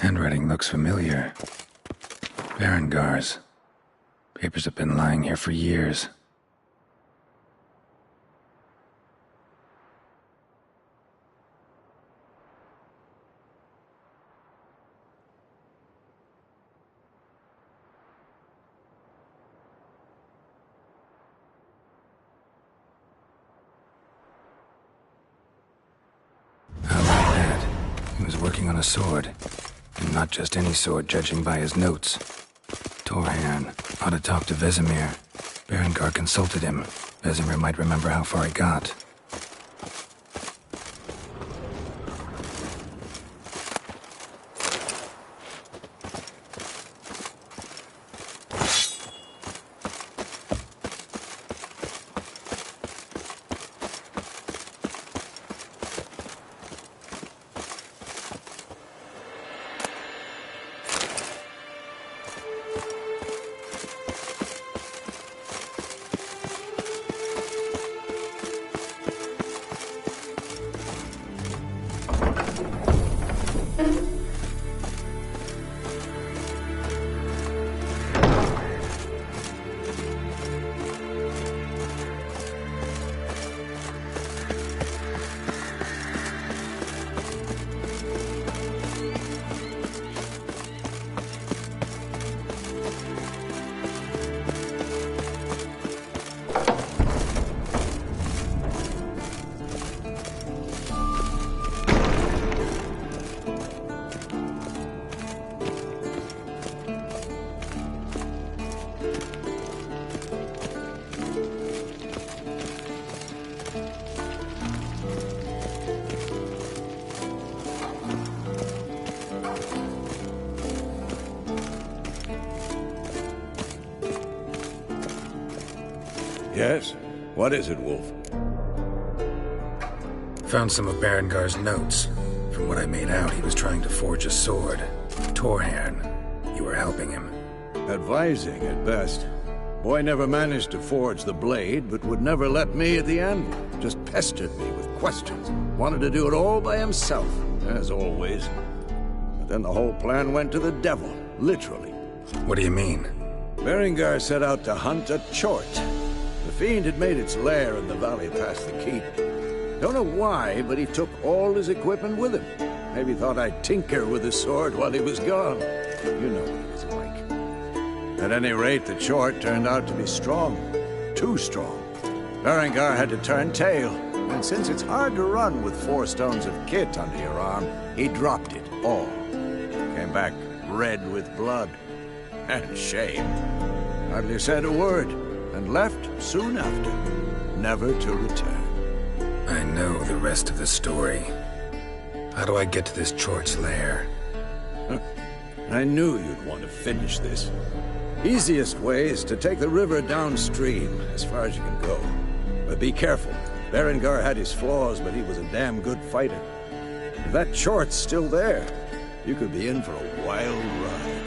Handwriting looks familiar. Berengar's. Papers have been lying here for years. How about that? He was working on a sword. And not just any sword, judging by his notes. Torhan ought to talk to Vasamir. Berengar consulted him. Vasamir might remember how far he got. Yes? What is it, Wolf? Found some of Berengar's notes. From what I made out, he was trying to forge a sword. Torhan, you were helping him. Advising, at best. Boy never managed to forge the blade, but would never let me at the end. Just pestered me with questions. Wanted to do it all by himself, as always. But then the whole plan went to the devil, literally. What do you mean? Berengar set out to hunt a chort. The fiend had made its lair in the valley past the keep. Don't know why, but he took all his equipment with him. Maybe thought I'd tinker with his sword while he was gone. You know what he was like. At any rate, the chort turned out to be strong. Too strong. Berengar had to turn tail, and since it's hard to run with 4 stones of kit under your arm, he dropped it all. Came back red with blood. And shame. Hardly said a word, and left soon after, never to return. I know the rest of the story. How do I get to this chort's lair? I knew you'd want to finish this. Easiest way is to take the river downstream, as far as you can go. But be careful. Berengar had his flaws, but he was a damn good fighter. If that chort's still there, you could be in for a wild ride.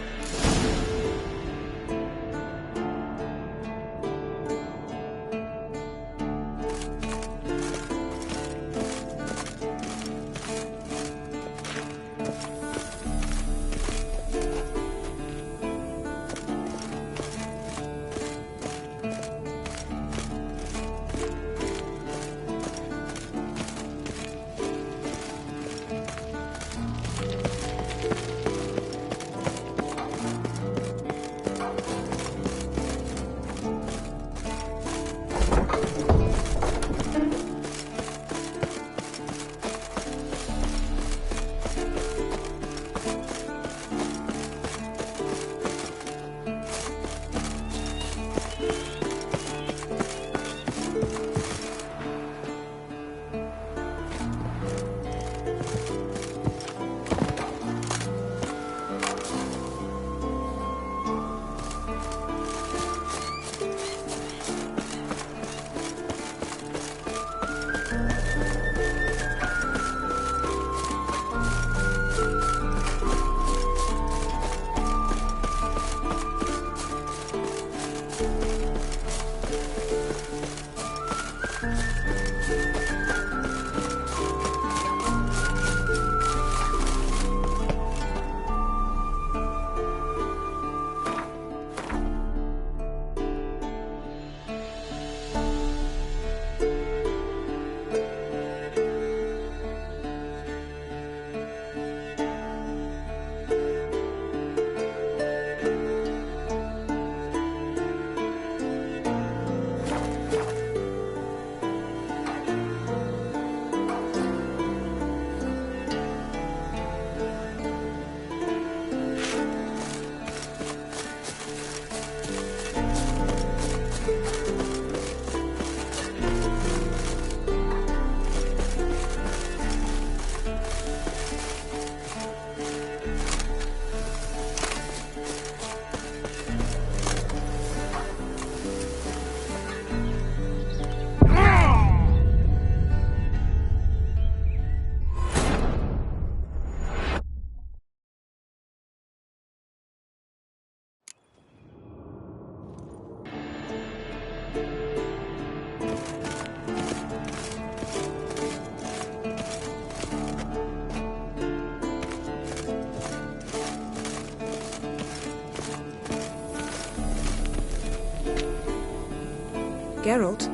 Geralt.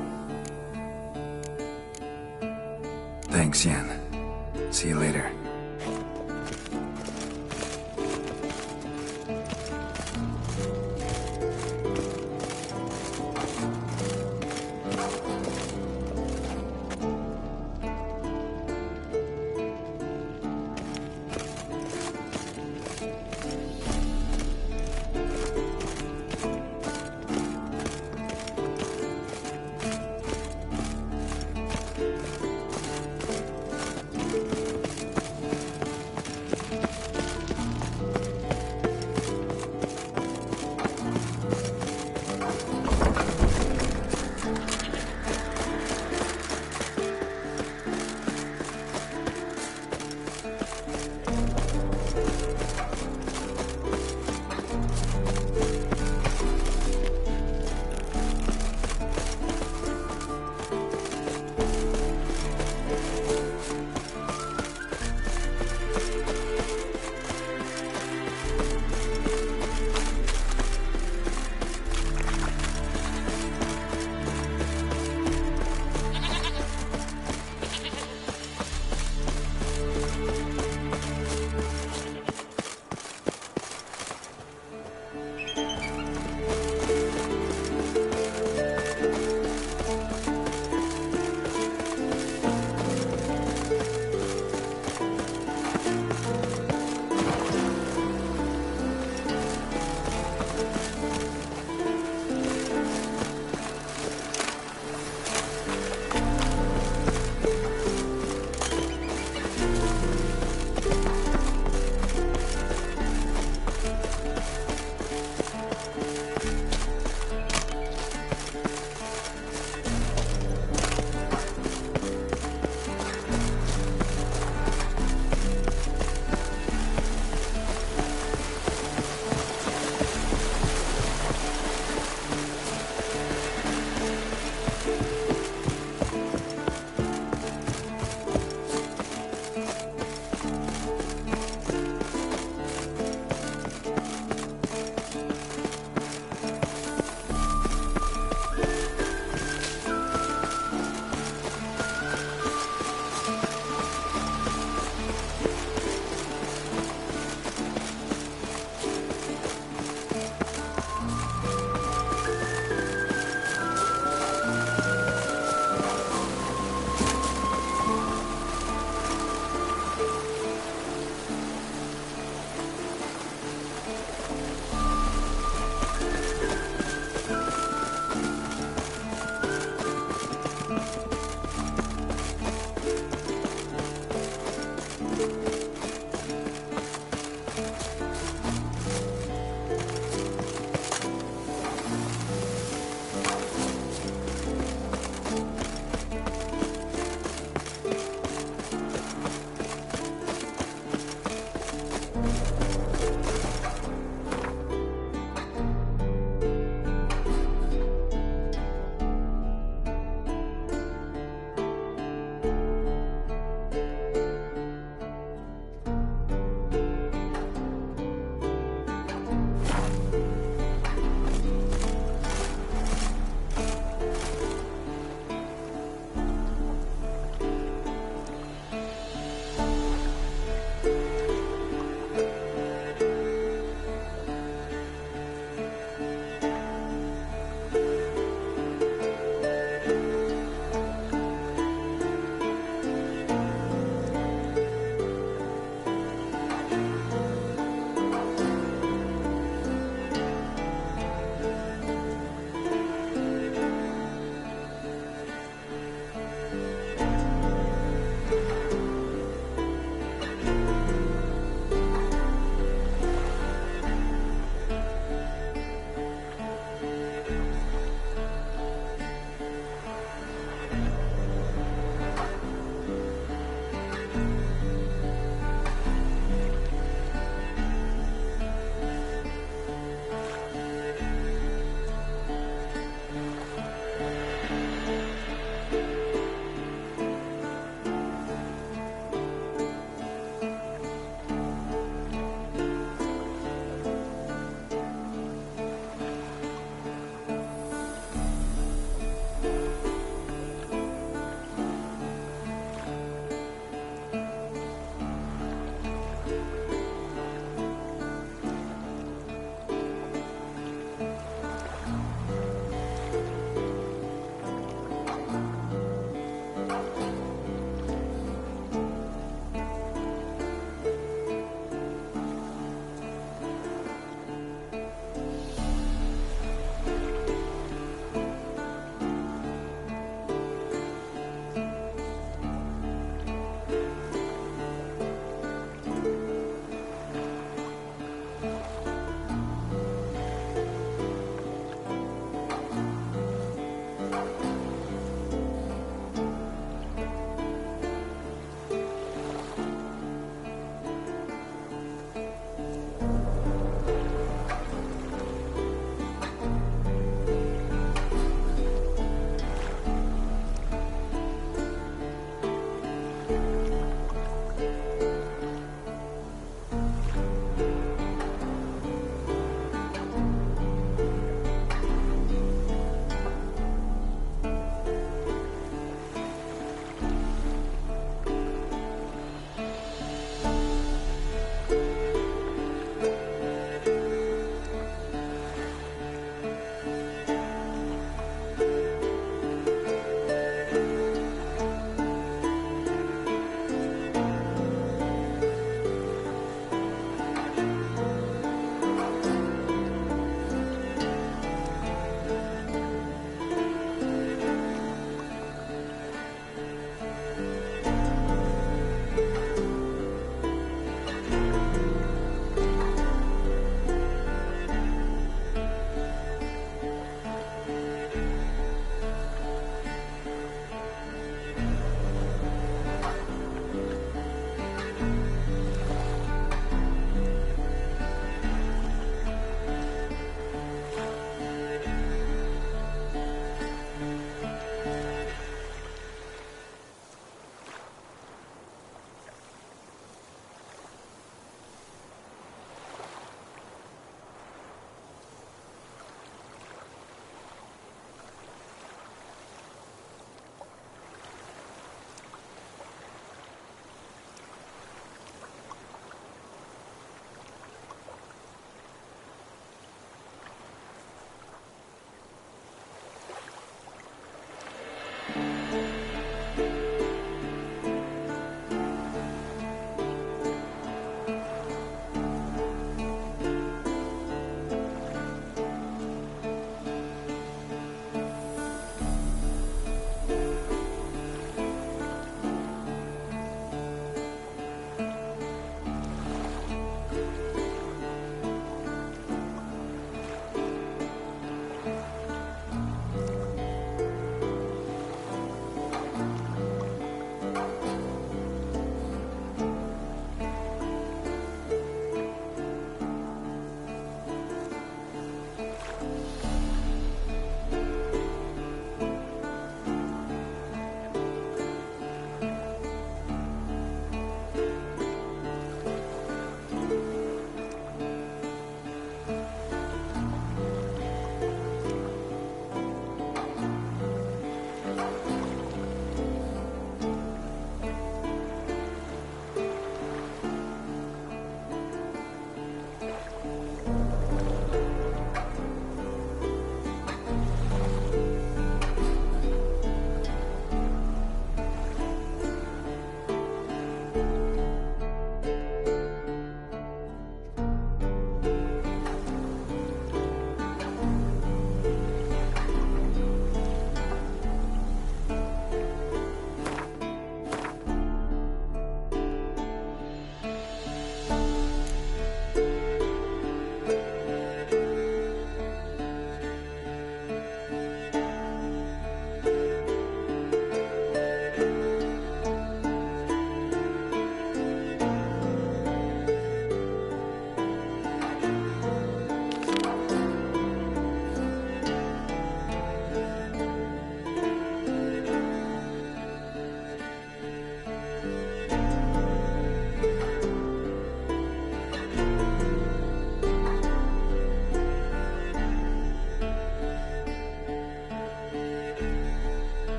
Thanks, Yen. See you later.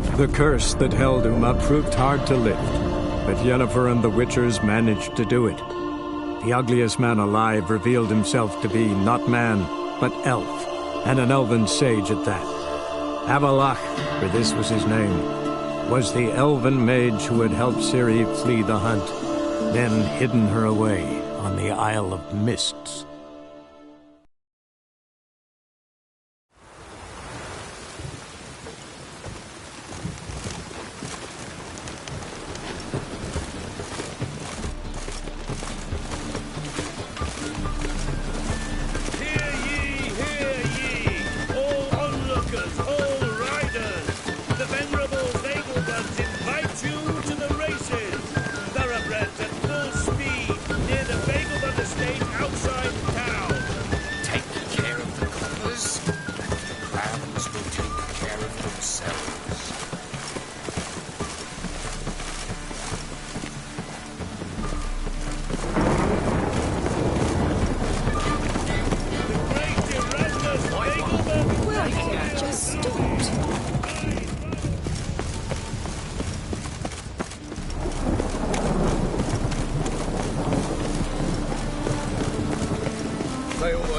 The curse that held Uma proved hard to lift, but Yennefer and the Witchers managed to do it. The ugliest man alive revealed himself to be not man, but elf, and an elven sage at that. Avalach, for this was his name, was the elven mage who had helped Ciri flee the hunt, then hidden her away on the Isle of Mists.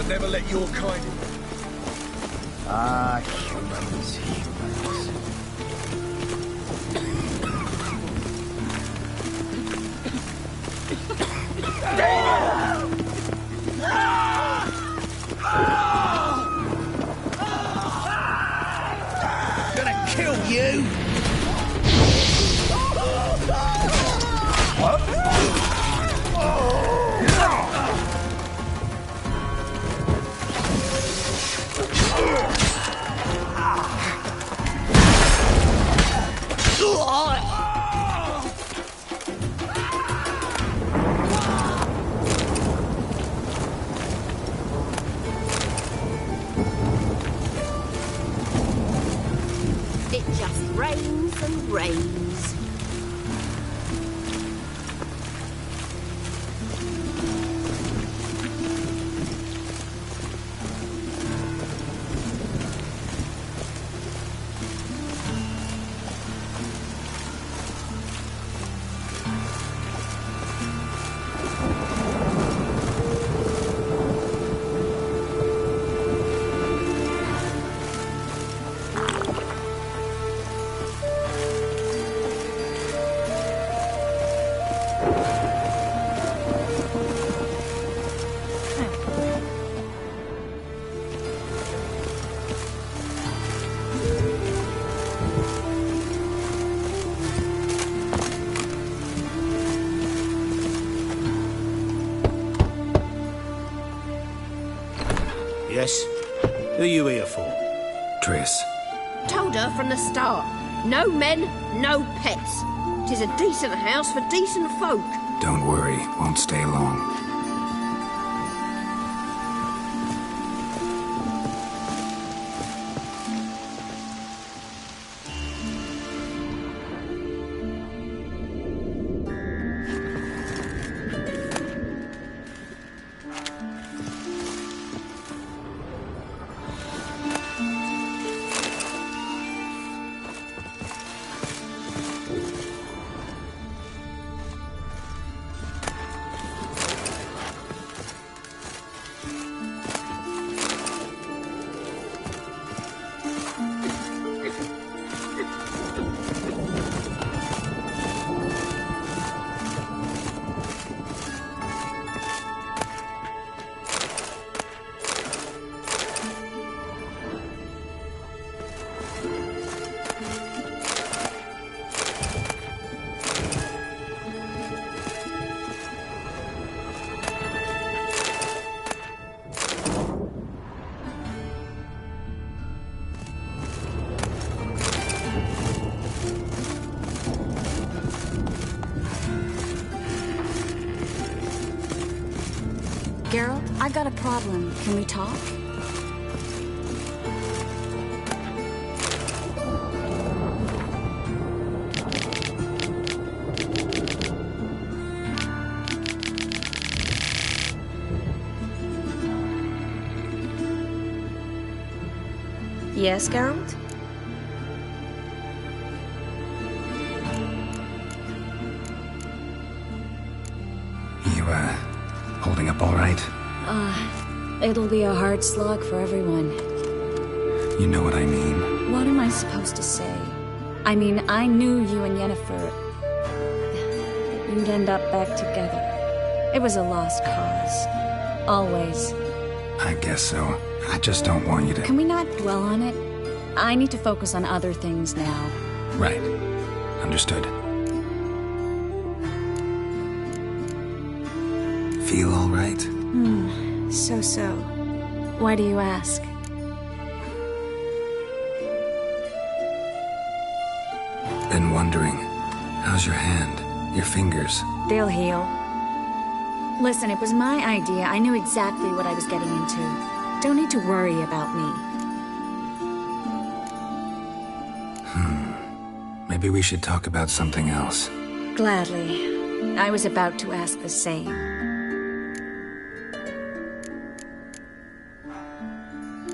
Never let your kind in. Ah, humans. Gonna kill you! It just rains and rains. Yes? Who are you here for? Triss. Told her from the start. No men, no pets. 'Tis a decent house for decent folk. Don't worry, won't stay long. Geralt, I've got a problem. Can we talk? Yes, Geralt? It'll be a hard slog for everyone. You know what I mean. What am I supposed to say? I mean, I knew you and Yennefer... you'd end up back together. It was a lost cause. Always. I guess so. I just don't want you to... Can we not dwell on it? I need to focus on other things now. Right. Understood. Feel all right? So. Why do you ask? Been wondering. How's your hand? Your fingers? They'll heal. Listen, it was my idea. I knew exactly what I was getting into. Don't need to worry about me. Maybe we should talk about something else. Gladly. I was about to ask the same.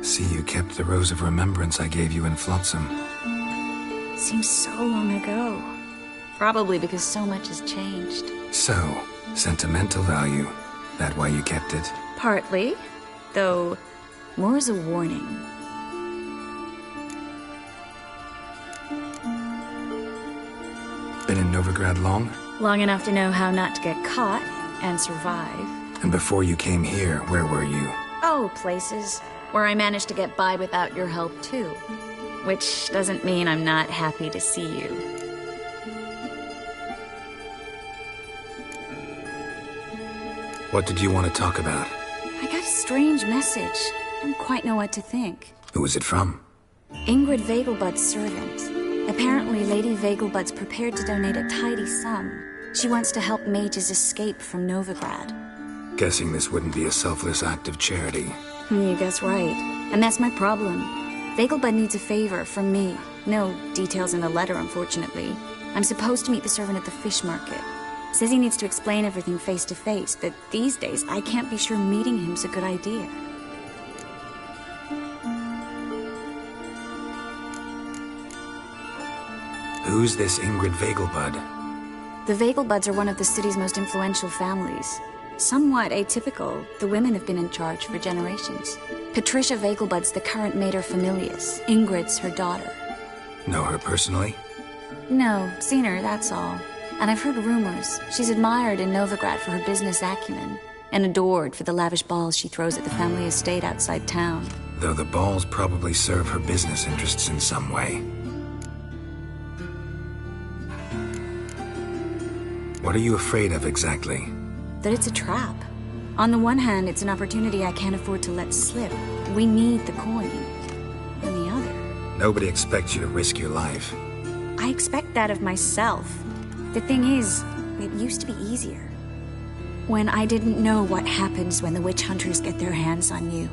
See, you kept the Rose of Remembrance I gave you in Flotsam. Seems so long ago. Probably because so much has changed. So, sentimental value. That why you kept it? Partly. Though, more as a warning. Been in Novigrad long? Long enough to know how not to get caught and survive. And before you came here, where were you? Oh, places where I managed to get by without your help, too. Which doesn't mean I'm not happy to see you. What did you want to talk about? I got a strange message. I don't quite know what to think. Who was it from? Ingrid Vegelbuds' servant. Apparently, Lady Vegelbuds prepared to donate a tidy sum. She wants to help mages escape from Novigrad. Guessing this wouldn't be a selfless act of charity. You guess right. And that's my problem. Vegelbud needs a favor from me. No details in the letter, unfortunately. I'm supposed to meet the servant at the fish market. Says he needs to explain everything face to face, but these days I can't be sure meeting him's a good idea. Who's this Ingrid Vegelbud? The Vegelbuds are one of the city's most influential families. Somewhat atypical, the women have been in charge for generations. Patricia Vegelbud's the current mater familias. Ingrid's her daughter. Know her personally? No, seen her, that's all. And I've heard rumors. She's admired in Novigrad for her business acumen, and adored for the lavish balls she throws at the family estate outside town. Though the balls probably serve her business interests in some way. What are you afraid of exactly? That it's a trap. On the one hand, it's an opportunity I can't afford to let slip. We need the coin. On the other... Nobody expects you to risk your life. I expect that of myself. The thing is, it used to be easier. When I didn't know what happens when the witch hunters get their hands on you.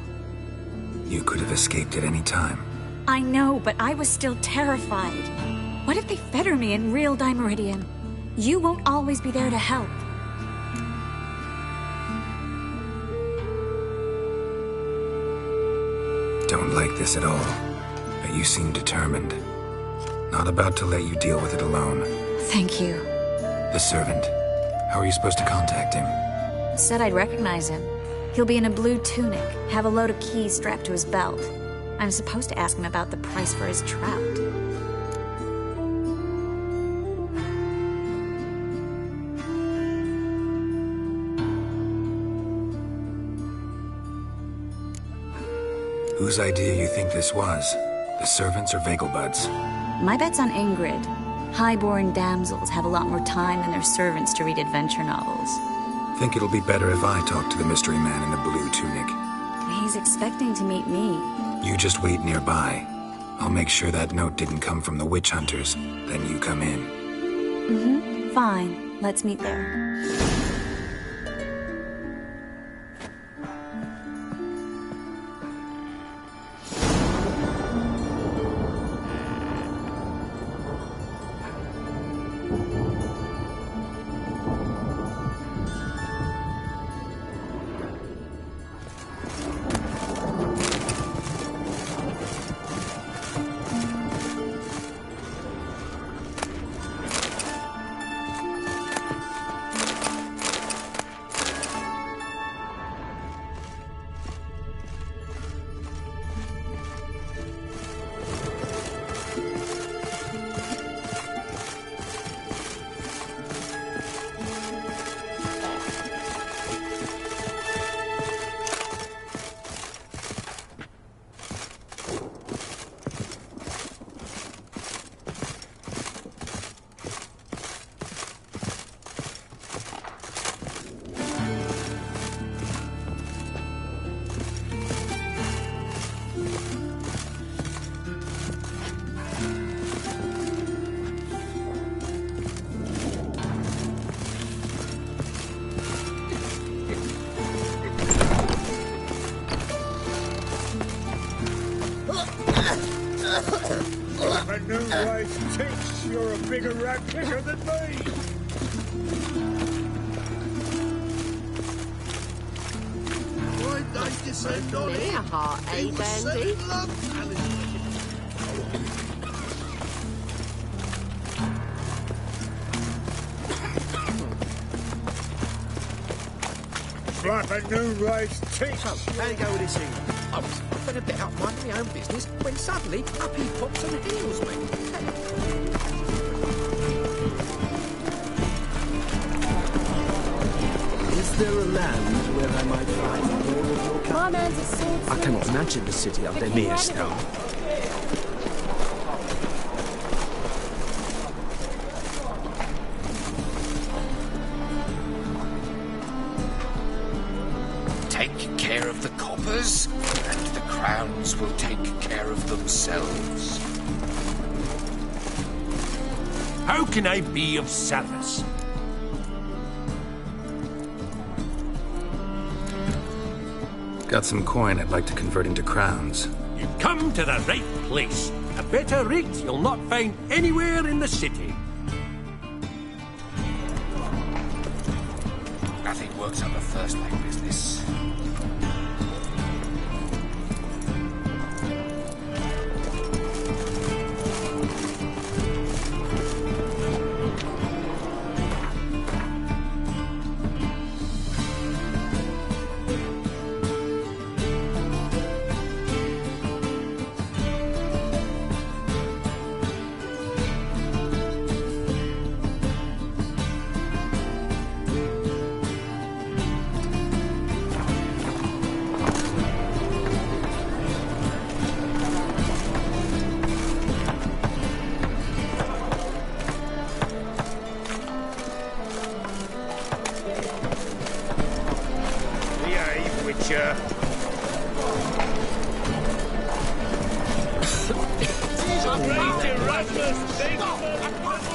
You could have escaped at any time. I know, but I was still terrified. What if they fetter me in real Dimeridian? You won't always be there to help. Don't like this at all, but you seem determined. Not about to let you deal with it alone. Thank you. The servant. How are you supposed to contact him? Said I'd recognize him. He'll be in a blue tunic, have a load of keys strapped to his belt. I'm supposed to ask him about the price for his trout. Whose idea you think this was? The servants or Vegelbuds? My bet's on Ingrid. Highborn damsels have a lot more time than their servants to read adventure novels. Think it'll be better if I talk to the mystery man in the blue tunic. He's expecting to meet me. You just wait nearby. I'll make sure that note didn't come from the witch hunters. Then you come in. Fine. Let's meet there. A new race thinks you're a bigger rat picker than me. Why'd they descend on Near him? heart, He was Dandy? setting love talent. Like a new race tick. So, how'd it go with this thing? I was offered a bit out minding my own business when suddenly up he pops and heals me. Is there a land where I might find more of your kind? My man's a sword. I cannot imagine the city of mere stone. Take care of the coppers, and the crowns will take care of themselves. How can I be of service? Got some coin I'd like to convert into crowns. You come to the right place. A better rate you'll not find anywhere in the city. Nothing works on the first like business.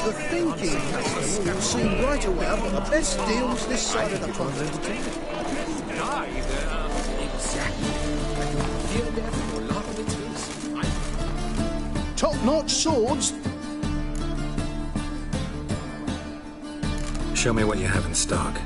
The thinking will seem right away I've got the best deals this side of the pond. Top-notch swords. Show me what you have in stock.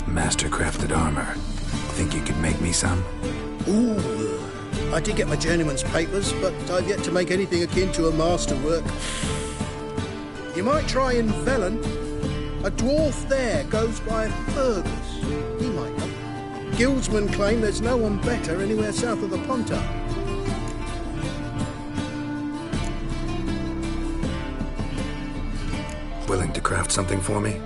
Master-crafted armor. Think you could make me some? Ooh, I did get my journeyman's papers, but I've yet to make anything akin to a masterwork. You might try in Velen. A dwarf there goes by Fergus. He might help. guildsmen claim there's no one better anywhere south of the Ponta. Willing to craft something for me?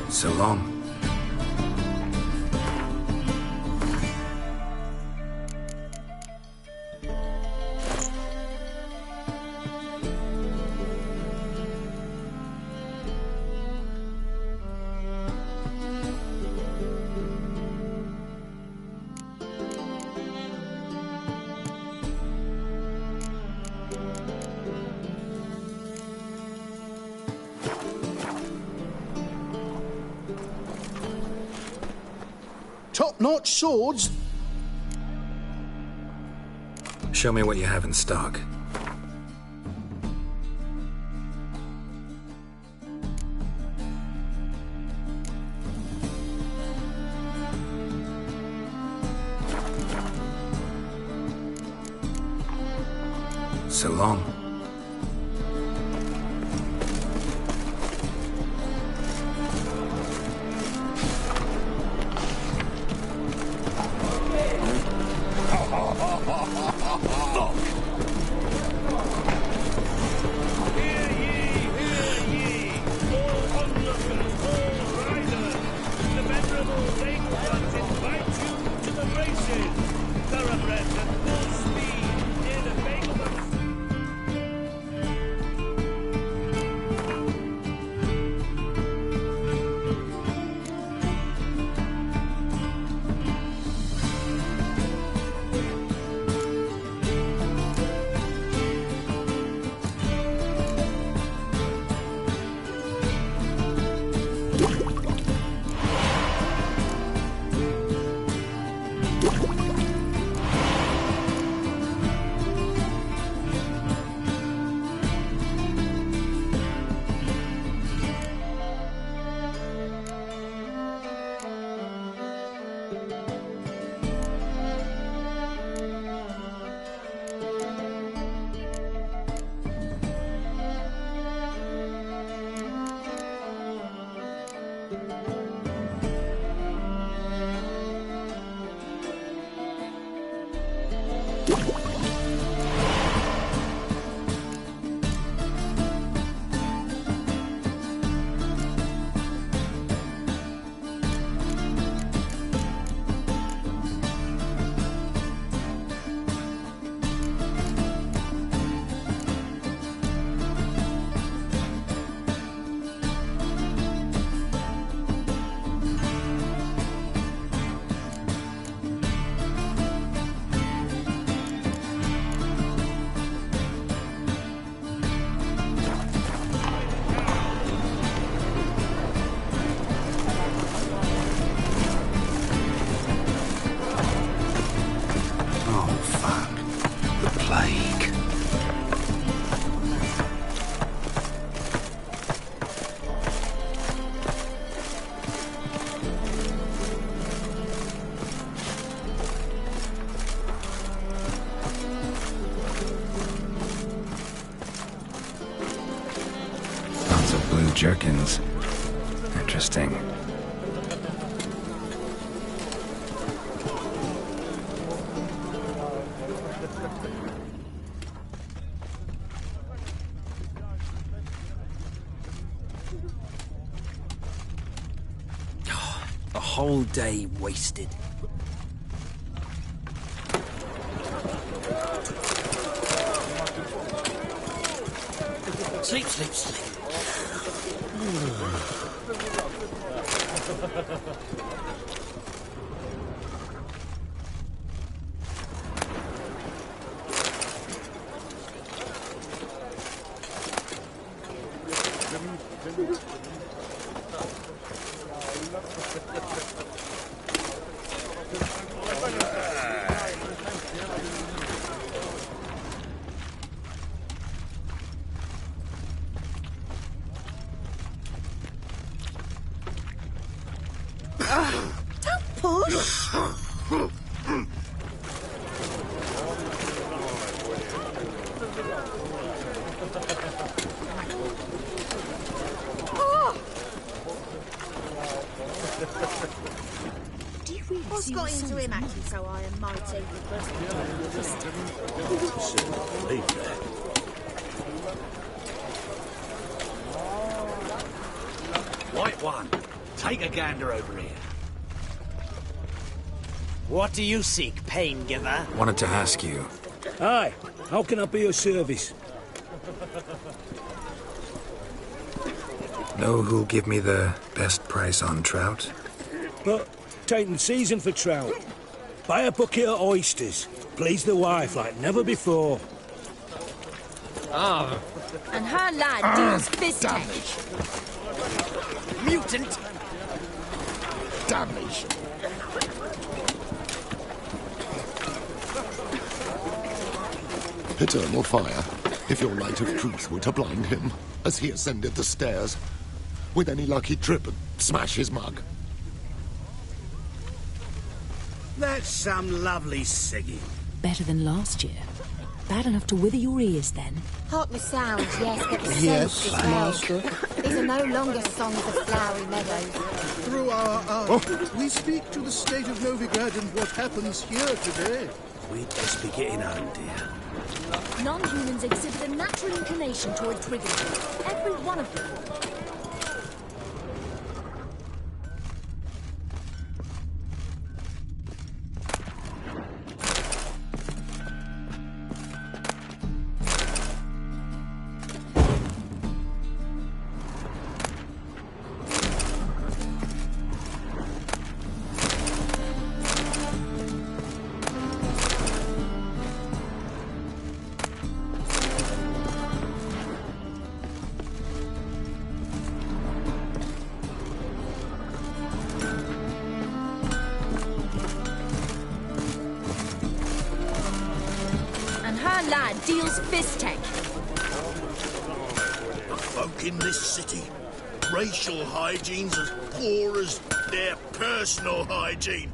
So long. Top-notch swords? Show me what you have in stock. So long. Jerkins. Interesting. A whole day wasted. Sleep, sleep, sleep. What's got into him acting so high and mighty? White one, take a gander over here. What do you seek, pain giver? Wanted to ask you. Aye, how can I be of service? Know who'll give me the best price on trout? But tain't the season for trout. Buy a bucket of oysters. Please the wife like never before. Ah. And her lad deals fist Damage. Mutant. Damage. Eternal fire, if your light of truth were to blind him, as he ascended the stairs. With any luck he'd trip and smash his mug. That's some lovely singing. Better than last year. Bad enough to wither your ears then. Hark the sounds, yes, but the Yes, sense as well. master. These are no longer songs of flowery meadows. Through our art, we speak to the state of Novigrad and what happens here today. We'd best be getting home, dear. Non-humans exhibit a natural inclination towards brigandage. Every one of them. Deals fist tech. Folk in this city, racial hygiene's as poor as their personal hygiene.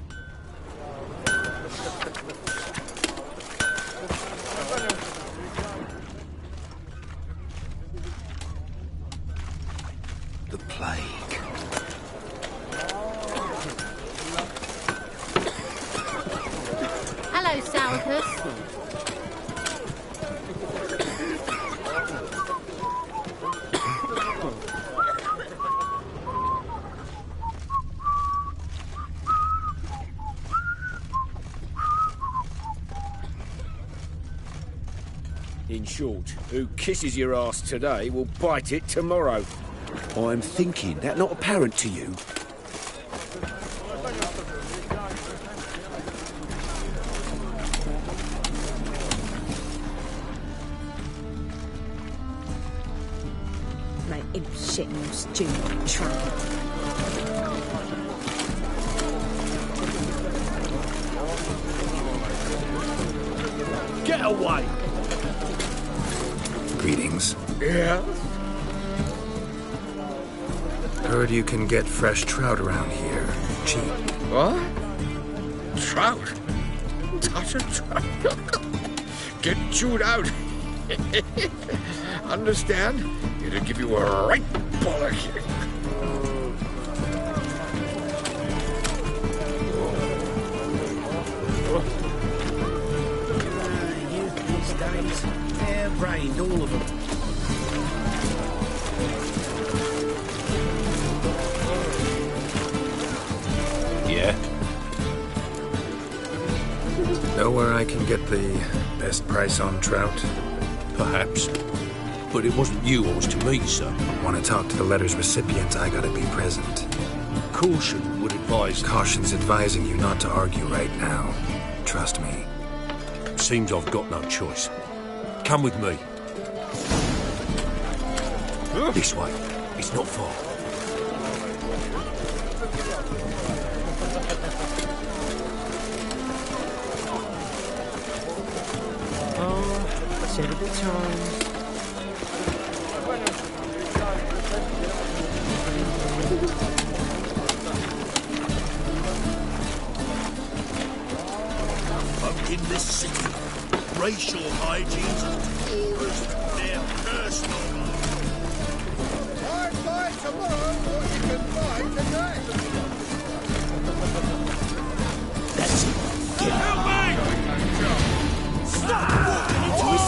The plague. Hello, Sourpuss. In short, who kisses your ass today will bite it tomorrow. I'm thinking, that not apparent to you? No imp shit in your stupid trumpet. Get away! Greetings. Yeah? Heard you can get fresh trout around here. Cheap. What? Trout? Touch a trout? Get chewed out. Understand? It'll give you a right bollock. Youth these days, hair-brained, all of them. where I can get the best price on trout? Perhaps. But it wasn't you I was to meet, sir. Want to talk to the letter's recipient, I gotta be present. Caution would advise... Caution's advising you not to argue right now. Trust me. Seems I've got no choice. Come with me. This way. It's not far. Set at a time. In this city, racial hygiene's as poor as their personal life. I'd buy tomorrow what you can buy today. That's it. Get out, man! Stop walking into his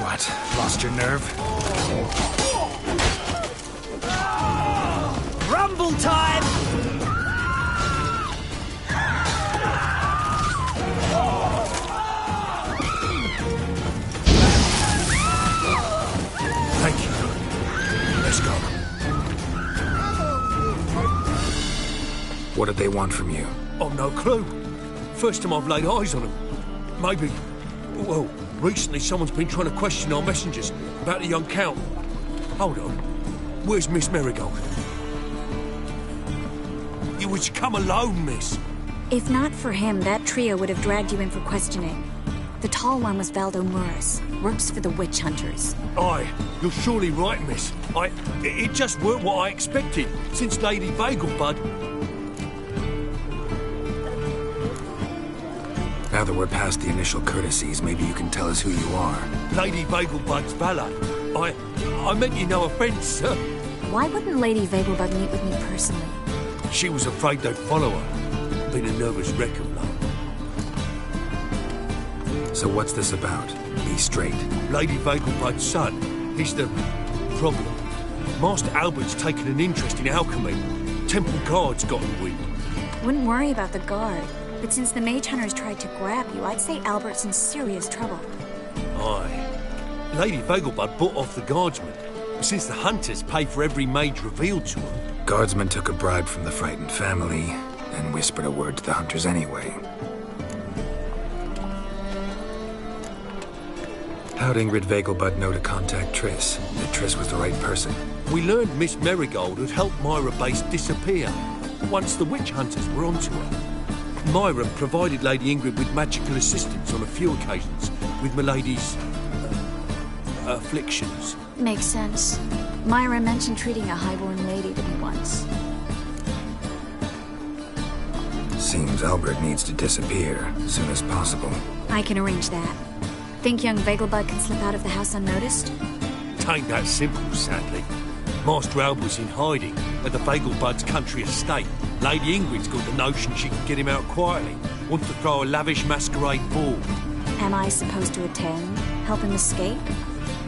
What? Lost your nerve? Rumble time! Thank you. Let's go. What did they want from you? I've no clue. First time I've laid eyes on them. Maybe... Well, recently someone's been trying to question our messengers about the young Count. Hold on. Where's Miss Marigold? You was to come alone, miss. If not for him, that trio would have dragged you in for questioning. The tall one was Valdo, works for the witch hunters. Aye, you're surely right, miss. It just weren't what I expected, since Lady Vegelbud... Now that we're past the initial courtesies, maybe you can tell us who you are. Lady Vegelbud's valet. I meant you no offence, sir. Why wouldn't Lady Vegelbud meet with me personally? She was afraid they'd follow her. Been a nervous wreck of late. So what's this about? Be straight. Lady Vegelbud's son. He's the problem. Master Albert's taken an interest in alchemy. Temple guards got him wind. Wouldn't worry about the guard. But since the mage hunters tried to grab you, I'd say Albert's in serious trouble. Aye. Lady Vegelbud bought off the guardsmen. Since the hunters pay for every mage revealed to them. Guardsmen took a bribe from the frightened family and whispered a word to the hunters anyway. How'd Ingrid Vegelbud know to contact Triss? That Triss was the right person? We learned Miss Marigold had helped Myra Base disappear once the witch hunters were onto her. Myra provided Lady Ingrid with magical assistance on a few occasions with Milady's... afflictions. Makes sense. Myra mentioned treating a highborn lady to me once. Seems Albert needs to disappear as soon as possible. I can arrange that. Think young Vegelbud can slip out of the house unnoticed? Tain't that simple, sadly. Master Albert's in hiding at the Vegelbud's country estate. Lady Ingrid's got the notion she can get him out quietly. Wants to throw a lavish masquerade ball. Am I supposed to attend? Help him escape?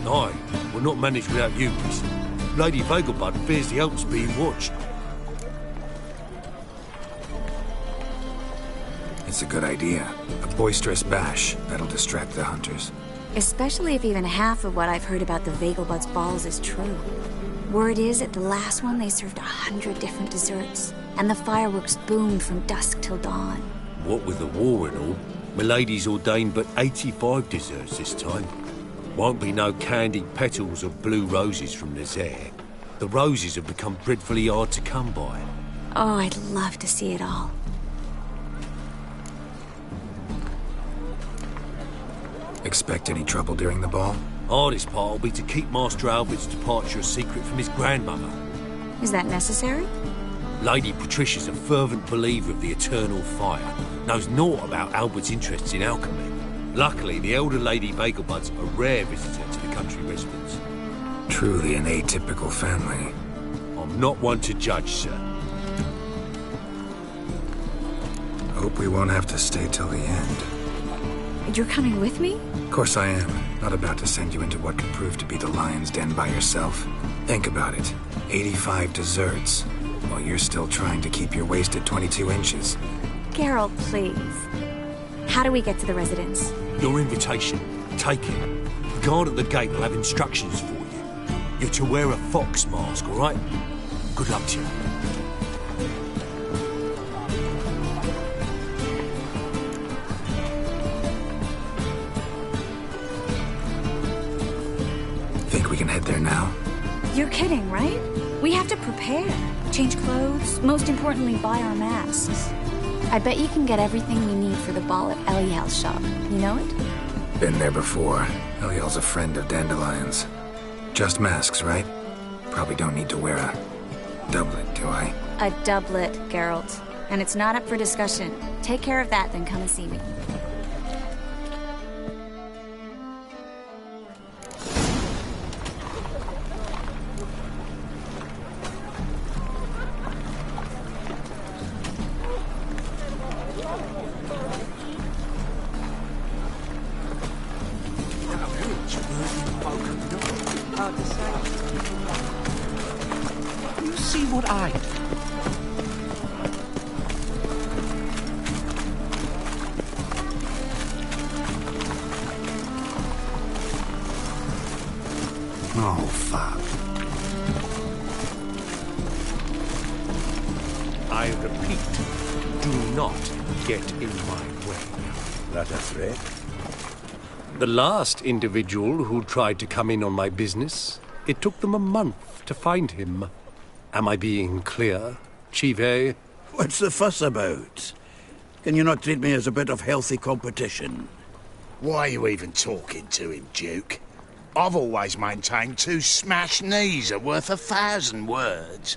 Aye, we'll not manage without you, miss. Lady Vegelbud fears the Alps being watched. It's a good idea. A boisterous bash that'll distract the hunters. Especially if even half of what I've heard about the Vegelbud's balls is true. Word is, at the last one they served 100 different desserts, and the fireworks boomed from dusk till dawn. What with the war and all, Milady's ordained but 85 desserts this time. Won't be no candied petals or blue roses from Nazaire. The roses have become dreadfully hard to come by. Oh, I'd love to see it all. Expect any trouble during the ball? Hardest part will be to keep Master Albert's departure a secret from his grandmother. Is that necessary? Lady Patricia's a fervent believer of the eternal fire. Knows naught about Albert's interests in alchemy. Luckily, the elder Lady Vegelbud's a rare visitor to the country residence. Truly an atypical family. I'm not one to judge, sir. Hope we won't have to stay till the end. You're coming with me? Of course I am. Not about to send you into what could prove to be the lion's den by yourself. Think about it. 85 desserts, while you're still trying to keep your waist at 22 inches. Geralt, please. How do we get to the residence? Your invitation. Take it. The guard at the gate will have instructions for you. You're to wear a fox mask, all right? Good luck to you. Think we can head there now? You're kidding, right? We have to prepare. Change clothes, most importantly, buy our masks. I bet you can get everything we need for the ball at Eliel's shop. You know it? Been there before. Eliel's a friend of Dandelion's. Just masks, right? Probably don't need to wear a doublet, do I? A doublet, Geralt. And it's not up for discussion. Take care of that, then come and see me. Oh, fuck. I repeat, do not get in my way. That a threat? The last individual who tried to come in on my business, it took them a month to find him. Am I being clear, Chive? What's the fuss about? Can you not treat me as a bit of healthy competition? Why are you even talking to him, Duke? I've always maintained 2 smashed knees are worth 1,000 words.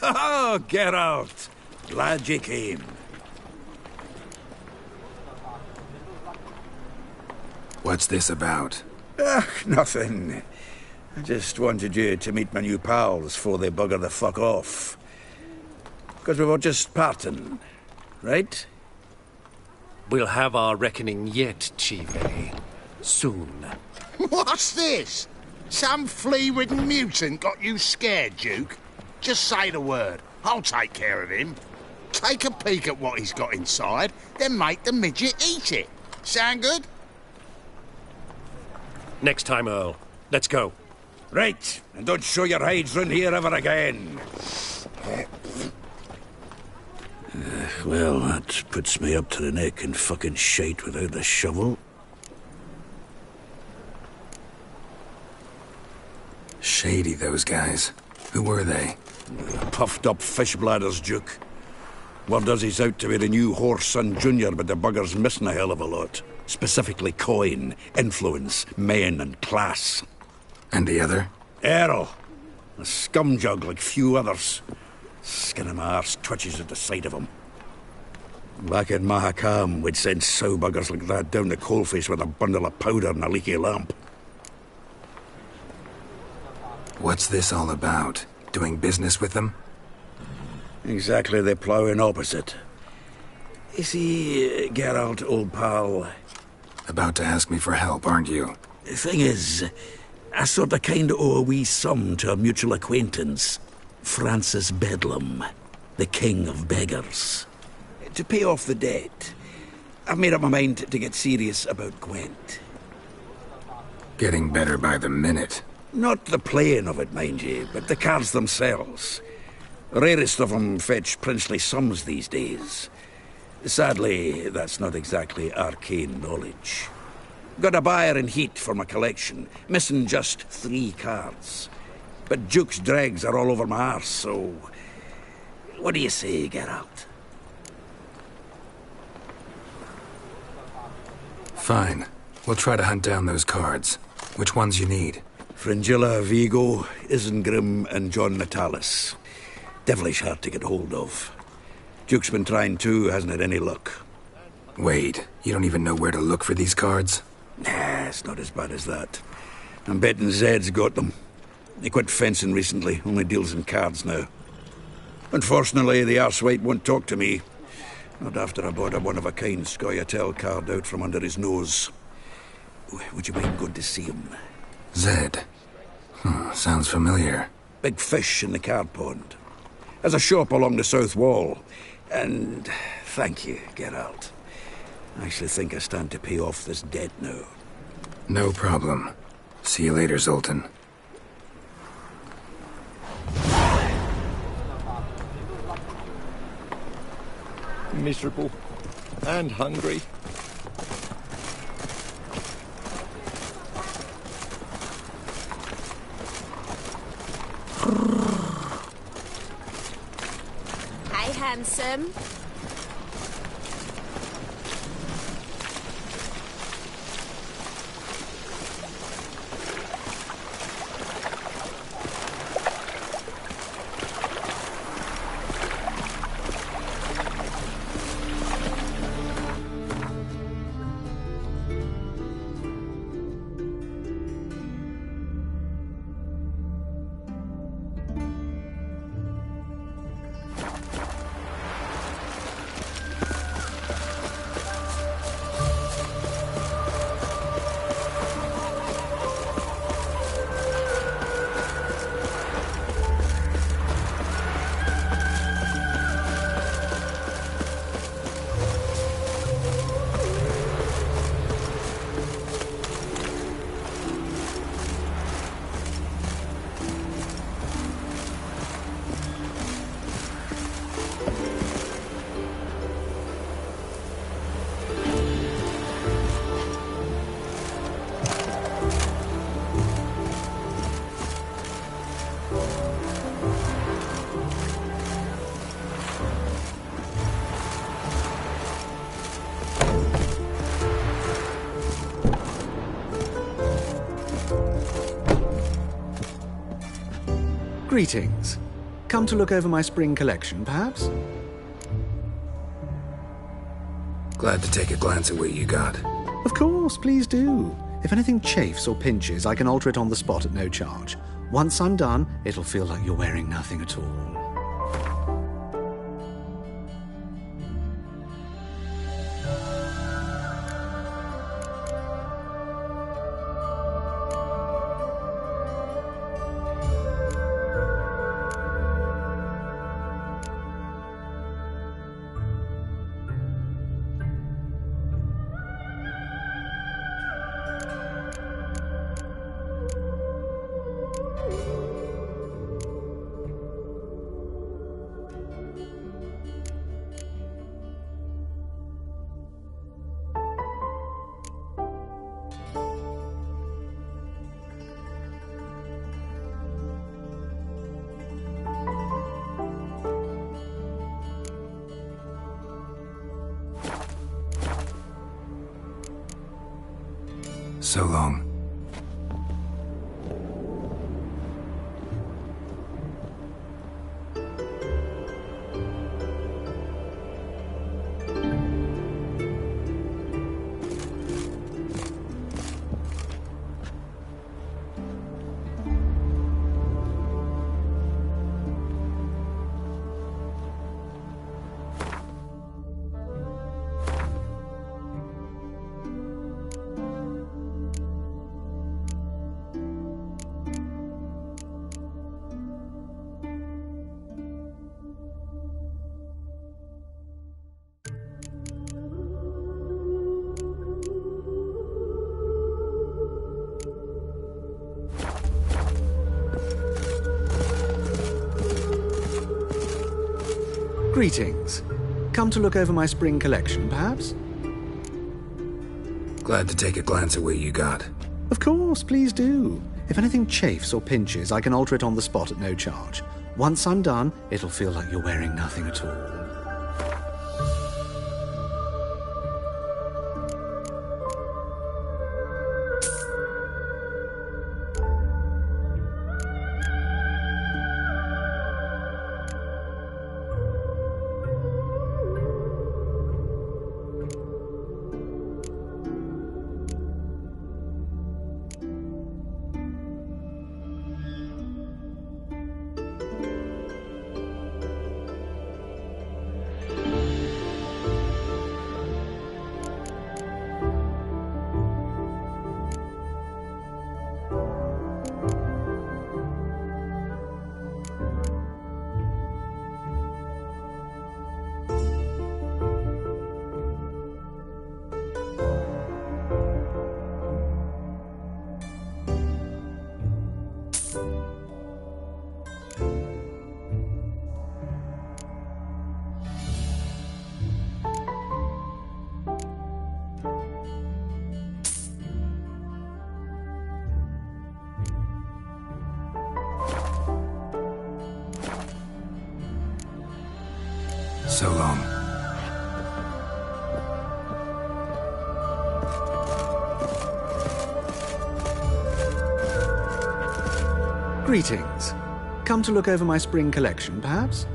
Oh, Geralt! Glad you came. What's this about? Nothing. I just wanted you to meet my new pals before they bugger the fuck off. Because we were just parting, right? We'll have our reckoning yet, Chive. Soon. What's this? Some flea-ridden mutant got you scared, Duke? Just say the word. I'll take care of him. Take a peek at what he's got inside, then make the midget eat it. Sound good? Next time, Earl. Let's go. Right, and don't show your hides round here ever again. Well, that puts me up to the neck in fucking shite without the shovel. Shady, those guys. Who were they? Puffed up fish bladders, Duke. Word does he's out to be the new Whoreson Junior, but the bugger's missing a hell of a lot. Specifically coin, influence, men and class. And the other? Errol. A scumjug like few others. Skin of my arse twitches at the sight of him. Back in Mahakam, we'd send sow buggers like that down the coalface with a bundle of powder and a leaky lamp. What's this all about? Doing business with them? Exactly the ploughing opposite. You see, Geralt, old pal... About to ask me for help, aren't you? The thing is, I sort of kinda owe a wee sum to a mutual acquaintance. Francis Bedlam, the king of beggars. To pay off the debt, I've made up my mind to get serious about Gwent. Getting better by the minute. Not the playing of it, mind you, but the cards themselves. The rarest of them fetch princely sums these days. Sadly, that's not exactly arcane knowledge. Got a buyer in heat for my collection, missing just 3 cards. But Duke's dregs are all over my arse, so... What do you say, Geralt? Fine. We'll try to hunt down those cards. Which ones you need? Fringilla, Vigo, Isengrim, and John Natalis. Devilish hard to get hold of. Duke's been trying too, hasn't had any luck. Wait, you don't even know where to look for these cards? Nah, it's not as bad as that. I'm betting Zed's got them. He quit fencing recently, only deals in cards now. Unfortunately, the arsewite won't talk to me. Not after I bought a one-of-a-kind Scoia'tael card out from under his nose. Would you mind going to see him? Zed? Sounds familiar. Big fish in the card pond. There's a shop along the south wall. And thank you, Geralt. I actually think I stand to pay off this debt now. No problem. See you later, Zoltan. Miserable and hungry. Hey, handsome. Greetings. Come to look over my spring collection, perhaps? Glad to take a glance at what you got. Of course, please do. If anything chafes or pinches, I can alter it on the spot at no charge. Once I'm done, it'll feel like you're wearing nothing at all. So long. Greetings. Come to look over my spring collection, perhaps? Glad to take a glance at what you got. Of course, please do. If anything chafes or pinches, I can alter it on the spot at no charge. Once I'm done, it'll feel like you're wearing nothing at all. So long. Greetings. Come to look over my spring collection, perhaps?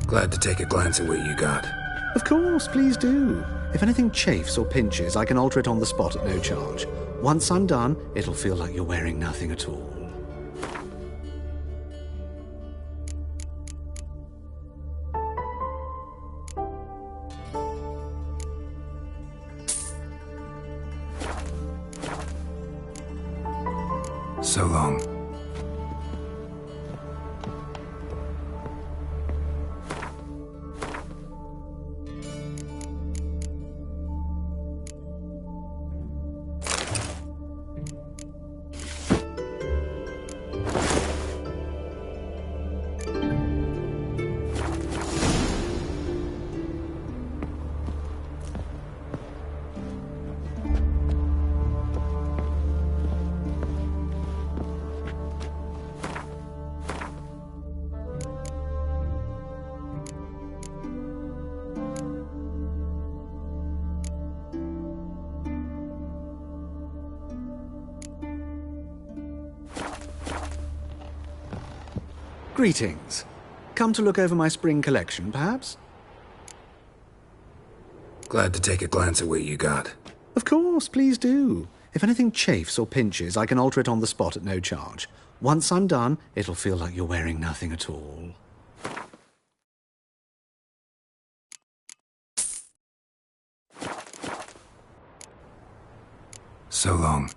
Glad to take a glance at what you got. Of course, please do. If anything chafes or pinches, I can alter it on the spot at no charge. Once I'm done, it'll feel like you're wearing nothing at all. So long. Greetings. Come to look over my spring collection, perhaps? Glad to take a glance at what you got. Of course, please do. If anything chafes or pinches, I can alter it on the spot at no charge. Once I'm done, it'll feel like you're wearing nothing at all. So long.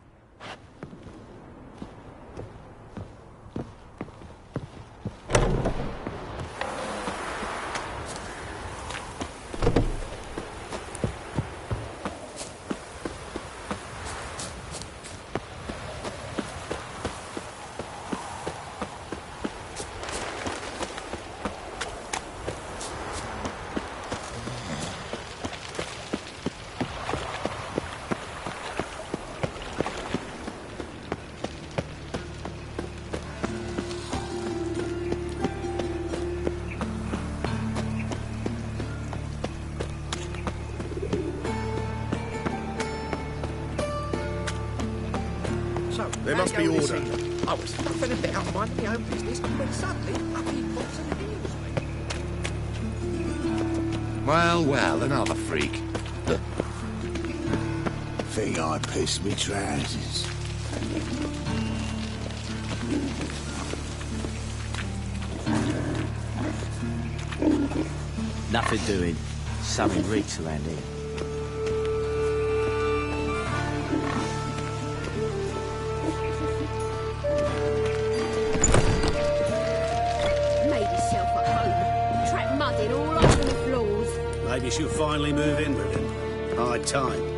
There must be order. I was huffing a bit out minding my own business when suddenly up he pops and heals me. Well, well, another freak. Think I pissed me trousers. Nothing doing. Something reeks around here. Maybe she'll finally move in with him. High time.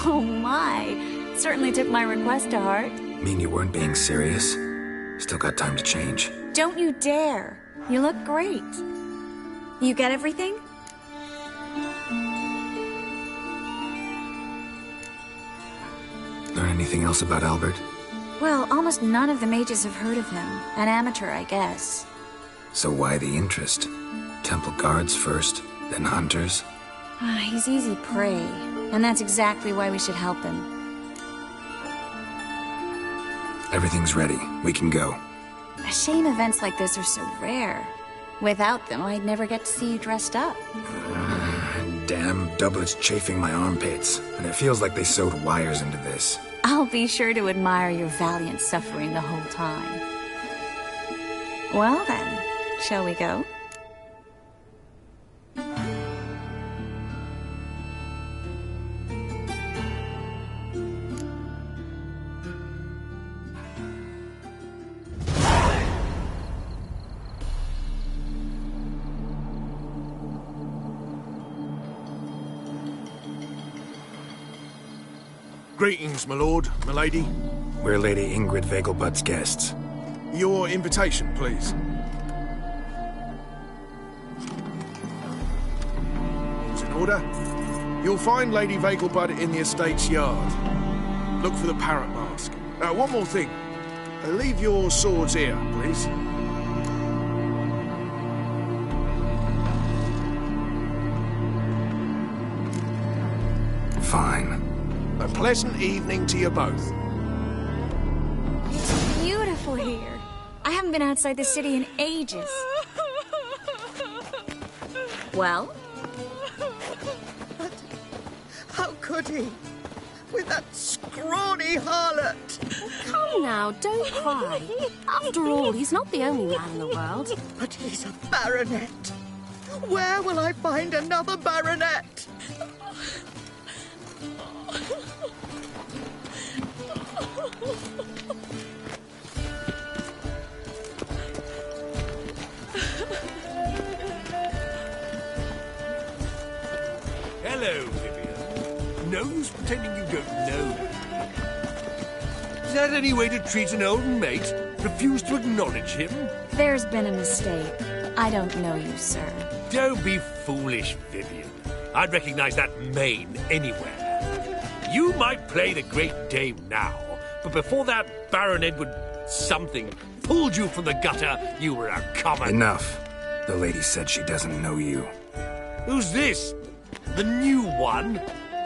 Oh my. Certainly took my request to heart. Mean you weren't being serious? Still got time to change. Don't you dare. You look great. You get everything? Learn anything else about Albert? Well, almost none of the mages have heard of him. An amateur, I guess. So why the interest? Temple guards first, then hunters? He's easy prey, and that's exactly why we should help him. Everything's ready. We can go. A shame events like this are so rare. Without them, I'd never get to see you dressed up. Damn doublets chafing my armpits, and it feels like they sewed wires into this. I'll be sure to admire your valiant suffering the whole time. Well then, shall we go? Greetings, my lord, my lady. We're Lady Ingrid Vegelbud's guests. Your invitation, please. All's in order. You'll find Lady Vegelbud in the estate's yard. Look for the parrot mask. One more thing. Leave your swords here, please. Fine. A pleasant evening to you both. It's beautiful here. I haven't been outside the city in ages. Well? How could he? With that scrawny harlot! Come now, don't cry. After all, he's not the only man in the world. But he's a baronet. Where will I find another baronet? Hello, Vivian. No use pretending you don't know me. Is that any way to treat an old mate? Refuse to acknowledge him? There's been a mistake. I don't know you, sir. Don't be foolish, Vivian. I'd recognize that mane anywhere. You might play the Great Dame now, but before that Baron Edward something pulled you from the gutter, you were a common... Enough. The lady said she doesn't know you. Who's this? The new one?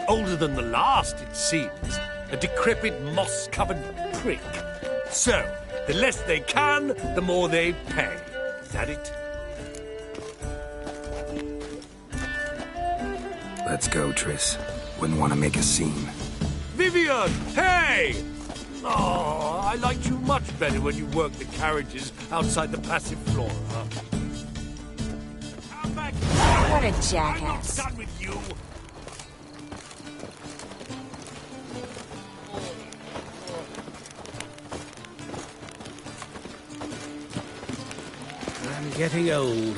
Older than the last, it seems. A decrepit, moss-covered prick. So, the less they can, the more they pay. Is that it? Let's go, Triss. Wouldn't want to make a scene. Vivian! Hey! Oh, I liked you much better when you worked the carriages outside the passive flora. What a jackass. I'm not done with you. I'm getting old.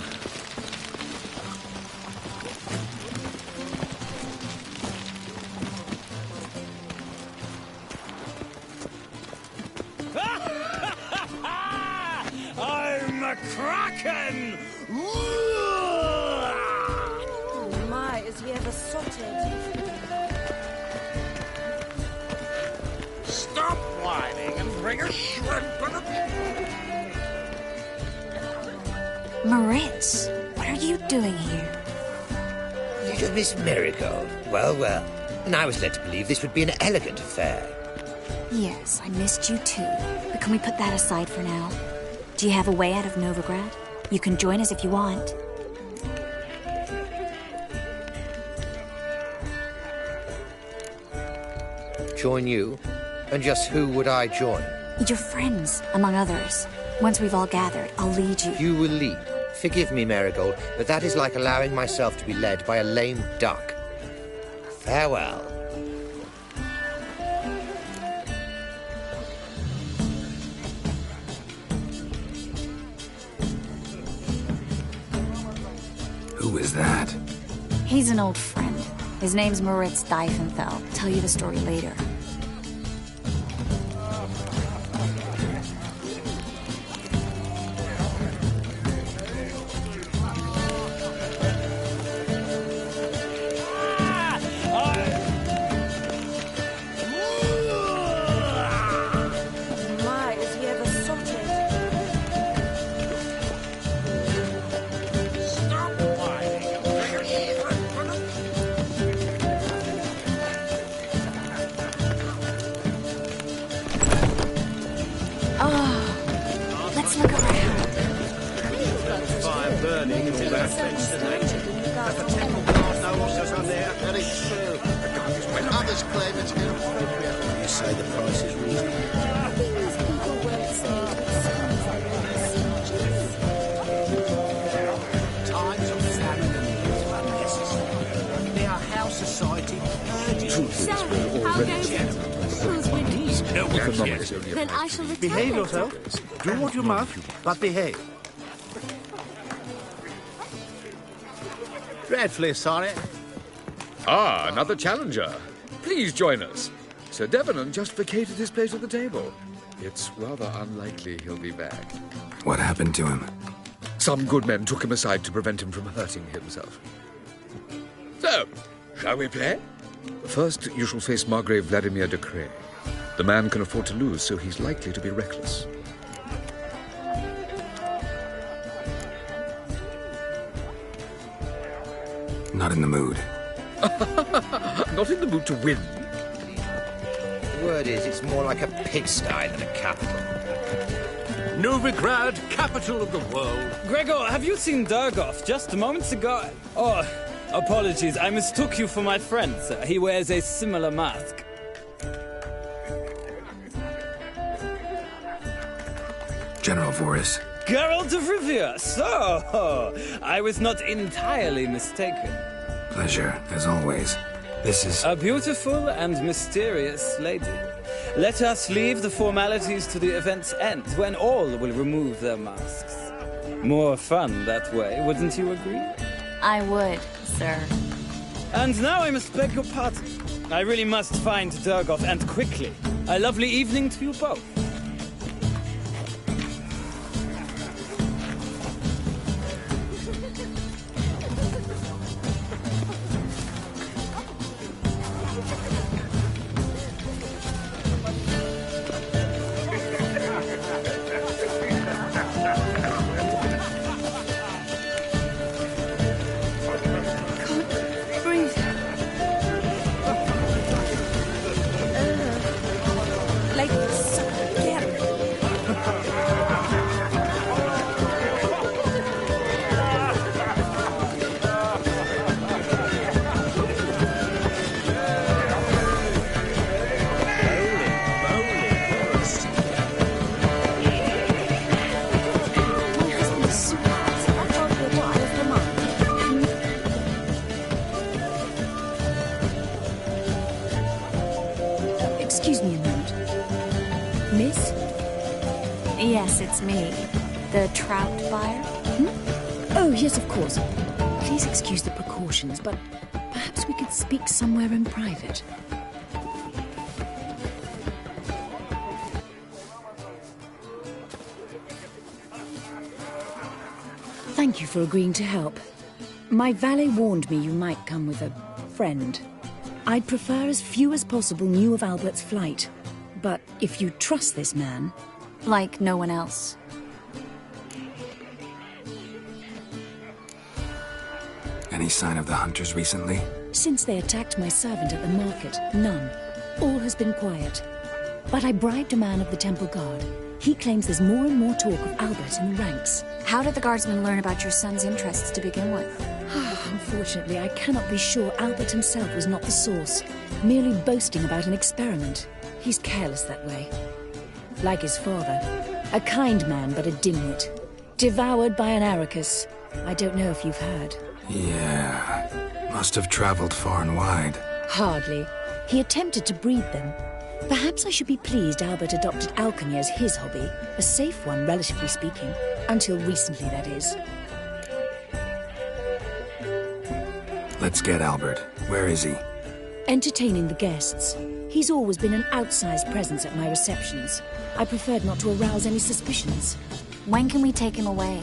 I'm a kraken! My, is he ever sotted? Stop whining and bring a shrimp and a... Moritz, what are you doing here? Little Miss Marigold. Well, well. And I was led to believe this would be an elegant affair. Yes, I missed you too. But can we put that aside for now? Do you have a way out of Novigrad? You can join us if you want. Join you? And just who would I join? Your friends, among others. Once we've all gathered, I'll lead you. You will lead. Forgive me, Marigold, but that is like allowing myself to be led by a lame duck. Farewell. Who is that? He's an old friend. His name's Moritz Diefenthal. Tell you the story later. My, is he ever sotted? Stop whining and bring a shrimp and a... Oh, let's look around. Fire burning and all that fenced and that. The temple guard knows us on there. Very true. When others claim it's inappropriate. You say the price is reasonable. Things people won't say to sons Times of famine and needs are unnecessary. They are how society urges. So, how goes it? Who's winning? No one yet. Then I shall return Behave later. yourself. Do what you must, but behave. Dreadfully sorry. Ah, another challenger. Please join us. Sir Devenant just vacated his place at the table. It's rather unlikely he'll be back. What happened to him? Some good men took him aside to prevent him from hurting himself. So, shall we play? First, you shall face Margrave Vladimir de Crach. The man can afford to lose, so he's likely to be reckless. Not in the mood. Not in the mood to win. The word is, it's more like a pigsty than a capital. Novigrad, capital of the world. Gregor, have you seen Durgoff just moments ago? Oh, apologies. I mistook you for my friend, sir. He wears a similar mask. General Voris. Geralt of Rivia. So, I was not entirely mistaken. Pleasure, as always. This is... A beautiful and mysterious lady. Let us leave the formalities to the event's end, when all will remove their masks. More fun that way, wouldn't you agree? I would, sir. And now I must beg your pardon. I really must find Durgoff, and quickly. A lovely evening to you both. Yes, it's me. The trout buyer? Oh, yes, of course. Please excuse the precautions, but perhaps we could speak somewhere in private. Thank you for agreeing to help. My valet warned me you might come with a friend. I'd prefer as few as possible knew of Albert's flight. But if you trust this man... Like no one else. Any sign of the hunters recently? Since they attacked my servant at the market, none. All has been quiet. But I bribed a man of the Temple Guard. He claims there's more and more talk of Albert in the ranks. How did the guardsmen learn about your son's interests to begin with? Unfortunately, I cannot be sure Albert himself was not the source. Merely boasting about an experiment. He's careless that way. Like his father. A kind man, but a dimwit. Devoured by an Arrakis. I don't know if you've heard. Yeah. Must have traveled far and wide. Hardly. He attempted to breed them. Perhaps I should be pleased Albert adopted alchemy as his hobby. A safe one, relatively speaking. Until recently, that is. Let's get Albert. Where is he? Entertaining the guests. He's always been an outsized presence at my receptions. I preferred not to arouse any suspicions. When can we take him away?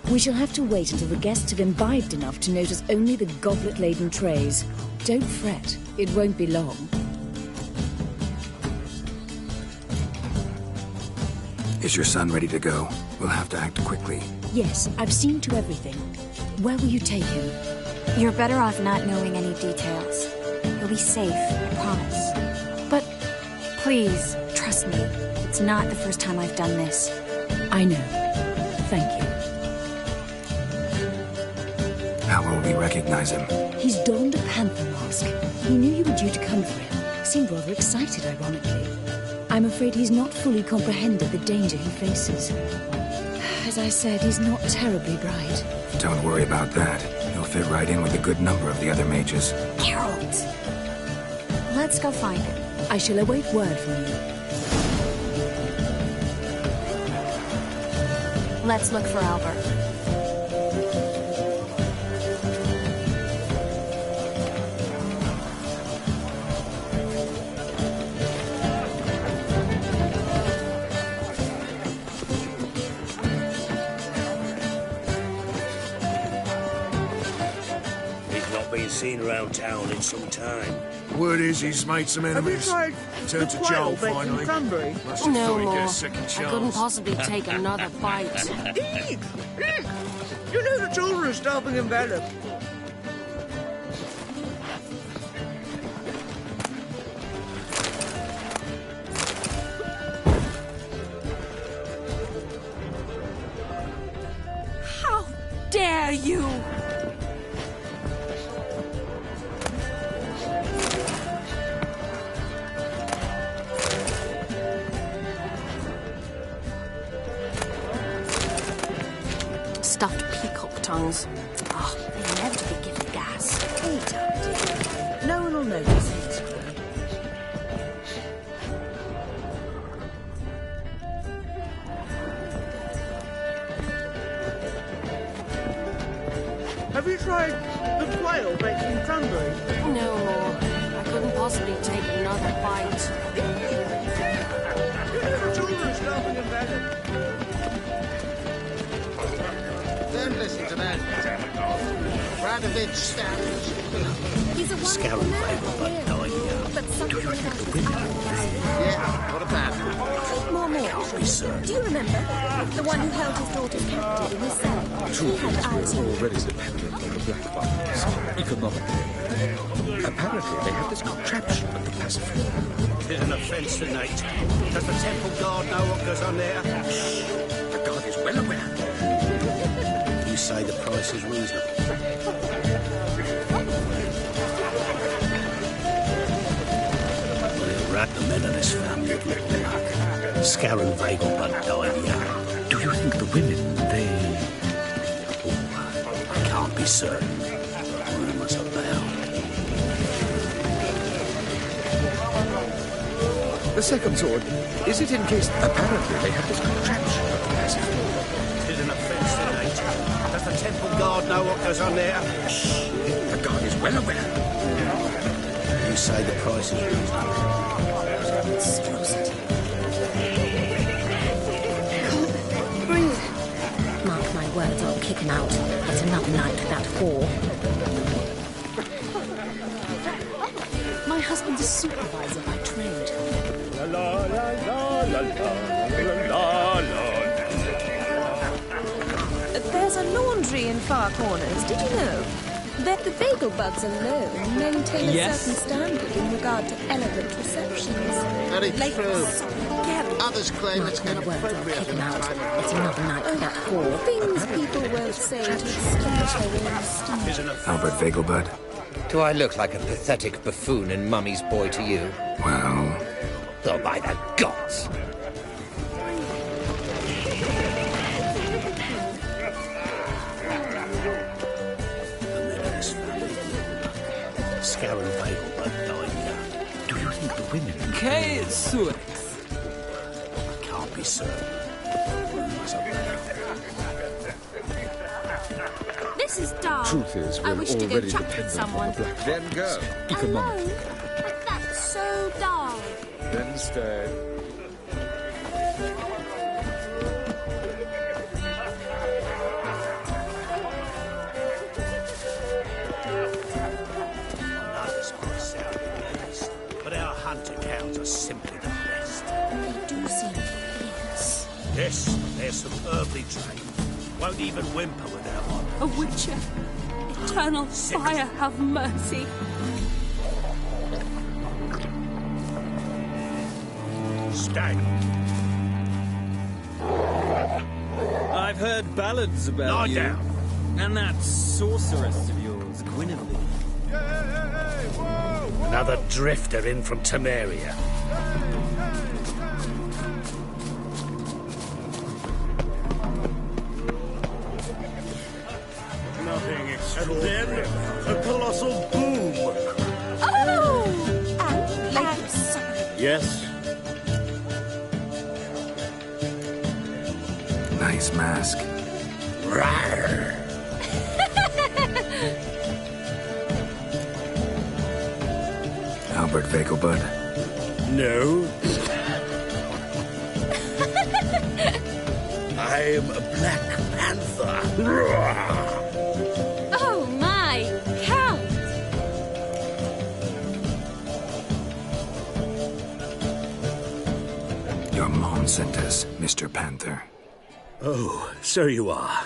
We shall have to wait until the guests have imbibed enough to notice only the goblet-laden trays. Don't fret, it won't be long. Is your son ready to go? We'll have to act quickly. Yes, I've seen to everything. Where will you take him? You're better off not knowing any details. He'll be safe, I promise. But please, trust me. It's not the first time I've done this. I know. Thank you. How will we recognize him? He's donned a panther mask. He knew you were due to come for him. Seemed rather excited, ironically. I'm afraid he's not fully comprehended the danger he faces. As I said, he's not terribly bright. Don't worry about that. He'll fit right in with a good number of the other mages. Geralt! Let's go find him. I shall await word from you. Let's look for Albert. seen around town in some time. Word is he's made some enemies. Have you Turned to tried Joel, the quail finally. baking cranberry? Must have No thought he'd more. get a second I chance. couldn't possibly take another bite. Eek! Eek! You know the children are starving in Valley. How dare you! Stuffed peacock tongues. Oh, they're meant to be given gas. Eat up, dear. No one will notice it. Have you tried the quail baking cranberry? No more. I couldn't possibly take another bite. You know the children are starving in Valley. Don't listen to that. Radovich stands. He's a wonderful man. But something about his eyes. Yeah, what about him? More. Do you remember? The one who held his daughter captive in his cell. He had eyes. Already dependent on the Blackbuds, economically. Apparently, they have this contraption at the Pacific. Tis an offence to nature. Does the temple guard know what goes on there? The guard is well aware. You say the price is reasonable. We'll rat the men of this family of Luck. Scar and Vegelbud died young. Do you think the women, they... Oh, I can't be certain. Rumours abound. The second sword, is it in case... Apparently, they have this contraption at the Pacific. Tis an offence to nature. Does the temple guard know what goes on there? Shh! The guard is well aware. You say the price is reasonable. Bring it. Mark my words, I'll kick him out. That's another night with that whore. My husband's a supervisor by trade. La la la la la la la. There's a laundry in Far Corners, did you know? That the Vegelbuds alone maintain a certain standard in regard to elegant receptions. Very true. Others claim it's inappropriate in the time It's another night with that whore. Things people won't say to extinguish their own steam. Albert Vegelbud? Do I look like a pathetic buffoon and Mummy's boy to you? Well... Oh, by the gods! Scar and Vegelbud died young. Do you think the women... Suix. Can't be certain. Rumours abound. This is dull. Truth is, I we're wish to go already chat with dependent someone. on the Black Then go. Economically. But that's so dull. Then stay. Others might sound nice, but our hunter cows are simply the best. They do seem fierce. Yes, there's some earthly trade. Won't even whimper without one. A witcher. Eternal fire, have mercy. Stag. I've heard ballads about Lie you. down. And that sorceress of yours, Guinevere. Another drifter in from Temeria. Nothing extraordinary. A colossal boom. Oh! And legs. Yes. Nice mask. Rawr. Albert Vegelbud? No. I'm a Black Panther. Oh my, Count! Yes, Mr. Panther. Oh, so you are.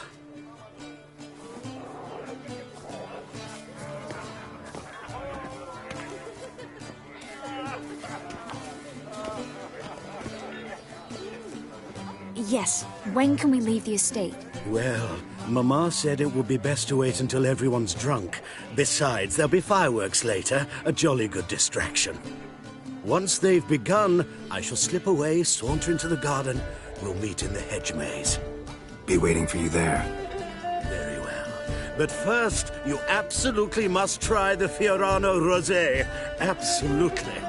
Yes, when can we leave the estate? Well, Mama said it would be best to wait until everyone's drunk. Besides, there'll be fireworks later, a jolly good distraction. Once they've begun, I shall slip away, saunter into the garden. We'll meet in the hedge maze. Be waiting for you there. Very well. But first, you absolutely must try the Fiorano Rosé. Absolutely.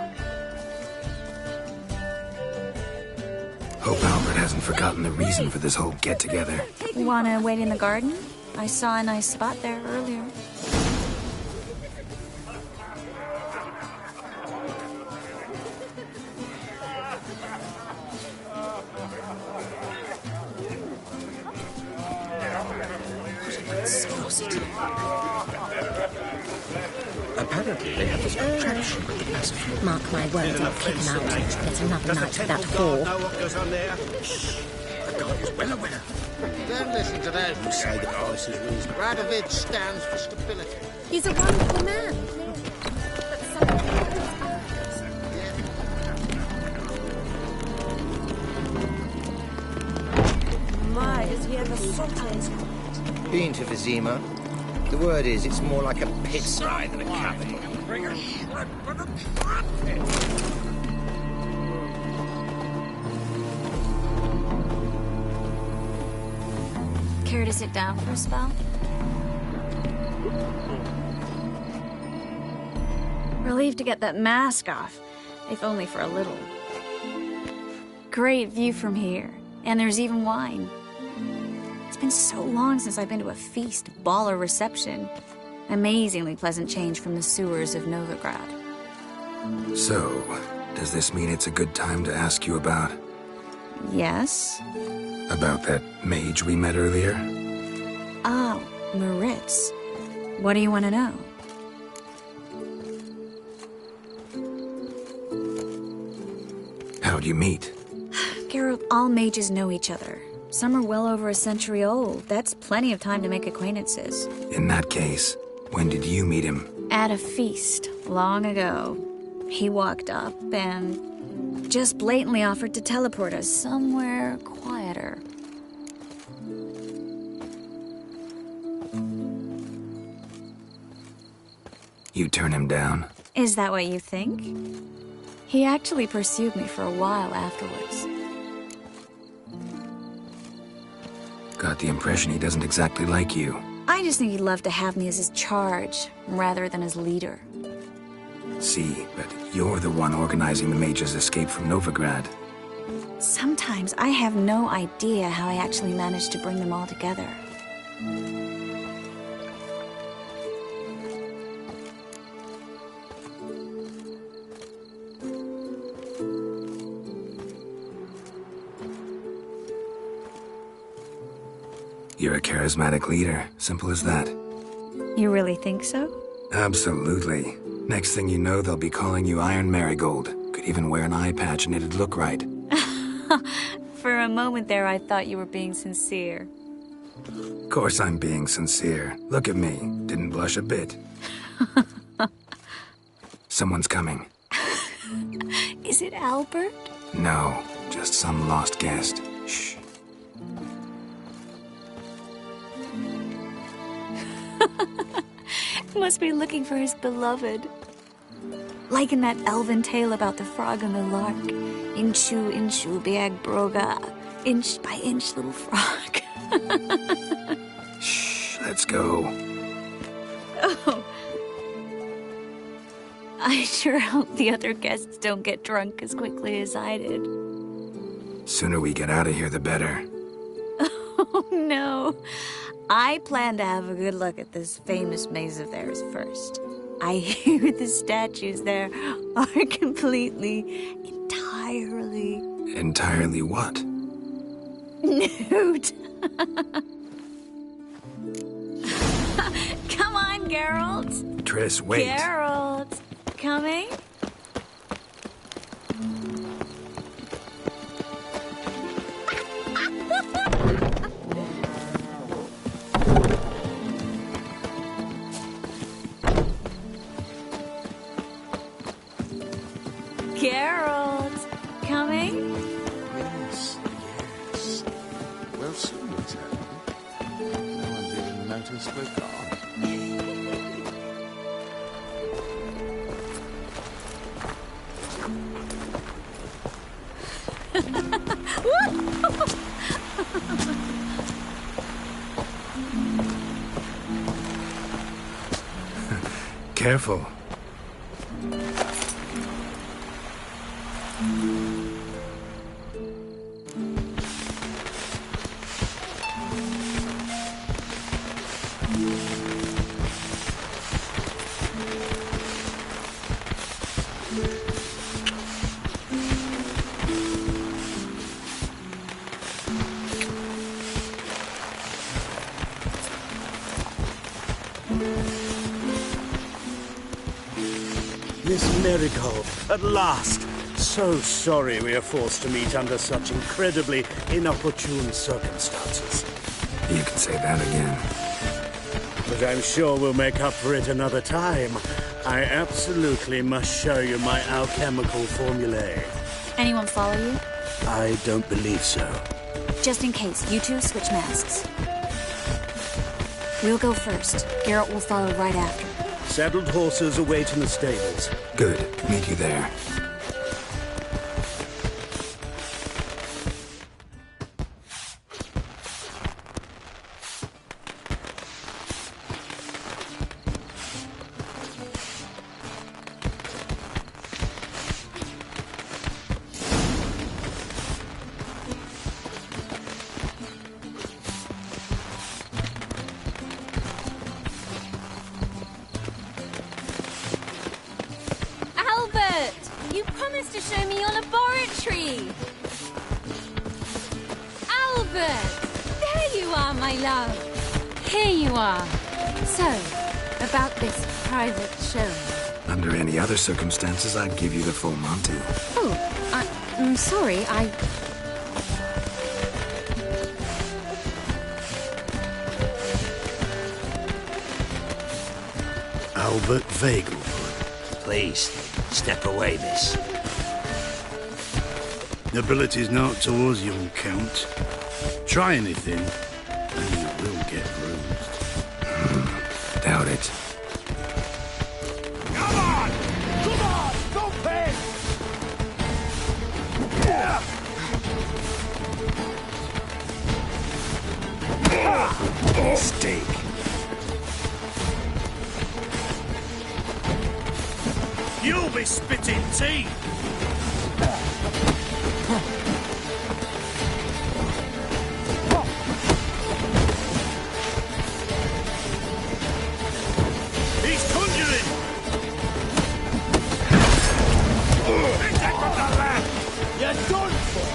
Hope Albert hasn't forgotten the reason for this whole get-together. Wanna wait in the garden? I saw a nice spot there earlier. Apparently they have this contraption with the massive... Mark my words, I'll kick him out. It's another night for that whore. Know what goes on there? Shh. The guy is well aware. Don't listen to those. You say the price is reasonable. Radovid stands for stability. He's a wonderful man. But something My, is he ever sometimes? Been to Vizima? The word is, it's more like a pigsty than a capital. Care to sit down for a spell? Relieved to get that mask off, if only for a little. Great view from here, and there's even wine. It's been so long since I've been to a feast, ball, or reception. Amazingly pleasant change from the sewers of Novigrad. So, does this mean it's a good time to ask you about... Yes? About that mage we met earlier? Oh, Moritz. What do you want to know? How'd you meet? Geralt, all mages know each other. Some are well over a century old. That's plenty of time to make acquaintances. In that case, when did you meet him? At a feast, long ago. He walked up and just blatantly offered to teleport us somewhere quieter. You turn him down? Is that what you think? He actually pursued me for a while afterwards. Got the impression he doesn't exactly like you. I just think he'd love to have me as his charge, rather than his leader. See, but you're the one organizing the mage's escape from Novigrad. Sometimes I have no idea how I actually managed to bring them all together. You're a charismatic leader. Simple as that. You really think so? Absolutely. Next thing you know, they'll be calling you Iron Marigold. Could even wear an eye patch and it'd look right. For a moment there, I thought you were being sincere. Of course I'm being sincere. Look at me. Didn't blush a bit. Someone's coming. Is it Albert? No, just some lost guest. Shh. Must be looking for his beloved. Like in that elven tale about the frog and the lark. Inchu, inchu, biag broga. Inch by inch, little frog. Shh, let's go. Oh. I sure hope the other guests don't get drunk as quickly as I did. Sooner we get out of here, the better. Oh, no. I plan to have a good look at this famous maze of theirs first. I hear the statues there are completely, entirely... Entirely what? Nude. Come on, Geralt. Triss, wait. Geralt. Coming? because we're gone. Careful. Miss Marigold, at last! So sorry we are forced to meet under such incredibly inopportune circumstances. You can say that again. But I'm sure we'll make up for it another time. I absolutely must show you my alchemical formulae. Anyone follow you? I don't believe so. Just in case, you two switch masks. We'll go first. Geralt will follow right after. Saddled horses await in the stables. Good. Meet you there. You promised to show me your laboratory! Albert! There you are, my love! Here you are. So, about this private show. Under any other circumstances, I'd give you the full Monty. Oh, I'm sorry, Albert Vegelbud. Please, step away, miss. Nobility's not towards young Count. Try anything, and you will get bruised. Doubt it. Come on! Come on! Stop it! Mistake. You'll be spitting tea! He's conjuring! Attack from the left! You're done for!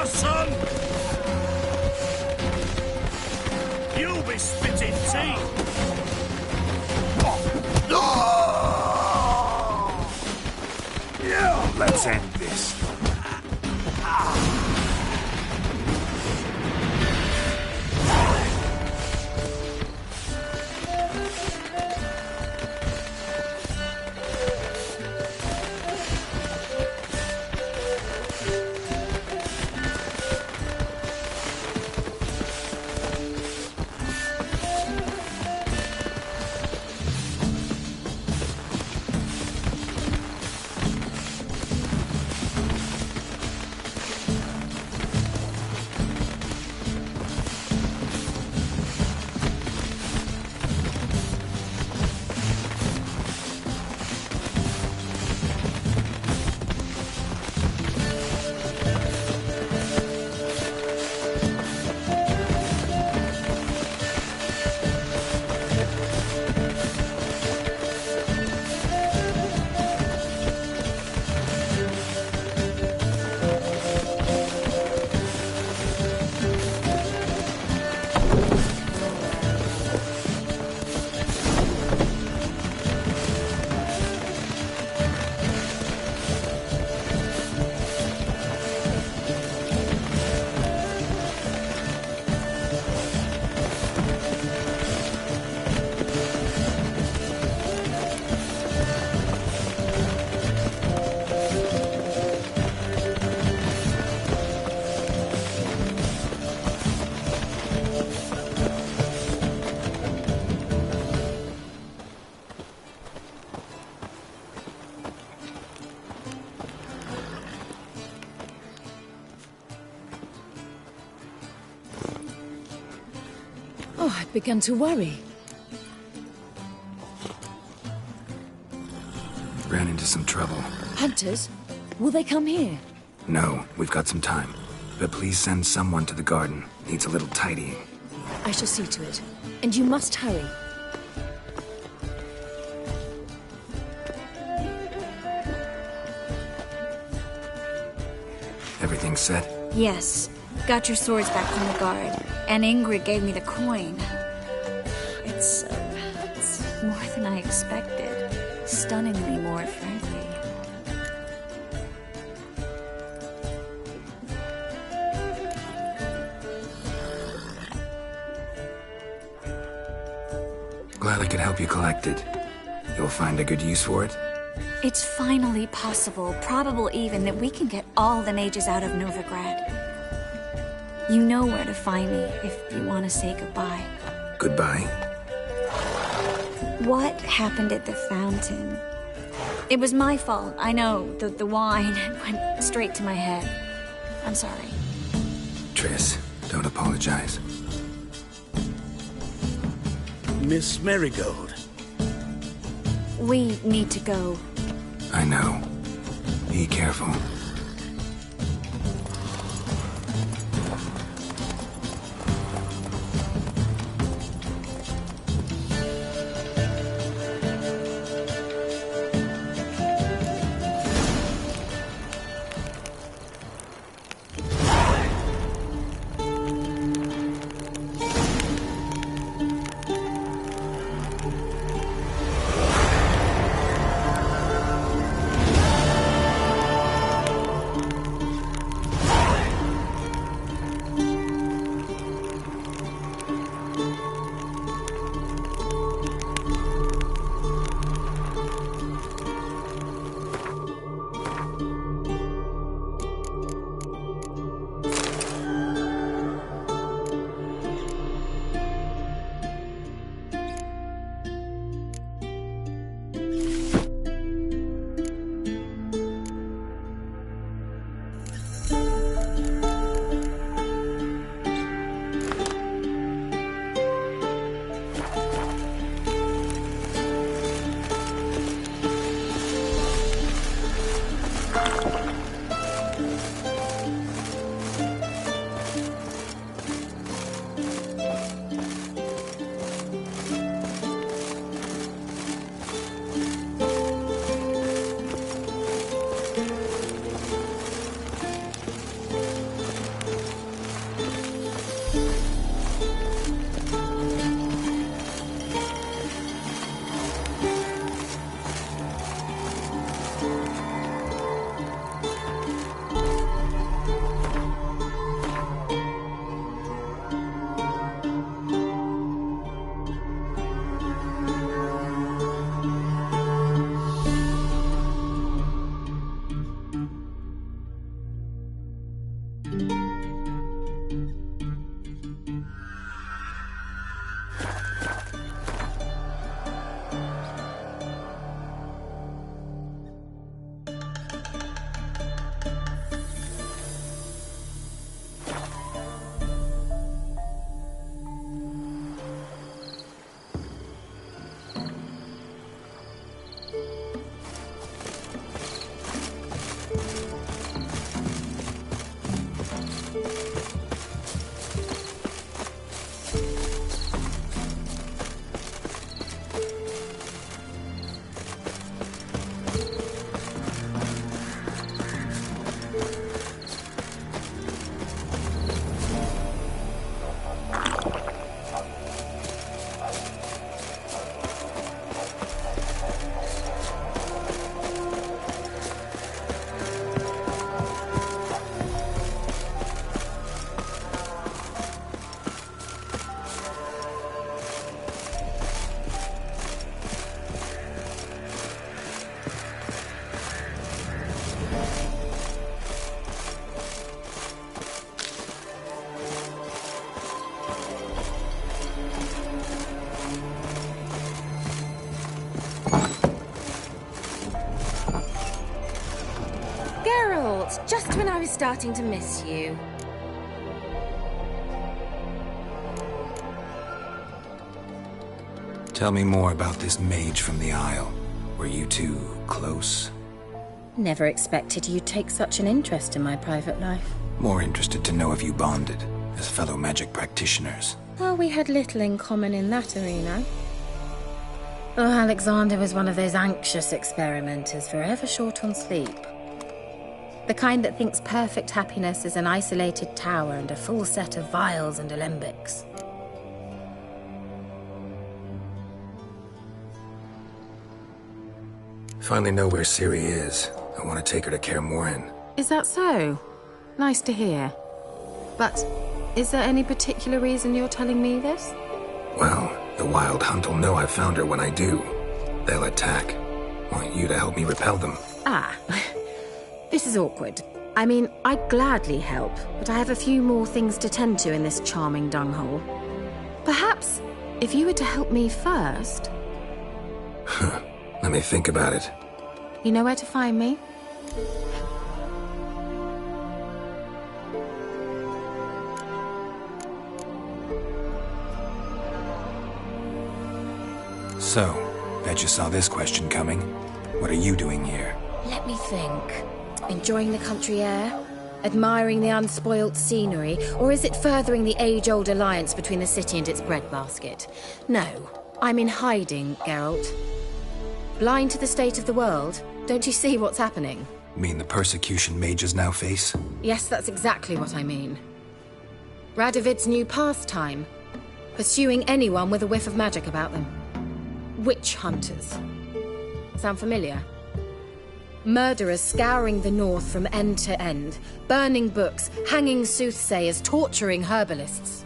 Son! You'll be spitting tea! Let's end this. Oh, I began to worry. Ran into some trouble. Hunters? Will they come here? No, we've got some time. But please send someone to the garden. Needs a little tidying. I shall see to it. And you must hurry. Everything set? Yes. Got your swords back from the guard. And Ingrid gave me the coin. It's more than I expected. Stunningly more, frankly. Glad I could help you collect it. You'll find a good use for it? It's finally possible, probable even, that we can get all the mages out of Novigrad. You know where to find me if you want to say goodbye. Goodbye? What happened at the fountain? It was my fault, I know. The wine went straight to my head. I'm sorry. Triss, don't apologize. Miss Marigold. We need to go. I know. Be careful. Just when I was starting to miss you. Tell me more about this mage from the Isle. Were you two close? Never expected you'd take such an interest in my private life. More interested to know if you bonded, as fellow magic practitioners. Well, we had little in common in that arena. Oh, Alexander was one of those anxious experimenters, forever short on sleep. The kind that thinks perfect happiness is an isolated tower and a full set of vials and alembics. Finally know where Ciri is. I want to take her to Kaer Morhen. Is that so? Nice to hear. But is there any particular reason you're telling me this? Well, the Wild Hunt will know I've found her when I do. They'll attack. Want you to help me repel them. Ah, this is awkward. I mean, I'd gladly help, but I have a few more things to tend to in this charming dunghole. Perhaps, if you were to help me first... Let me think about it. You know where to find me? So, bet you saw this question coming. What are you doing here? Let me think. Enjoying the country air? Admiring the unspoilt scenery? Or is it furthering the age-old alliance between the city and its breadbasket? No, I'm in hiding, Geralt. Blind to the state of the world? Don't you see what's happening? Mean the persecution mages now face? Yes, that's exactly what I mean. Radovid's new pastime. Pursuing anyone with a whiff of magic about them. Witch hunters. Sound familiar? Murderers scouring the north from end to end, burning books, hanging soothsayers, torturing herbalists.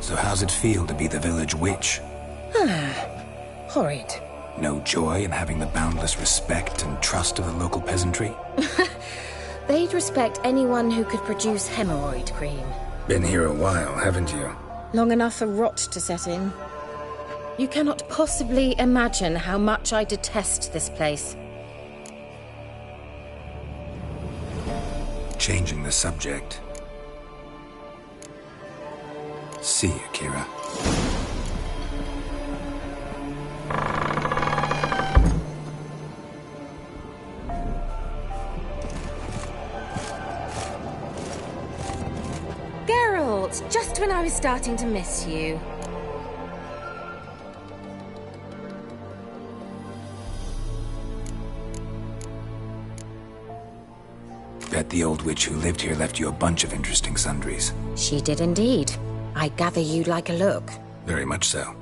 So how's it feel to be the village witch? Horrid. No joy in having the boundless respect and trust of the local peasantry? They'd respect anyone who could produce hemorrhoid cream. Been here a while, haven't you? Long enough for rot to set in. You cannot possibly imagine how much I detest this place. Changing the subject. See you, Kiera. Geralt, just when I was starting to miss you. Bet the old witch who lived here left you a bunch of interesting sundries. She did indeed. I gather you'd like a look. Very much so.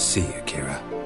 See you, Kiera.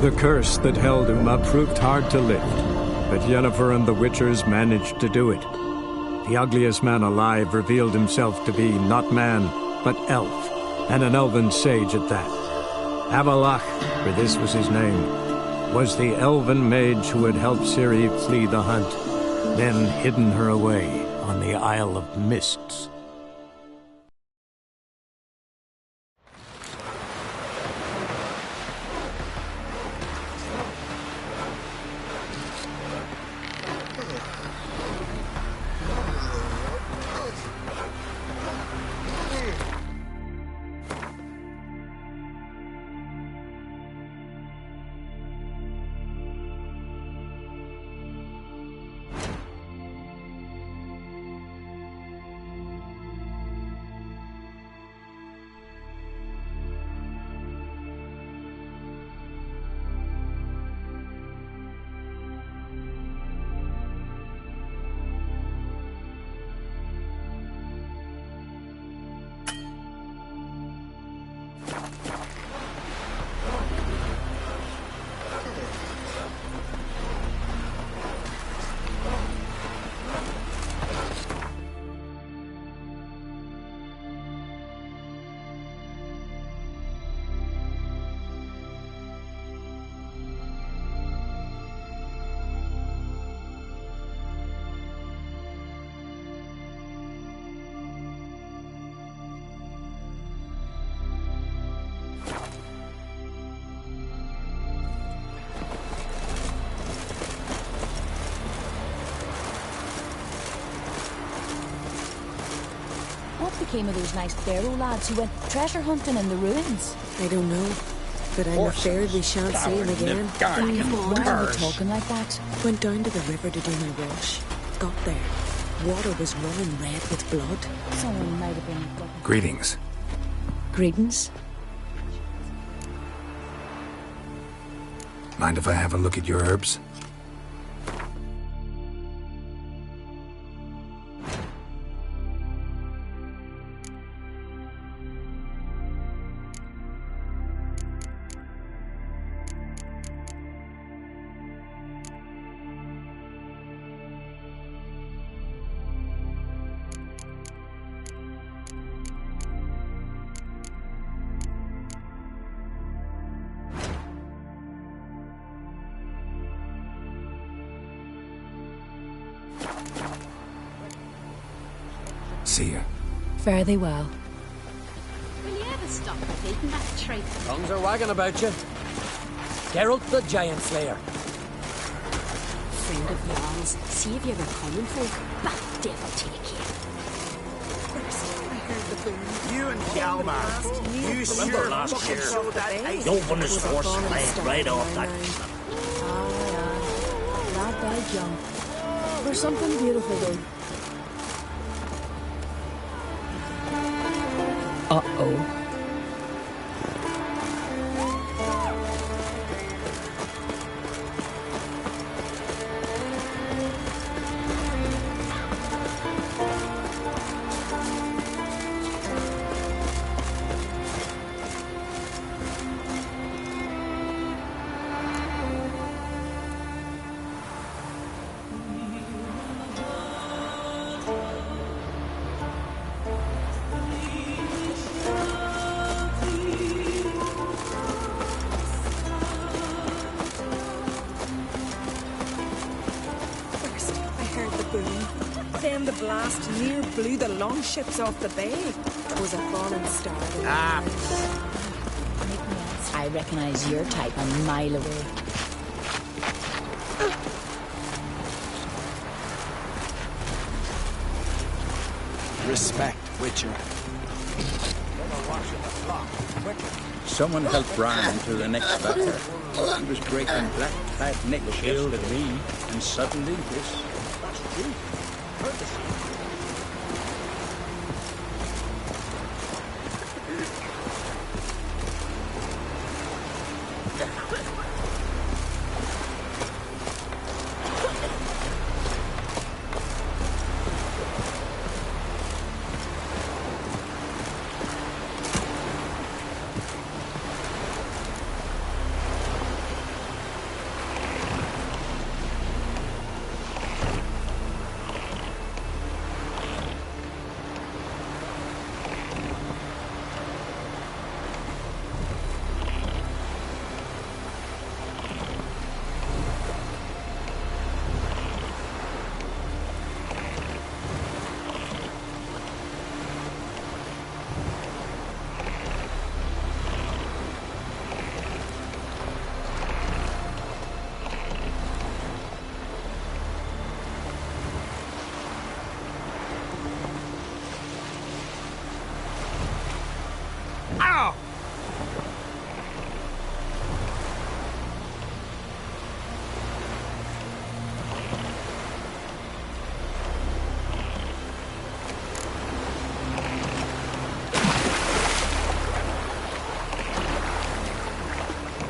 The curse that held Uma proved hard to lift, but Yennefer and the Witchers managed to do it. The ugliest man alive revealed himself to be not man, but elf, and an elven sage at that. Avalach, for this was his name, was the elven mage who had helped Ciri flee the hunt, then hidden her away on the Isle of Mists. What became of those nice Pharaoh lads who went treasure hunting in the ruins? I don't know, but I'm afraid we shan't see him again. Why are you talking like that? Went down to the river to do my wash. Got there. Water was running red with blood. Someone might have been... Greetings. Greetings. Mind if I have a look at your herbs? See ya. Fare thee well. Will you ever stop taking that traitor? Tongues are wagging about you. Geralt the Giant Slayer. Friend of Jarl's, see if you're a common folk, but devil take you. You and Hjalmar, you sure last year. Your one is force laid right off that. Lad died young. For something beautiful, though. Uh-oh. Then the blast near blew the longships off the bay. 'Twas a falling star. I recognize your type a mile away. Respect, Witcher. Someone help Brian into the next battle. He was breaking black-clad necks yesterday, and suddenly this. That's true.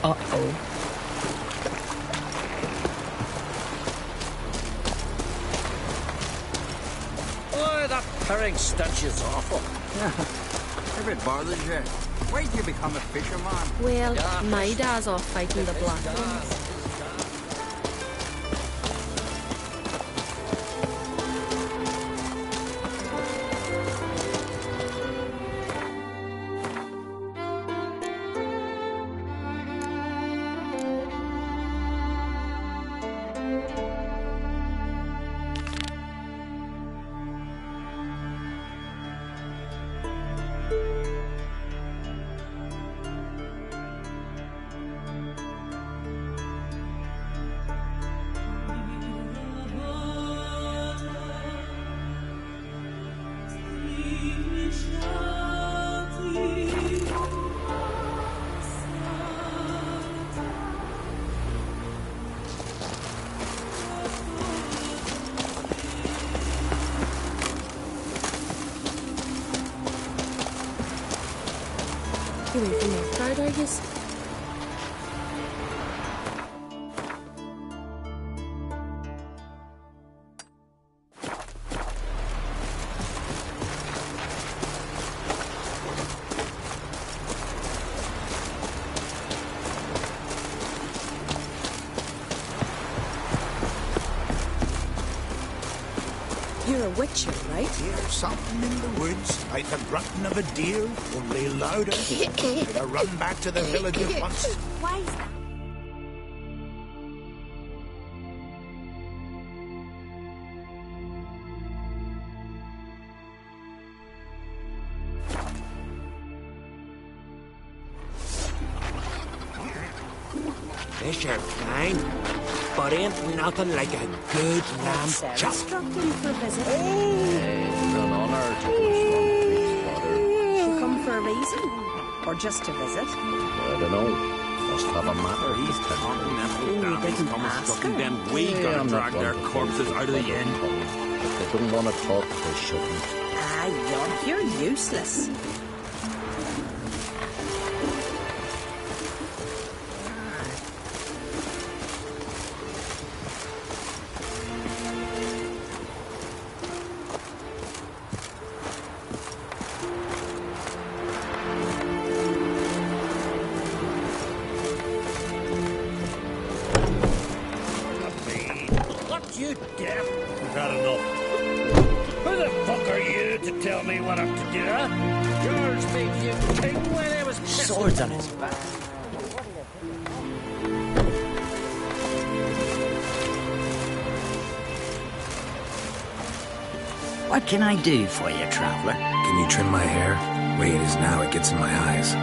Uh-oh. Oh, that herring stench is awful. If it bothers you, wait till you become a fisherman. Well, my dad's off fighting the black ones. You're in for Northgard, I guess. You're a witcher, right? Hear something in the woods, like the grunting of a deer, only louder. I'd have run back to the village at once. Why is that? Fish are fine, but ain't nothing like a good lamb chop. Dropped in for a visit. It's an honor to confront Father. You come for a reason? Or just to visit? I don't know. Must have a matter. He's talking them didn't Thomas ask looking him. them we gotta drag their corpses out of the inn. If they don't want to talk, they shouldn't. Ah, you're useless. What, you deaf? I've had enough. Who the fuck are you to tell me what I'm to do, huh? George made you king when I was pissing. Swords on his back. What can I do for you, traveler? Can you trim my hair? Way it is now, it gets in my eyes.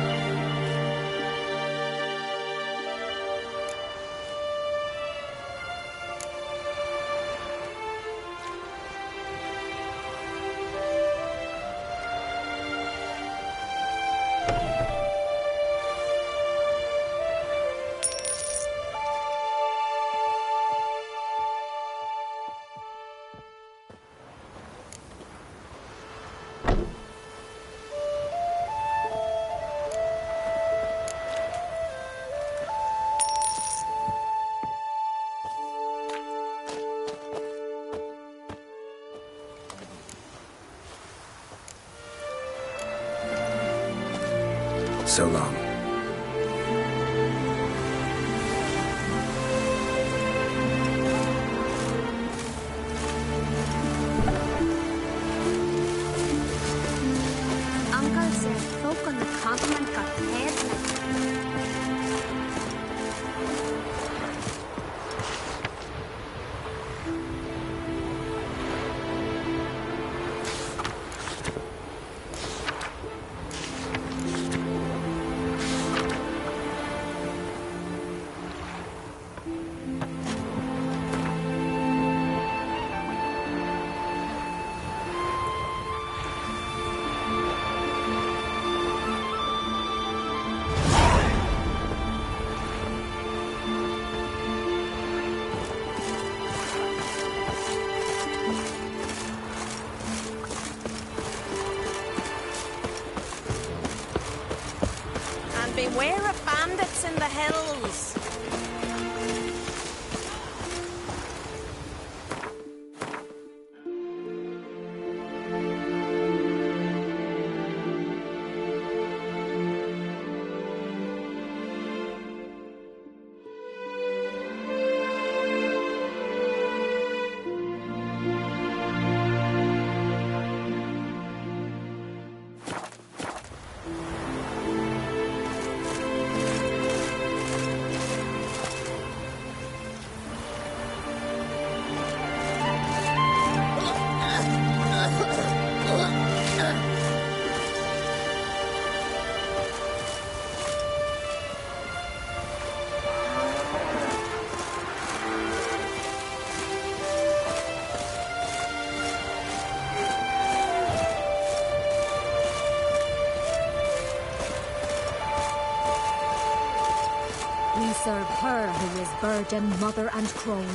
So long. Uncle said folk on the continent got paid like Beware of bandits in the hills. We serve her who is burden, mother, and crone.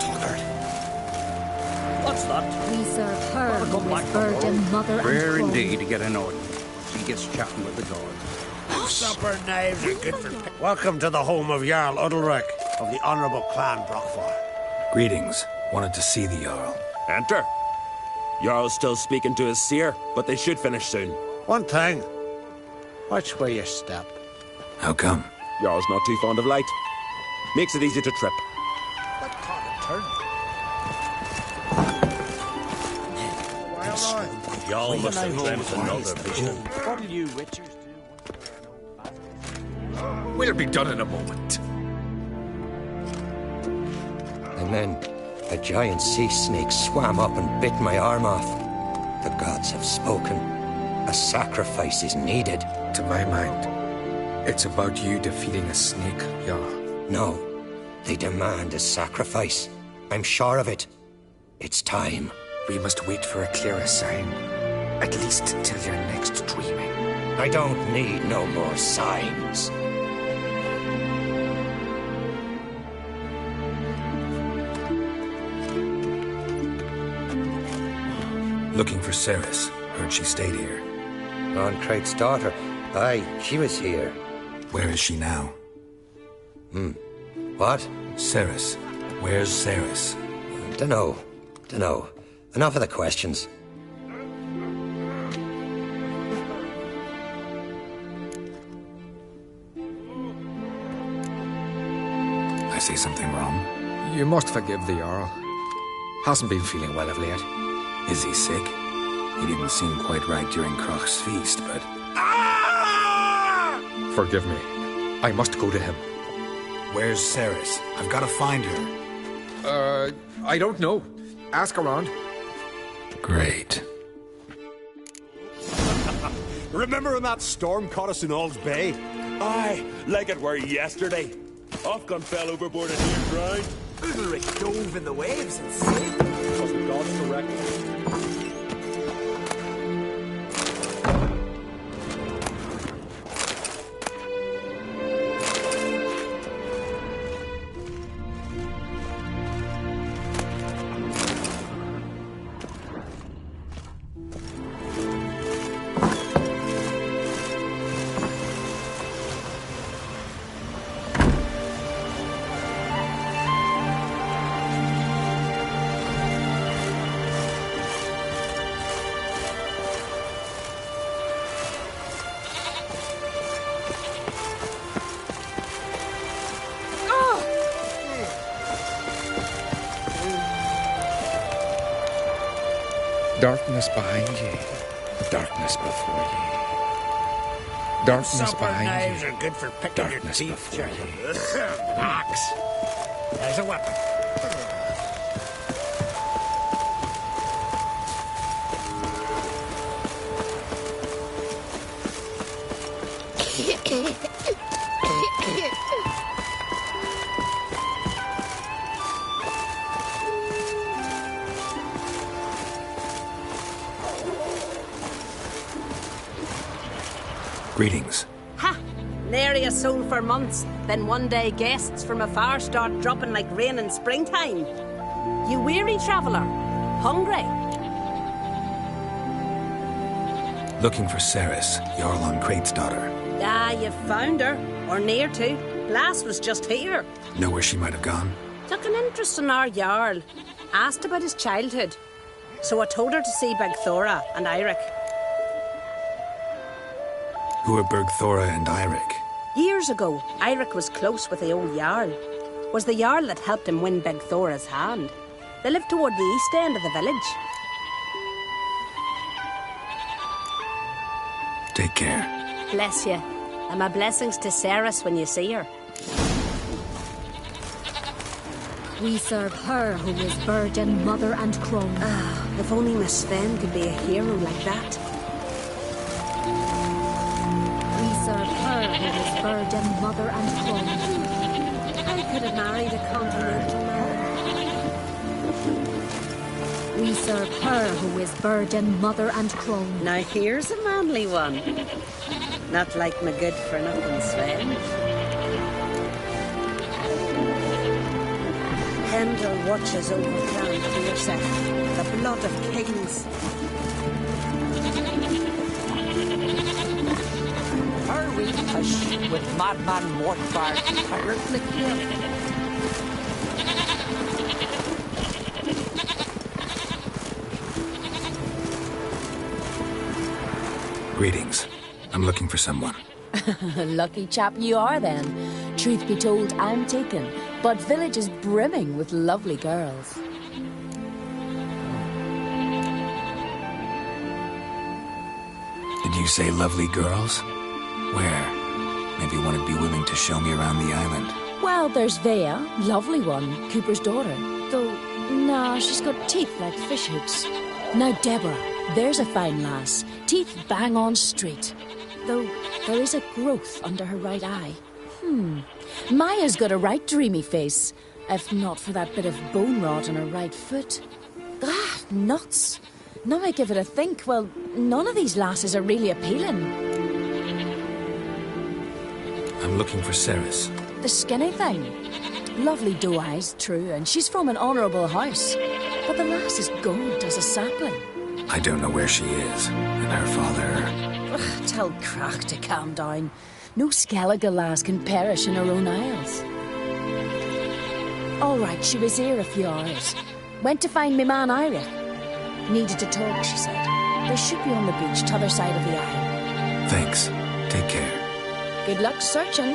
Tuckered. What's that? We serve her who is virgin, mother, and Rare crone. indeed to get an audience. She gets chatting with the gods. Supper knives are good for... Welcome to the home of Jarl Udalryk of the Honourable Clan Brokvar. Greetings. Wanted to see the Jarl. Enter. Jarl's still speaking to his seer, but they should finish soon. One thing. Watch where you step. How come? Jarl's not too fond of light. Makes it easy to trip. What kind of turn? Jarl must have dreamt another vision. What'll you witchers do? We'll be done in a moment. And then a giant sea snake swam up and bit my arm off. The gods have spoken. A sacrifice is needed. To my mind, it's about you defeating a snake, Jarl. No, they demand a sacrifice. I'm sure of it. It's time. We must wait for a clearer sign. At least till your next dreaming. I don't need no more signs. Looking for Cerys. Heard she stayed here. Crach's daughter. Aye, she was here. Where is she now? What? Cerys. Where's Cerys? Dunno. Enough of the questions. I say something wrong? You must forgive the Jarl. Hasn't been feeling well of late. Is he sick? He didn't seem quite right during Crach's feast, but... Forgive me. I must go to him. Where's Cerys? I've got to find her. I don't know. Ask around. Great. Remember when that storm caught us in Ald's Bay? Aye, like it were yesterday. Ofcom fell overboard and near drowned. Udalryk dove in the waves and saved. Because the gods directed. Darkness behind ye, darkness before ye. Darkness Supper behind knives ye, are good for picking your darkness teeth, before Jack. ye. Axe. There's a weapon. Greetings. Ha! Nary a soul for months. Then one day guests from afar start dropping like rain in springtime. You weary traveller? Hungry? Looking for Cerys, Jarl on Crate's daughter. Ah, you found her. Or near to. Lass was just here. Know where she might have gone? Took an interest in our Jarl. Asked about his childhood. So I told her to see Bergthora and Eirik. Who are Bergthora and Eirik? Years ago, Eirik was close with the old Jarl. Was the Jarl that helped him win Bergthora's hand. They lived toward the east end of the village. Take care. Bless you. And my blessings to Cerys when you see her. We serve her who is virgin, mother, and crone. Ah, if only Miss Sven could be a hero like that. We serve her who is virgin, mother, and crone. I could have married a continental man. We serve her who is virgin, mother, and crone. Now here's a manly one. Not like my good-for-nothing Sven. Grendel watches over Crown Fierce, the blood of kings. Hurry, hush, with madman Brokvar, pirate here. Greetings. I'm looking for someone. Lucky chap you are, then. Truth be told, I'm taken, but village is brimming with lovely girls. Did you say lovely girls? Where? Maybe one would be willing to show me around the island. Well, there's Vea, lovely one, Cooper's daughter. Though, nah, she's got teeth like fish hooks. Now, Deborah, there's a fine lass. Teeth bang on straight. Though, there is a growth under her right eye. Maya's got a right dreamy face. If not for that bit of bone rot on her right foot. Ah, nuts. Now I give it a think, well, none of these lasses are really appealing. I'm looking for Cerys. The skinny thing. Lovely doe eyes, true, and she's from an honourable house. But the lass is gold as a sapling. I don't know where she is, and her father... Ugh, tell Crach to calm down. No Skellige lass can perish in her own isles. All right, she was here a few hours. Went to find me man Udalryk. Needed to talk, she said. They should be on the beach, t'other side of the isle. Thanks. Take care. Good luck searching.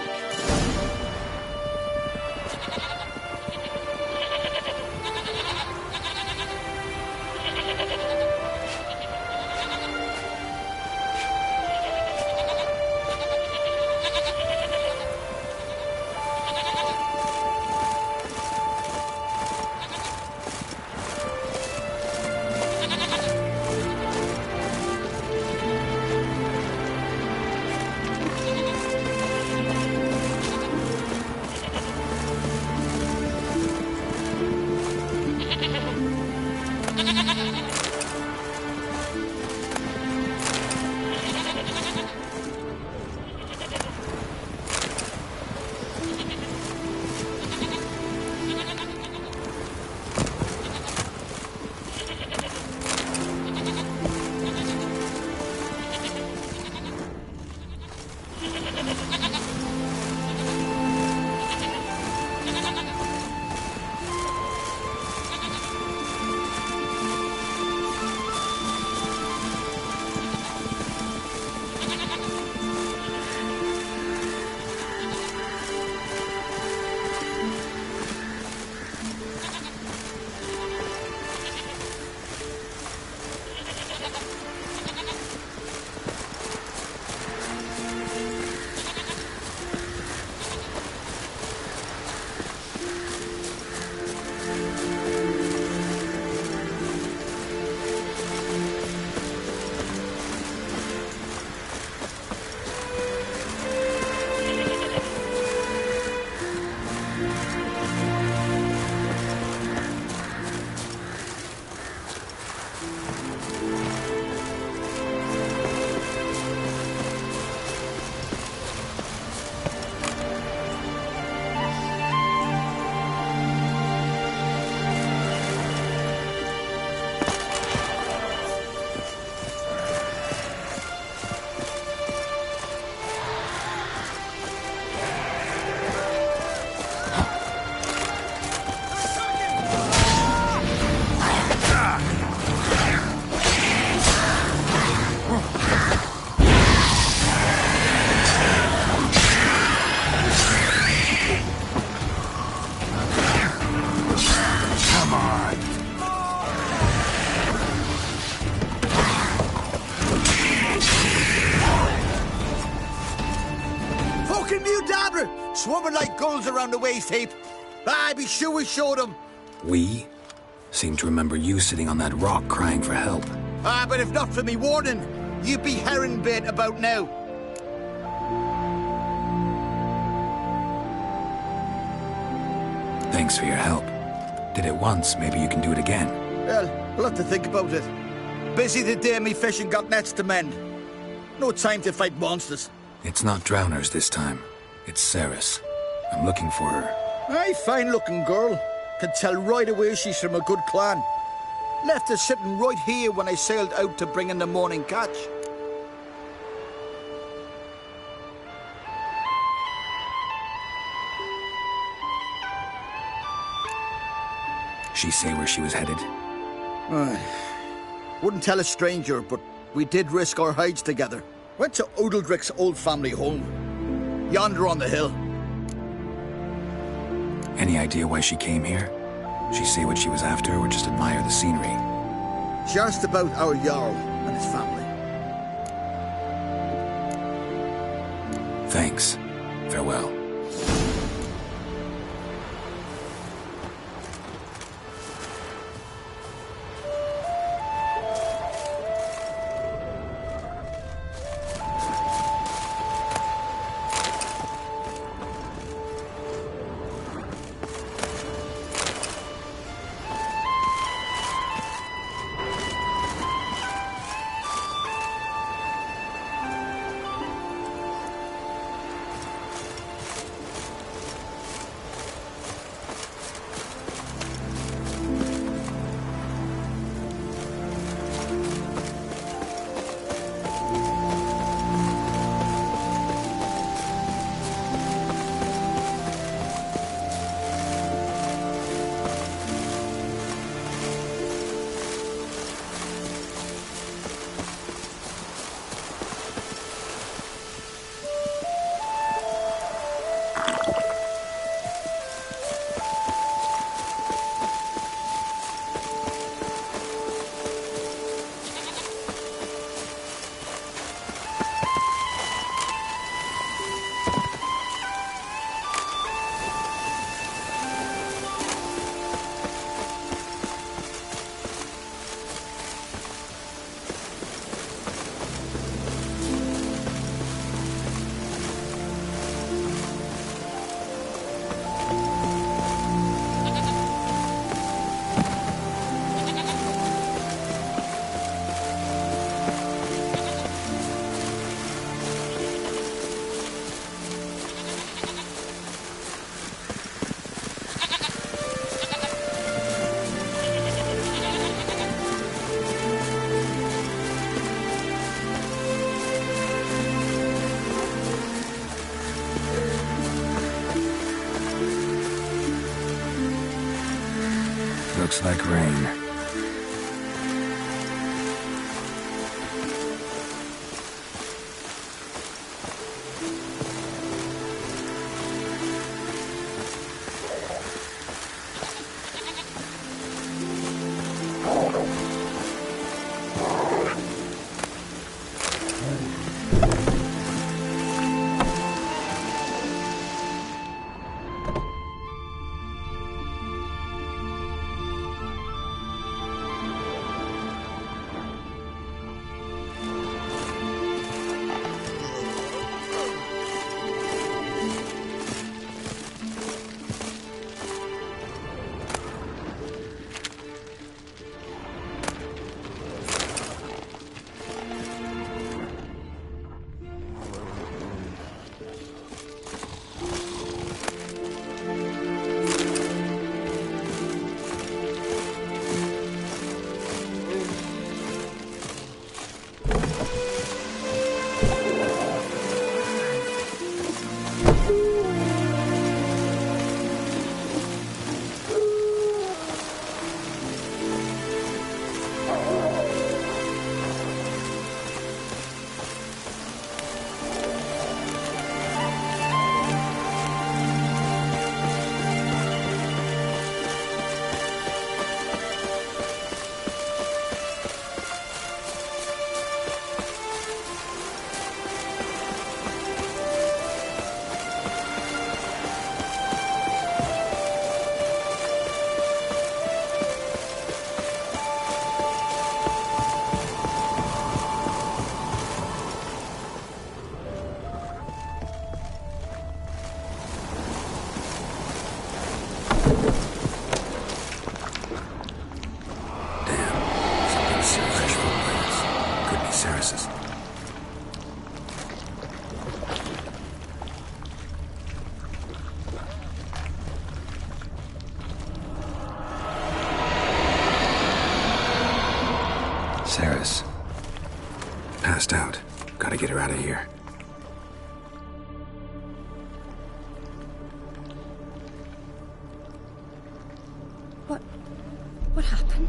Swarming like gulls around the waist heap. I'd be sure we showed them. We? Seem to remember you sitting on that rock crying for help. But if not for me warning, you'd be herring bait about now. Thanks for your help. Did it once, maybe you can do it again. Well, we'll have to think about it. Busy the day me fishing got nets to mend. No time to fight monsters. It's not drowners this time. It's Cerys. I'm looking for her. Aye, fine-looking girl. Can tell right away she's from a good clan. Left her sitting right here when I sailed out to bring in the morning catch. She say where she was headed? Wouldn't tell a stranger, but we did risk our hides together. Went to Udalryk's old family home. Yonder on the hill. Any idea why she came here? She say what she was after, or just admire the scenery? She asked about our Jarl and his family. Thanks. Farewell. Looks like rain. Cerys. Passed out. Gotta get her out of here. What happened?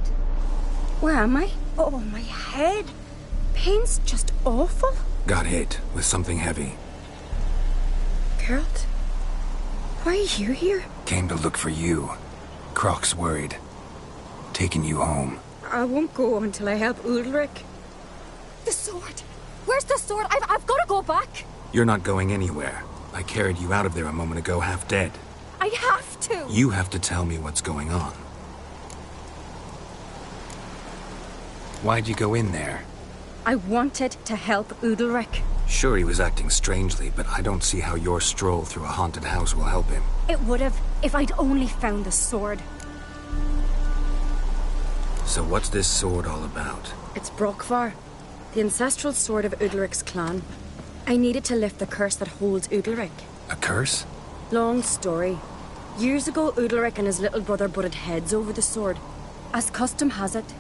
Where am I? Oh, my head. Pain's just awful. Got hit with something heavy. Geralt? Why are you here? Came to look for you. Crach's worried. Taking you home. I won't go until I help Udalryk. The sword! Where's the sword? I've got to go back! You're not going anywhere. I carried you out of there a moment ago, half dead. I have to! You have to tell me what's going on. Why'd you go in there? I wanted to help Udalryk. Sure, he was acting strangely, but I don't see how your stroll through a haunted house will help him. It would have, if I'd only found the sword. So what's this sword all about? It's Brokvar, the ancestral sword of Udalryk's clan. I needed to lift the curse that holds Udalryk. A curse? Long story. Years ago, Udalryk and his little brother butted heads over the sword. As custom has it,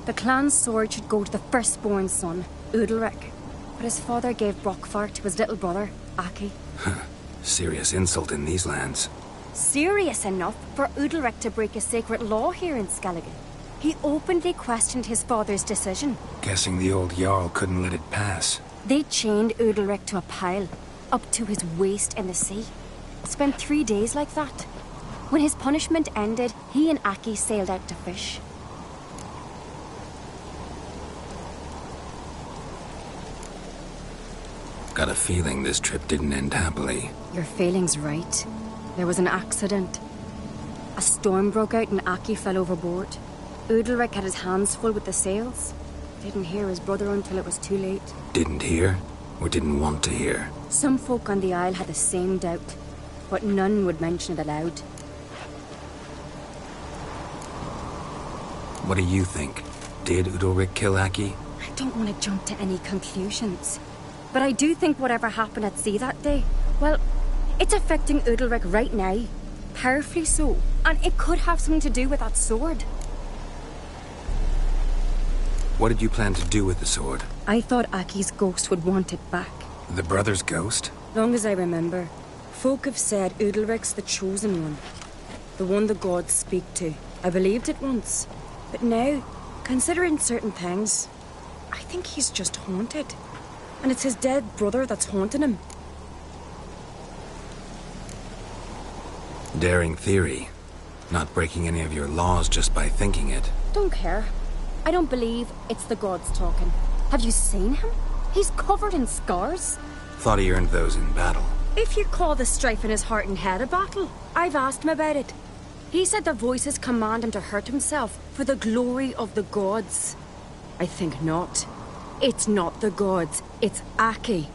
the clan's sword should go to the firstborn son, Udalryk. But his father gave Brokvar to his little brother, Aki. Serious insult in these lands. Serious enough for Udalryk to break a sacred law here in Skellige. He openly questioned his father's decision. Guessing the old Jarl couldn't let it pass. They chained Udalryk to a pile, up to his waist in the sea. Spent 3 days like that. When his punishment ended, he and Aki sailed out to fish. Got a feeling this trip didn't end happily. Your feeling's right. There was an accident. A storm broke out and Aki fell overboard. Udalryk had his hands full with the sails. Didn't hear his brother until it was too late. Didn't hear? Or didn't want to hear? Some folk on the Isle had the same doubt, but none would mention it aloud. What do you think? Did Udalryk kill Aki? I don't want to jump to any conclusions. But I do think whatever happened at sea that day, well, it's affecting Udalryk right now. Powerfully so. And it could have something to do with that sword. What did you plan to do with the sword? I thought Aki's ghost would want it back. The brother's ghost? Long as I remember, folk have said Udalryk's the chosen one. The one the gods speak to. I believed it once. But now, considering certain things, I think he's just haunted. And it's his dead brother that's haunting him. Daring theory. Not breaking any of your laws just by thinking it. Don't care. I don't believe it's the gods talking. Have you seen him? He's covered in scars. Thought he earned those in battle. If you call the strife in his heart and head a battle, I've asked him about it. He said the voices command him to hurt himself for the glory of the gods. I think not. It's not the gods, it's Aki.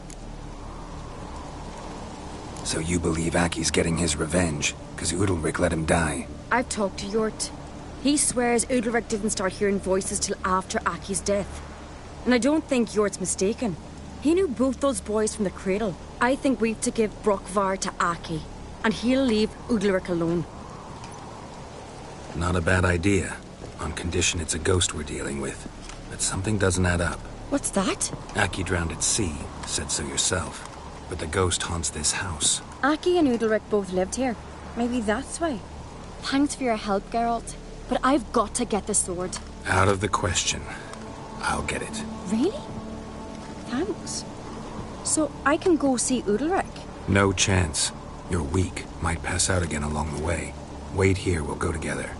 So you believe Aki's getting his revenge, because Udalryk let him die? I've talked to Yort. He swears Udalryk didn't start hearing voices till after Aki's death. And I don't think Yort's mistaken. He knew both those boys from the cradle. I think we've to give Brokvar to Aki, and he'll leave Udalryk alone. Not a bad idea, on condition it's a ghost we're dealing with. But something doesn't add up. What's that? Aki drowned at sea, said so yourself. But the ghost haunts this house. Aki and Udalryk both lived here. Maybe that's why. Thanks for your help, Geralt. But I've got to get the sword. Out of the question. I'll get it. Really? Thanks. So I can go see Udalryk? No chance. You're weak. Might pass out again along the way. Wait here, we'll go together.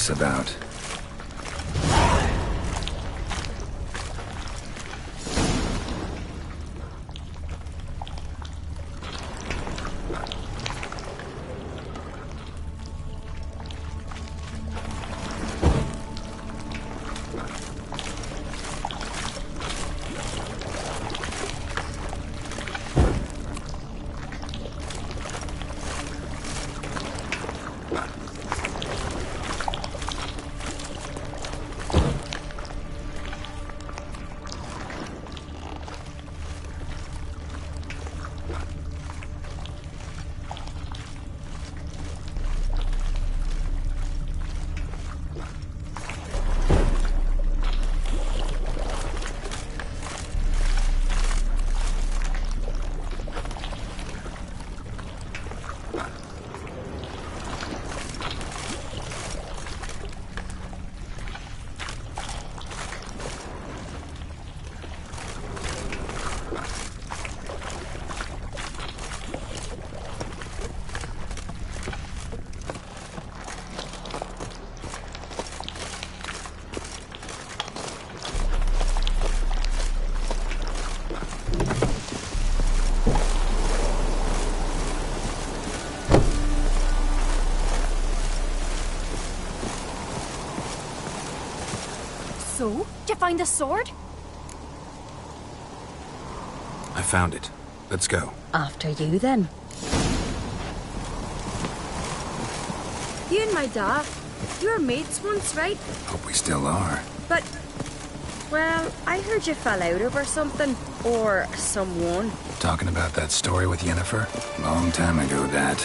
this about? So, did you find the sword? I found it. Let's go. After you, then. You and my dad, you were mates once, right? Hope we still are. But, well, I heard you fell out over something. Or someone. Talking about that story with Yennefer? Long time ago, that.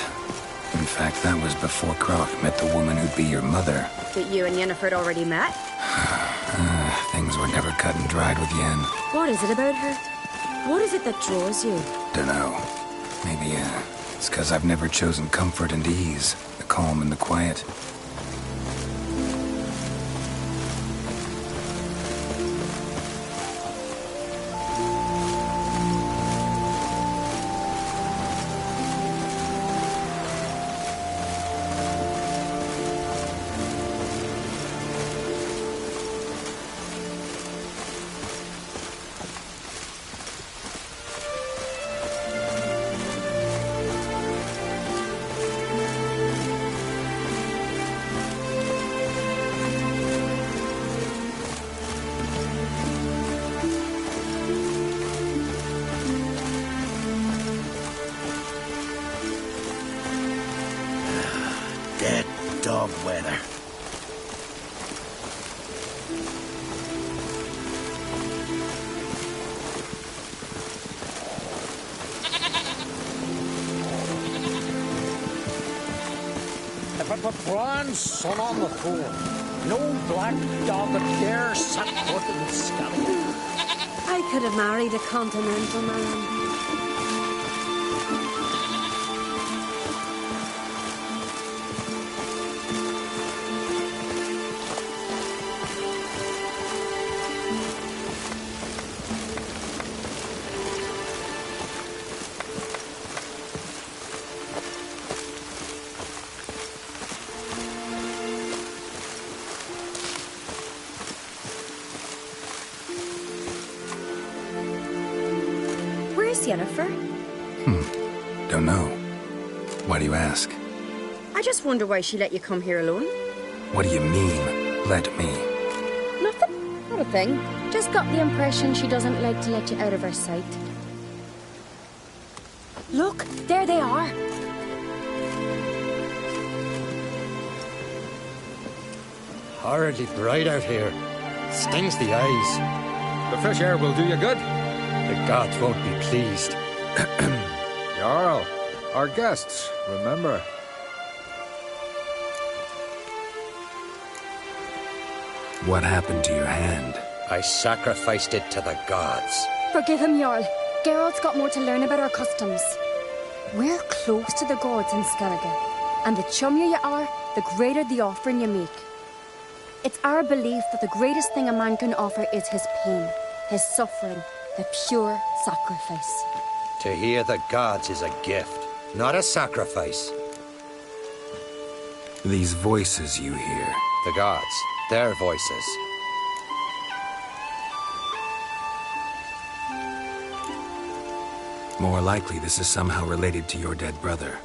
In fact, that was before Crach met the woman who'd be your mother. That you and Yennefer had already met? Things were never cut and dried with Yen. What is it about her? What is it that draws you? Dunno. Maybe, it's 'cause I've never chosen comfort and ease. The calm and the quiet. Dead dog weather. If I put Bron's son on the throne, no black dog would dare set foot in Skellige. I could have married a continental man. Yennefer? Don't know. Why do you ask? I just wonder why she let you come here alone. What do you mean, let me? Nothing. Not a thing. Just got the impression she doesn't like to let you out of her sight. Look, there they are. Horridly bright out here. Stings the eyes. The fresh air will do you good. The gods won't be pleased. Jarl, our guests, remember. What happened to your hand? I sacrificed it to the gods. Forgive him, Jarl. Geralt's got more to learn about our customs. We're close to the gods in Skellige, and the chummier you are, the greater the offering you make. It's our belief that the greatest thing a man can offer is his pain, his suffering, the pure sacrifice. To hear the gods is a gift, not a sacrifice. These voices you hear, The gods, their voices. More likely this is somehow related to your dead brother.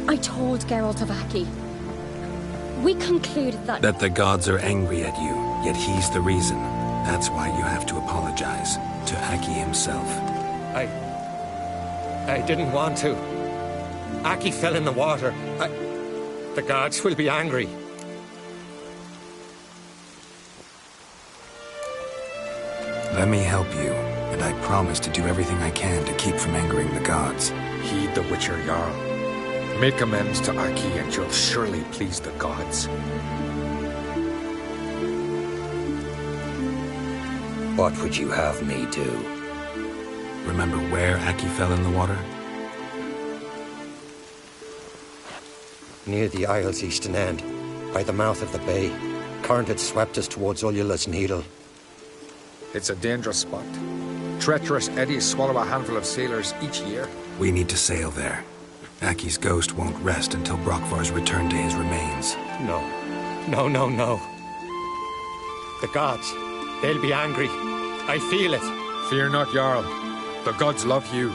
I told Geralt of Aki. We concluded that... That the gods are angry at you, yet he's the reason. That's why you have to apologize to Aki himself. I didn't want to. Aki fell in the water. The gods will be angry. Let me help you, and I promise to do everything I can to keep from angering the gods. Heed the Witcher Jarl. Make amends to Aki and you'll surely please the gods. What would you have me do? Remember where Aki fell in the water? Near the Isle's eastern end, by the mouth of the bay. Current had swept us towards Ullula's Needle. It's a dangerous spot. Treacherous eddies swallow a handful of sailors each year. We need to sail there. Aki's ghost won't rest until Brokvar's returned to his remains. No. No. The gods, they'll be angry. I feel it. Fear not, Jarl. The gods love you,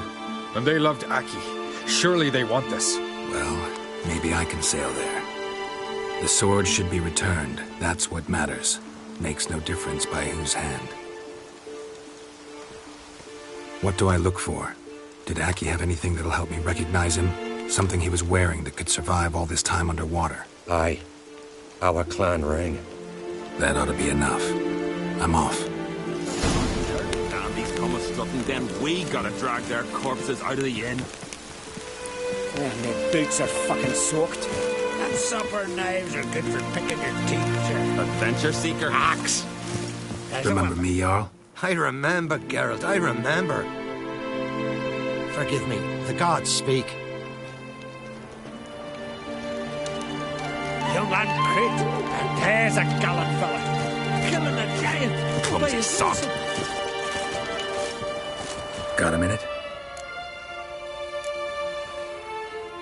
and they loved Aki. Surely they want this. Well, maybe I can sail there. The sword should be returned. That's what matters. Makes no difference by whose hand. What do I look for? Did Aki have anything that'll help me recognize him? Something he was wearing that could survive all this time underwater? Aye. Our clan ring. That ought to be enough. I'm off. Damn, these come strutting, then we gotta drag their corpses out of the inn. And their boots are fucking soaked. And supper knives are good for picking your teeth, sir. Adventure seeker. Axe. Remember me, Jarl? I remember, Geralt, I remember. Forgive me, the gods speak. Young man Crach, and there's a gallant fella. Killing a giant. Clumsy sock. Got a minute?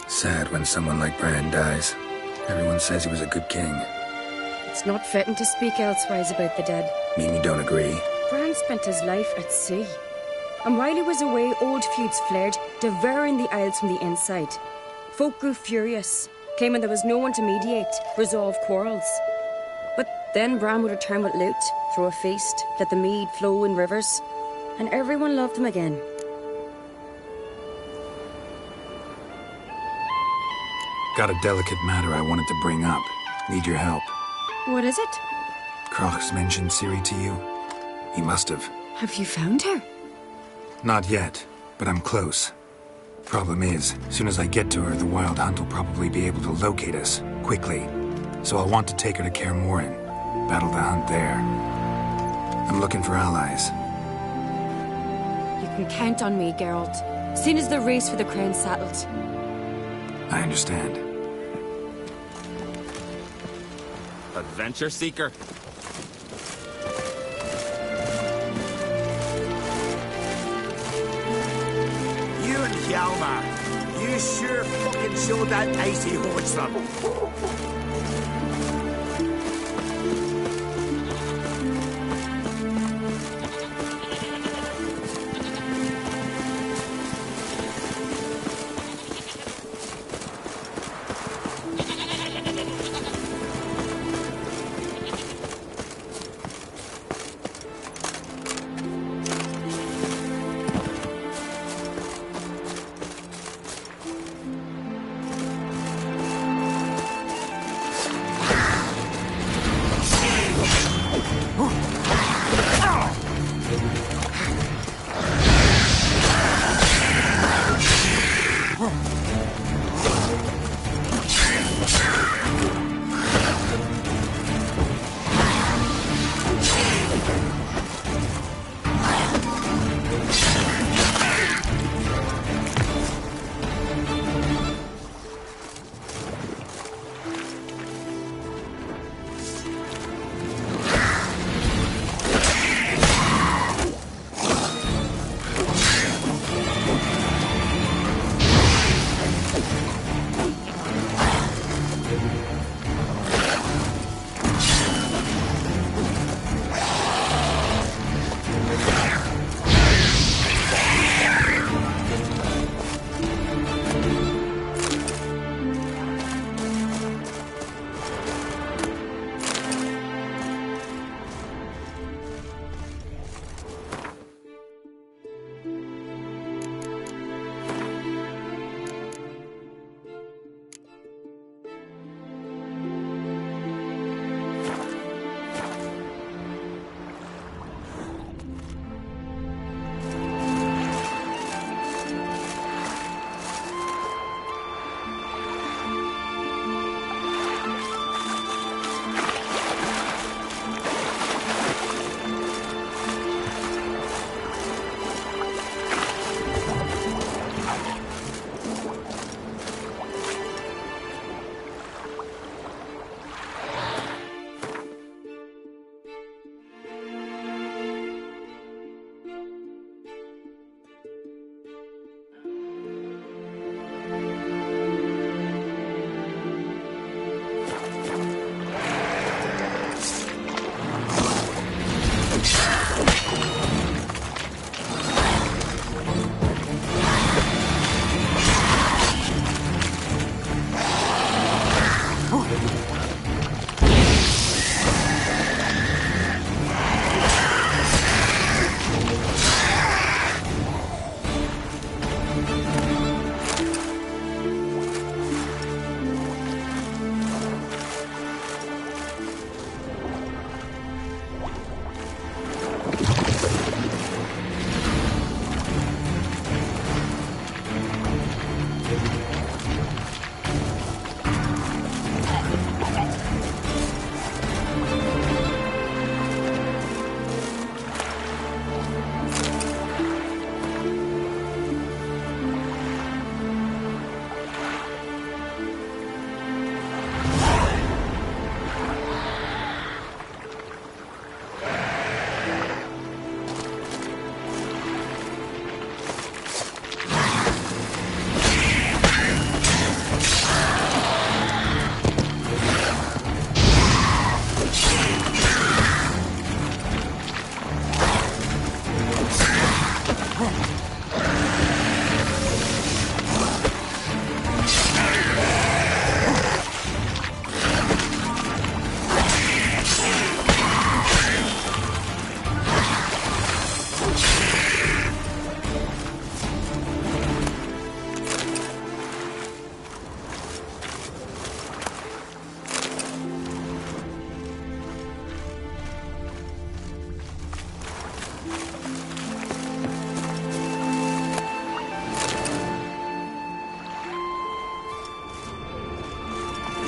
Sad when someone like Bran dies. Everyone says he was a good king. It's not fitting to speak elsewise about the dead. Mean you don't agree? Bran spent his life at sea. And while he was away, old feuds flared, devouring the Isles from the inside. Folk grew furious, claiming there was no one to mediate, resolve quarrels. But then Bran would return with loot, throw a feast, let the mead flow in rivers, and everyone loved him again. Got a delicate matter I wanted to bring up. Need your help. What is it? Crach's mentioned Ciri to you? He must have. Have you found her? Not yet, but I'm close. Problem is, as soon as I get to her, the Wild Hunt will probably be able to locate us, quickly. So I'll want to take her to Kaer Morhen. Battle the hunt there. I'm looking for allies. You can count on me, Geralt. Soon as the race for the crown settled. I understand. Adventure seeker. You and Hjalmar, you sure fucking showed that icy horse them.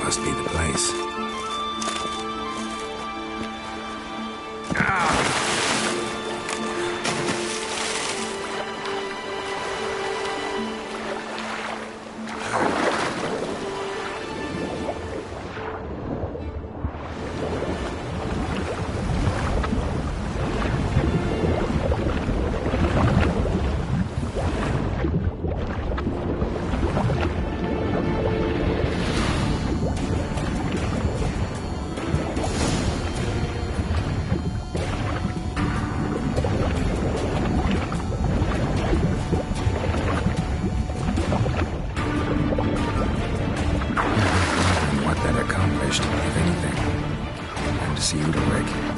Must be the place. If anything, and to see Udalryk.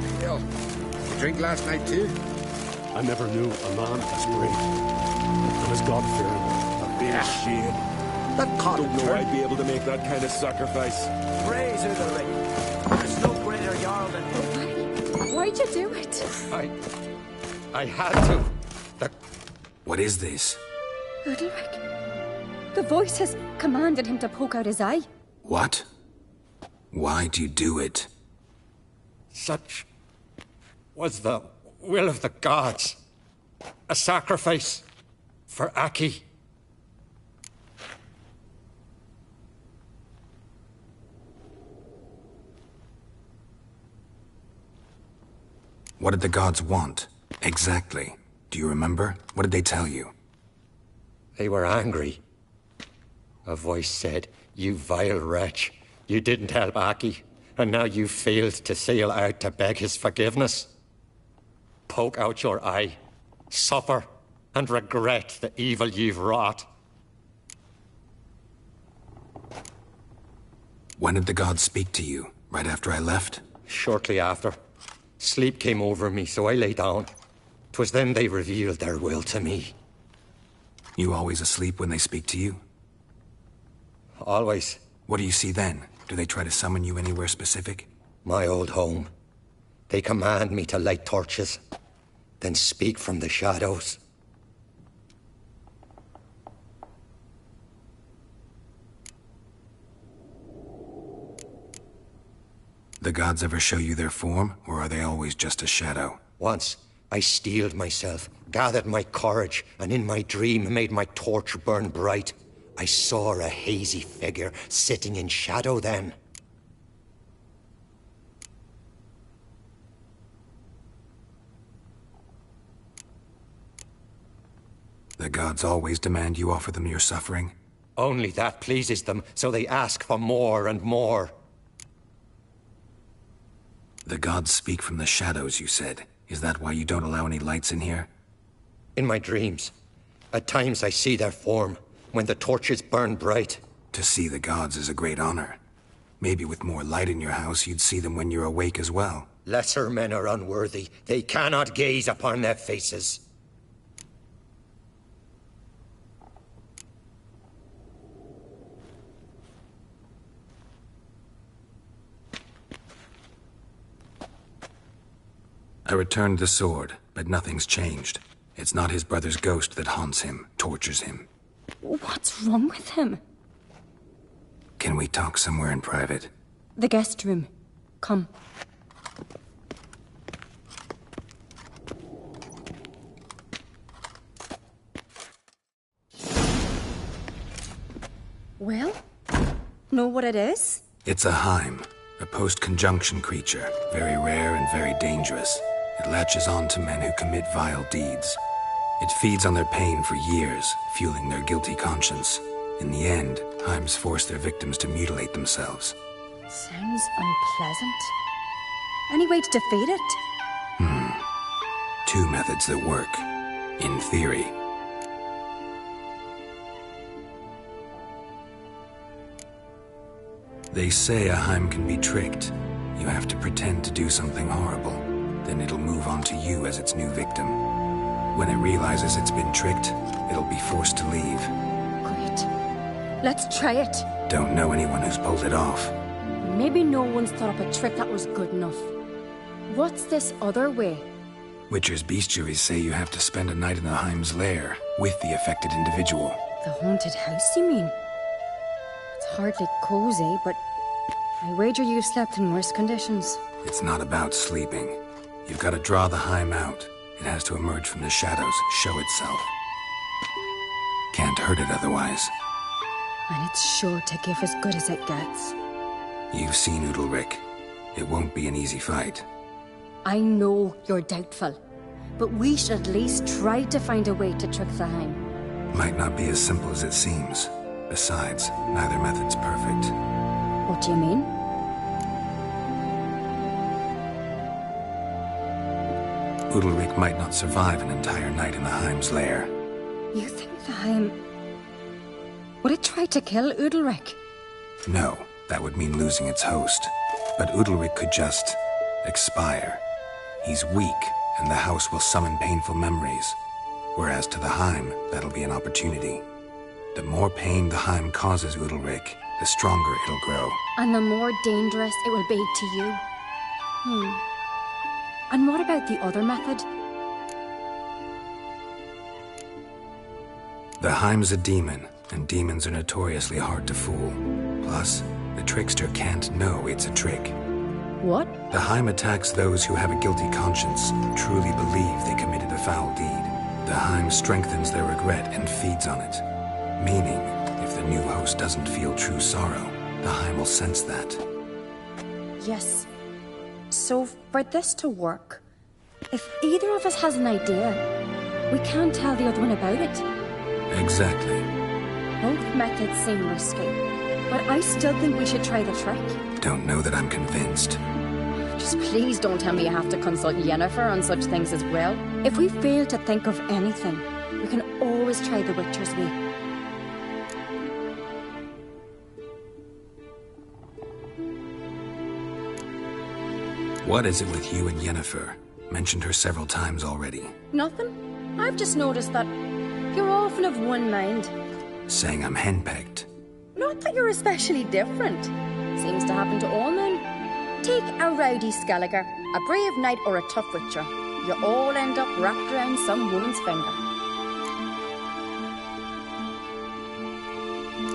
your pail. You drink last night too? I never knew a man as brave. I was God-fearing. A big shame. That caught Don't know I'd be able to make that kind of sacrifice. Praise Udalryk. There's no greater Jarl than him. Why'd you do it? I had to. What is this? Udalryk. The voice has commanded him to poke out his eye. What? Why do you do it? Such was the will of the gods. A sacrifice for Aki. What did the gods want? Exactly. Do you remember? What did they tell you? They were angry. A voice said, "You vile wretch. You didn't help Aki, and now you failed to sail out to beg his forgiveness. Poke out your eye, suffer, and regret the evil you've wrought." When did the gods speak to you? Right after I left? Shortly after. Sleep came over me, so I lay down. 'Twas then they revealed their will to me. You always asleep when they speak to you? Always. What do you see then? Do they try to summon you anywhere specific? My old home. They command me to light torches, then speak from the shadows. The gods ever show you their form, or are they always just a shadow? Once, I steeled myself, gathered my courage, and in my dream made my torch burn bright. I saw a hazy figure sitting in shadow then. The gods always demand you offer them your suffering? Only that pleases them, so they ask for more and more. The gods speak from the shadows, you said. Is that why you don't allow any lights in here? In my dreams. At times I see their form, when the torches burn bright. To see the gods is a great honor. Maybe with more light in your house, you'd see them when you're awake as well. Lesser men are unworthy. They cannot gaze upon their faces. I returned the sword, but nothing's changed. It's not his brother's ghost that haunts him, tortures him. What's wrong with him? Can we talk somewhere in private? The guest room. Come. Well? Know what it is? It's a Heim, a post-conjunction creature, very rare and very dangerous. It latches on to men who commit vile deeds. It feeds on their pain for years, fueling their guilty conscience. In the end, Heims force their victims to mutilate themselves. Sounds unpleasant. Any way to defeat it? Two methods that work. In theory. They say a Heim can be tricked. You have to pretend to do something horrible. Then it'll move on to you as its new victim. When it realizes it's been tricked, it'll be forced to leave. Great. Let's try it. Don't know anyone who's pulled it off. Maybe no one's thought up a trick that was good enough. What's this other way? Witcher's bestiaries say you have to spend a night in the Heim's lair, with the affected individual. The haunted house, you mean? It's hardly cozy, but I wager you've slept in worse conditions. It's not about sleeping. You've got to draw the Heim out. It has to emerge from the shadows, show itself. Can't hurt it otherwise. And it's sure to give as good as it gets. You've seen Udalryk. It won't be an easy fight. I know you're doubtful, but we should at least try to find a way to trick the Heim. Might not be as simple as it seems. Besides, neither method's perfect. What do you mean? Udalryk might not survive an entire night in the Heim's lair. You think the Heim... Would it try to kill Udalryk? No, that would mean losing its host. But Udalryk could just expire. He's weak, and the house will summon painful memories. Whereas to the Heim, that'll be an opportunity. The more pain the Heim causes Udalryk, the stronger it'll grow. And the more dangerous it will be to you. And what about the other method? The Heim's a demon, and demons are notoriously hard to fool. Plus, the trickster can't know it's a trick. What? The Heim attacks those who have a guilty conscience, truly believe they committed a foul deed. The Heim strengthens their regret and feeds on it. Meaning, if the new host doesn't feel true sorrow, the Heim will sense that. Yes. So, for this to work, if either of us has an idea, we can't tell the other one about it. Exactly. Both methods seem risky, but I still think we should try the trick. Don't know that I'm convinced. Just please don't tell me you have to consult Yennefer on such things as well. If we fail to think of anything, we can always try the Witcher's way. What is it with you and Yennefer? Mentioned her several times already. Nothing. I've just noticed that you're often of one mind. Saying I'm henpecked. Not that you're especially different. Seems to happen to all men. Take a rowdy Skellige, a brave knight or a tough witcher. You all end up wrapped around some woman's finger.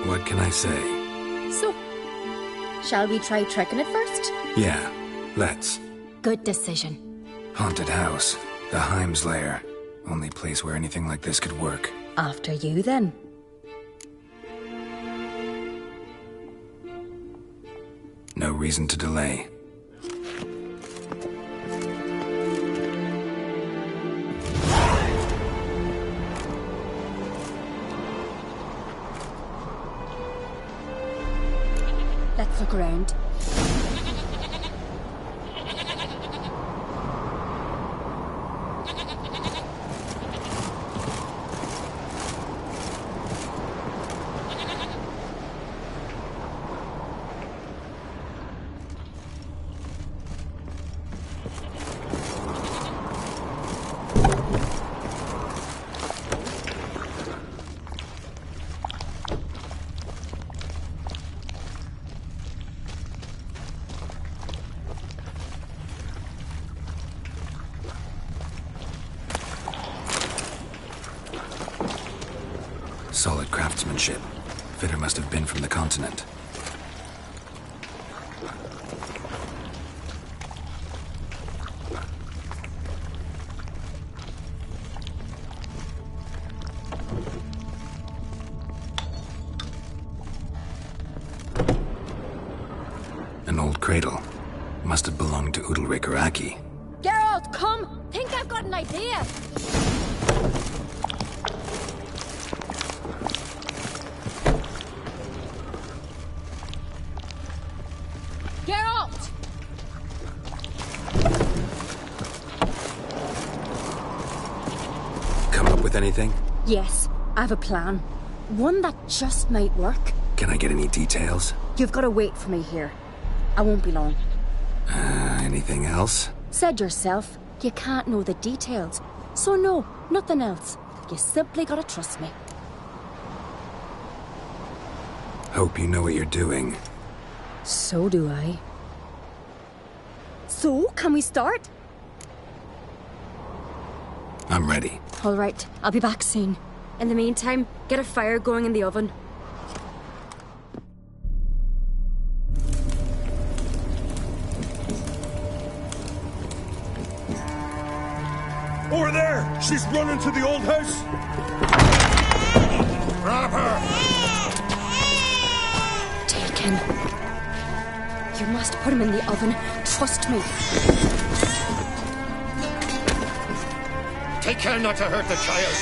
What can I say? So, shall we try tricking it first? Yeah, let's. Good decision. Haunted house. The Heim's lair. Only place where anything like this could work. After you, then. No reason to delay. Let's look around. Solid craftsmanship. Fitter must have been from the continent. An old cradle. Must have belonged to Udalryk or Aki. Geralt, come! Think I've got an idea! Geralt! Come up with anything? Yes, I have a plan. One that just might work. Can I get any details? You've got to wait for me here. I won't be long. Anything else? Said yourself, you can't know the details. So no, nothing else. You simply gotta trust me. Hope you know what you're doing. So do I. So, can we start? I'm ready. All right, I'll be back soon. In the meantime, get a fire going in the oven. Over there! She's running to the old house! Grab her! Taken. You must put him in the oven. Trust me. Take care not to hurt the child.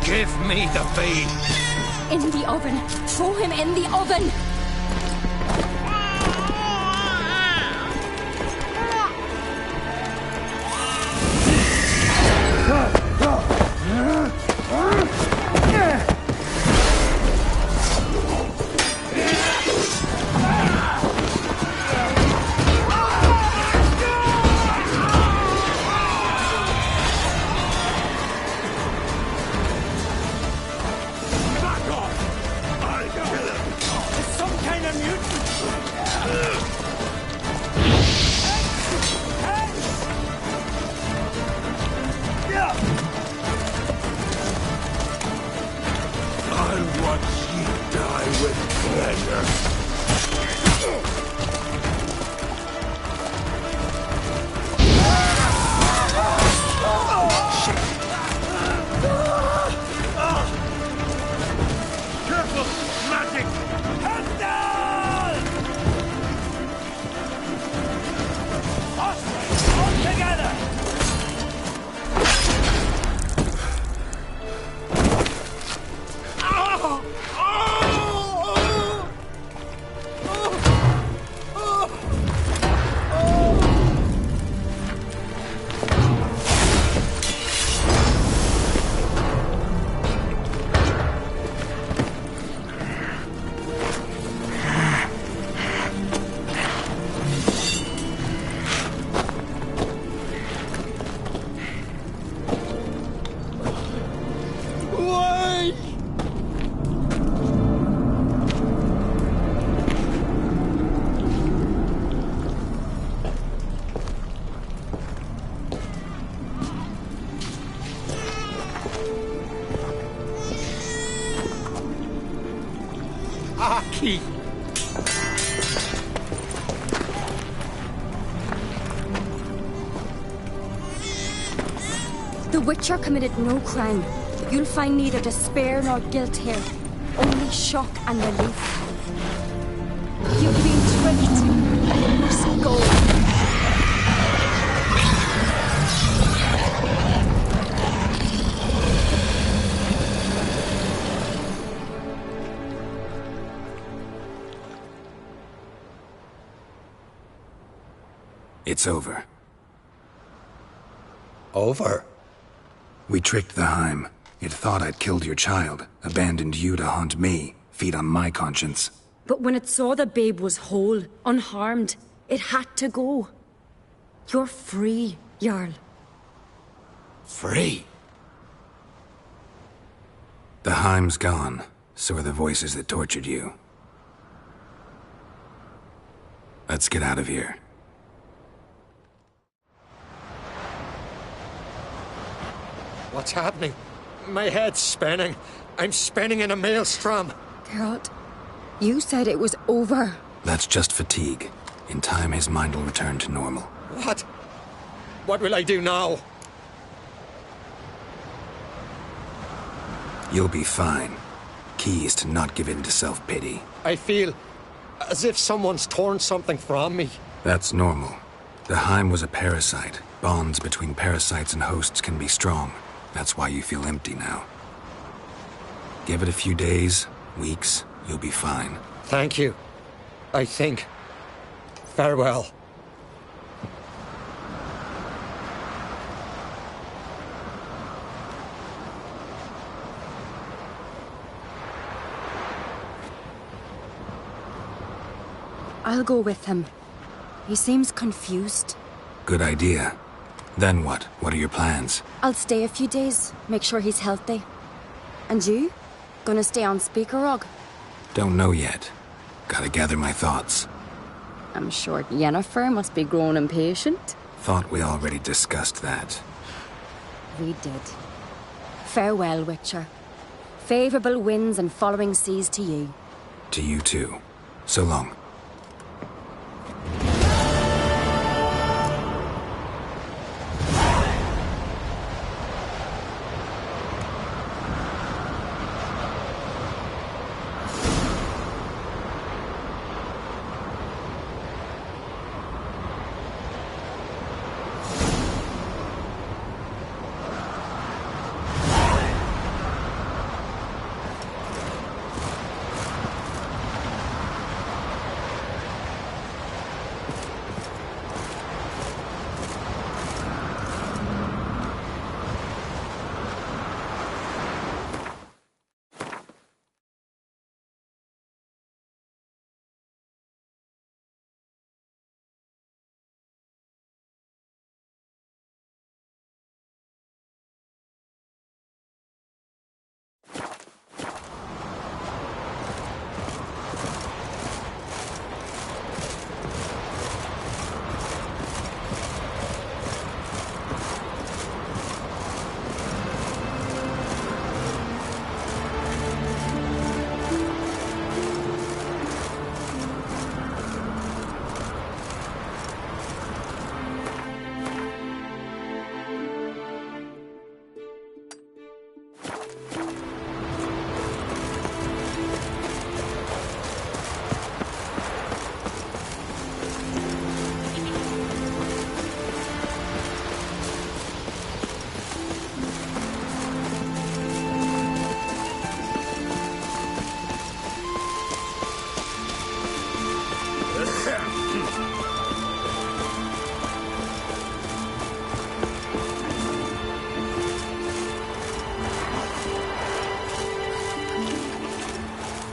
Give me the feed. In the oven. Throw him in the oven. Witcher committed no crime. You'll find neither despair nor guilt here. Only shock and relief. You've been tricked. You must go. It's over. Over? We tricked the Heim. It thought I'd killed your child, abandoned you to haunt me, feed on my conscience. But when it saw the babe was whole, unharmed, it had to go. You're free, Jarl. Free? The Heim's gone, so are the voices that tortured you. Let's get out of here. What's happening? My head's spinning. I'm spinning in a maelstrom. Geralt, you said it was over. That's just fatigue. In time, his mind will return to normal. What? What will I do now? You'll be fine. Key is to not give in to self-pity. I feel as if someone's torn something from me. That's normal. The Heim was a parasite. Bonds between parasites and hosts can be strong. That's why you feel empty now. Give it a few days, weeks, you'll be fine. Thank you. I think. Farewell. I'll go with him. He seems confused. Good idea. Then what? What are your plans? I'll stay a few days, make sure he's healthy. And you? Gonna stay on Speakerog? Don't know yet. Gotta gather my thoughts. I'm sure Yennefer must be grown impatient. Thought we already discussed that. We did. Farewell, Witcher. Favorable winds and following seas to you. To you too. So long.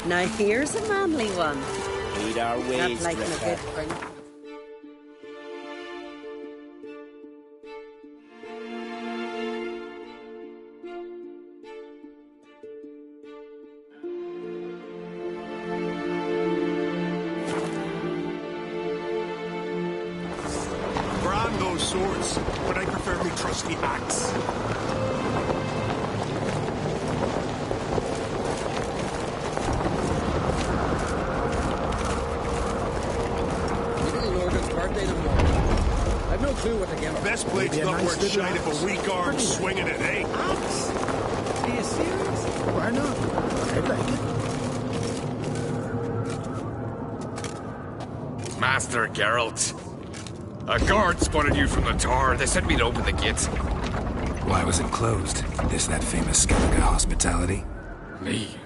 Now here's a manly one. Lead our ways, Not like a Crach. good friend. Brand those swords, but I prefer me trusty axe. I've no clue what to give him. Best blade's not worth shite if a weak arm swinging it, eh? Axe? Are you serious? Why not? I'd like it. Master Geralt. A guard spotted you from the tower. They said we'd open the gates. Why was it closed? Is that famous Skellige hospitality? Me.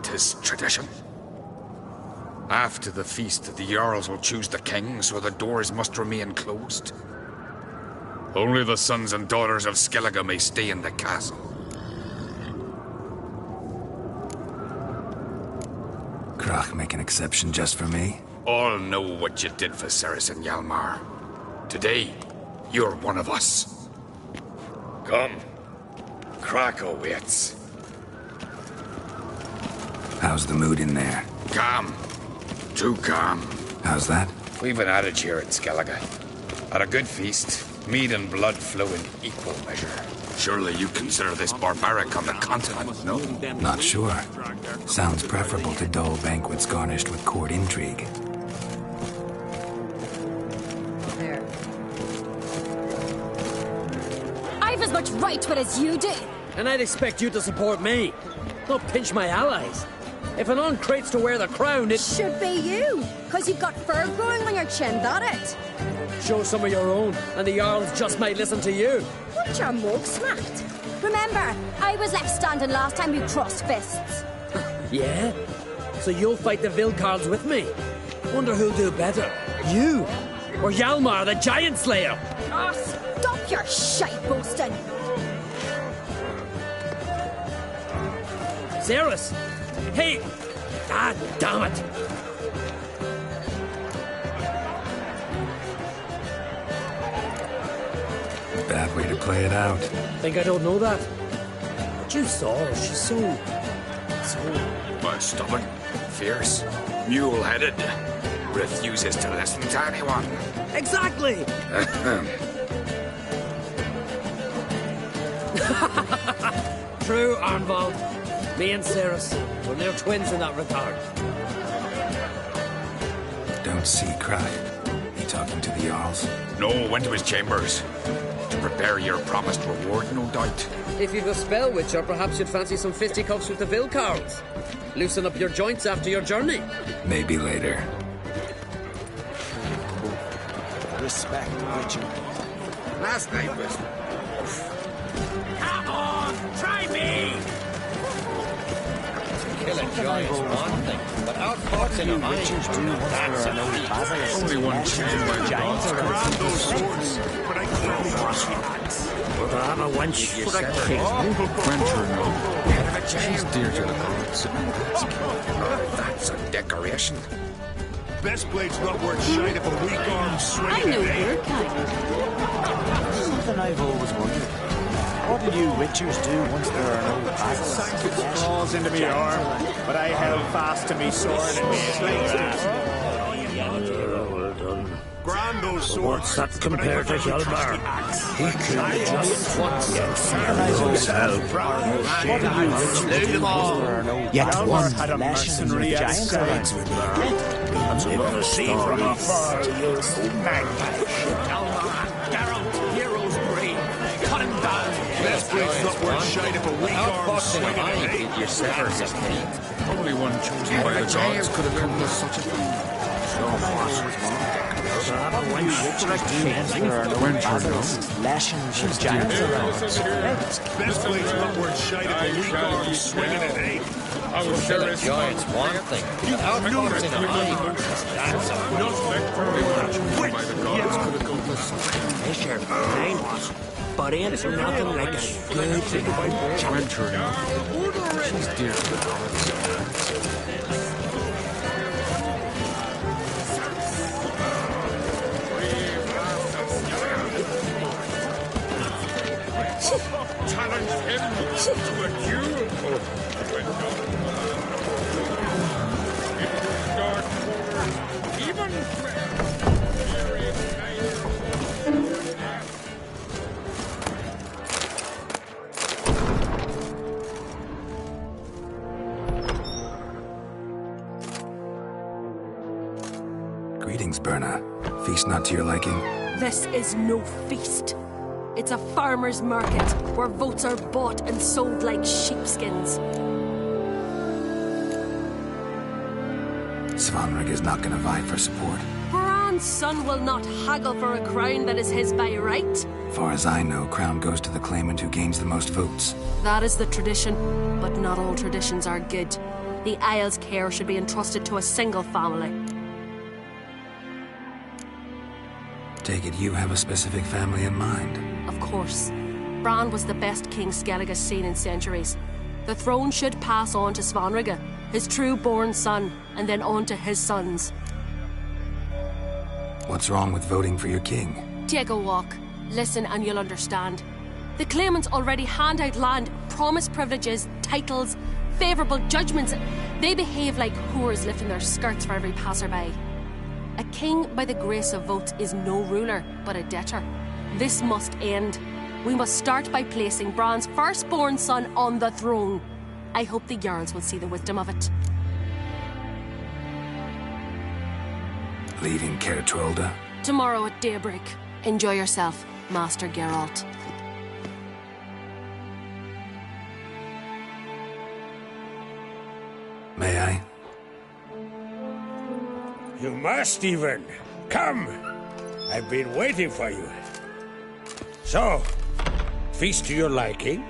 'Tis tradition. After the feast, the Jarls will choose the king, so the doors must remain closed. Only the sons and daughters of Skellige may stay in the castle. Crach make an exception just for me? All know what you did for Cerys and Hjalmar. Today, you're one of us. Come. Crach awaits. How's the mood in there? Calm. Too calm. How's that? We've an adage here in Skellige. At a good feast, mead and blood flow in equal measure. Surely you consider this barbaric on the continent, no? Not sure. Sounds preferable to dull banquets garnished with court intrigue. There. I've as much right to it as you do. And I'd expect you to support me. Not pinch my allies. If an uncrate's to wear the crown, it should be you, because you've got fur growing on your chin, that it? Show some of your own, and the Jarls just might listen to you. Want your mug smacked? Remember, I was left standing last time we crossed fists. Yeah? So you'll fight the Vilcarls with me? Wonder who'll do better, you or Hjalmar, the Giant Slayer? Oh, stop your shite boasting. Cerys! Hey! God damn it! Bad way to play it out. Think I don't know that? But you saw her. She's so... Well, stubborn, fierce, mule-headed. Refuses to listen to anyone. Exactly! True, Arnvald. Me and Cerys, we're near twins in that regard. Don't see Crach. He talking to the Jarls? No, went to his chambers. To prepare your promised reward, no doubt. If you've a spell witcher, perhaps you'd fancy some fisticuffs with the Vilcarls. Loosen up your joints after your journey. Maybe later. Respect, Witcher. Last night was... Come on, try me! Kill a giant's one thing, but outfoxing a mine. That's only one chain by the gods. Grab those swords, but I can't wash the axe. But I'm a wench, but I can't. Winter, no. She's dear to the gods. That's a decoration. Best blade's not worth shite if a weak arm swinging I know it, eh? your kind. Something I've always wondered. What do you witchers do once there are no battles? Claws into me arm, but I held fast to me sword and made like that. Well done. Grab those swords. What's that compared to Hjalmar? He killed just once. What do you witchers do once there are no Yet one had a mercenary at sides with That's another see story. from afar, you magpie. Hjalmar and Geralt, heroes brave. Cut him down. Best blade's not worth shite if a weak arm swinging it, eh? You sever his feet. Only one chosen by the gods could have come to such a thing. I'm a wench, but I can't. Lashings of giants around. Best blade's not worth shite if a weak arm swinging it, eh? I was Kill a giant's one thing, but outfoxing a mine. That's only one chosen by the gods could have come to such a thing. Fisher, fine. But ain't nothing like a good thing. Winter, no. She's dear to the gods. Challenge him to a duel. Dark corner, even Greetings, Berna. Feast not to your liking? This is no feast. It's a farmer's market where votes are bought and sold like sheepskins. Svanrig is not gonna vie for support. Bran's son will not haggle for a crown that is his by right. Far as I know, crown goes to the claimant who gains the most votes. That is the tradition, but not all traditions are good. The Isle's care should be entrusted to a single family. Take it you have a specific family in mind. Of course. Bran was the best king Skellige has seen in centuries. The throne should pass on to Svanrig, his true-born son, and then on to his sons. What's wrong with voting for your king? Take a walk. Listen and you'll understand. The claimants already hand out land, promise privileges, titles, favourable judgments. They behave like whores lifting their skirts for every passerby. A king by the grace of votes is no ruler, but a debtor. This must end. We must start by placing Bran's firstborn son on the throne. I hope the Jarls will see the wisdom of it. Leaving Caer Trolda? Tomorrow at daybreak. Enjoy yourself, Master Geralt. May I? You must even. Come! I've been waiting for you. So, feast to your liking?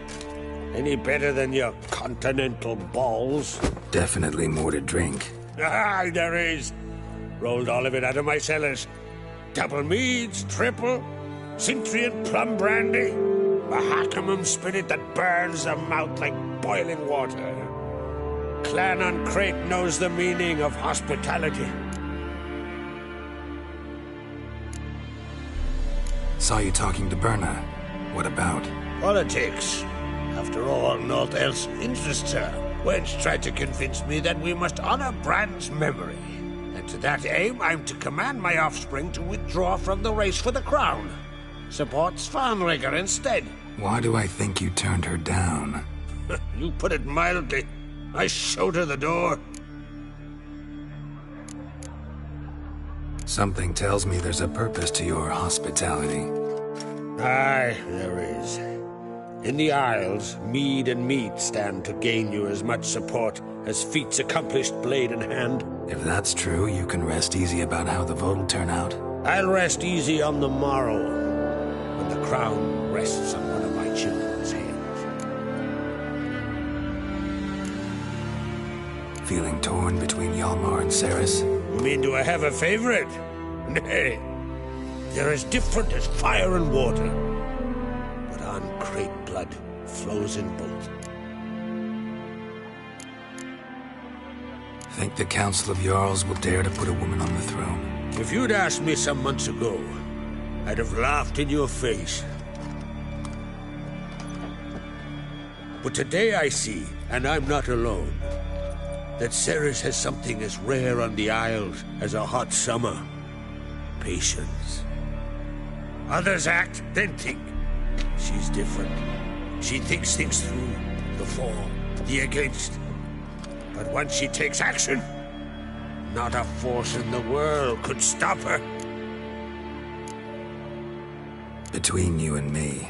Any better than your continental balls? Definitely more to drink. Ah, there is. Rolled all of it out of my cellars. Double meads, triple, Cintrian plum brandy, a Hackemum spirit that burns the mouth like boiling water. Clan on Crach knows the meaning of hospitality. Saw you talking to Berna. What about? Politics. After all, naught else interests her. Wench tried to convince me that we must honor Bran's memory. And to that aim, I'm to command my offspring to withdraw from the race for the crown. Support Svanrig instead. Why do I think you turned her down? You put it mildly. I showed her the door. Something tells me there's a purpose to your hospitality. Aye, there is. In the Isles, mead and meat stand to gain you as much support as feats accomplished blade in hand. If that's true, you can rest easy about how the vote will turn out. I'll rest easy on the morrow, when the crown rests on one of my children's heads. Feeling torn between Hjalmar and Cerys? You mean, do I have a favorite? Nay. They're as different as fire and water. But on Crach blood flows in both. Think the Council of Jarls will dare to put a woman on the throne? If you'd asked me some months ago, I'd have laughed in your face. But today I see, and I'm not alone, that Cerys has something as rare on the Isles as a hot summer. Patience. Others act, then think. She's different. She thinks things through. The for, the against. But once she takes action, not a force in the world could stop her. Between you and me,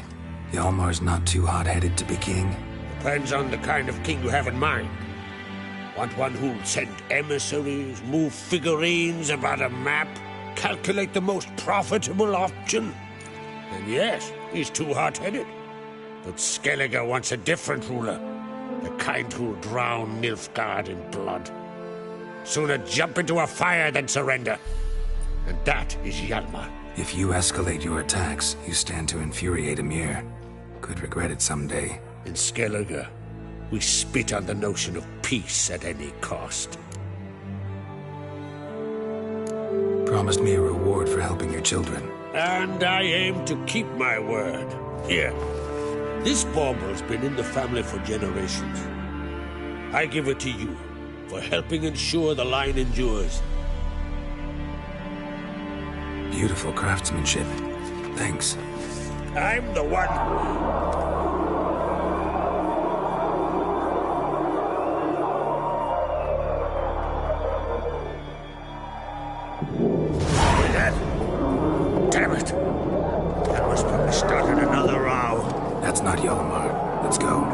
Hjalmar's not too hot-headed to be king? Depends on the kind of king you have in mind. Want one who'll send emissaries, move figurines about a map, calculate the most profitable option? And yes, he's too hot-headed. But Skellige wants a different ruler. The kind who'll drown Nilfgaard in blood. Sooner jump into a fire than surrender. And that is Hjalmar. If you escalate your attacks, you stand to infuriate Emir. Could regret it someday. In Skellige, we spit on the notion of peace at any cost. Promised me a reward for helping your children. And I aim to keep my word. Here, this bauble's been in the family for generations. I give it to you for helping ensure the line endures. Beautiful craftsmanship. Thanks. I'm the one. Damn it! That was probably started another row. That's not Hjalmar. Let's go.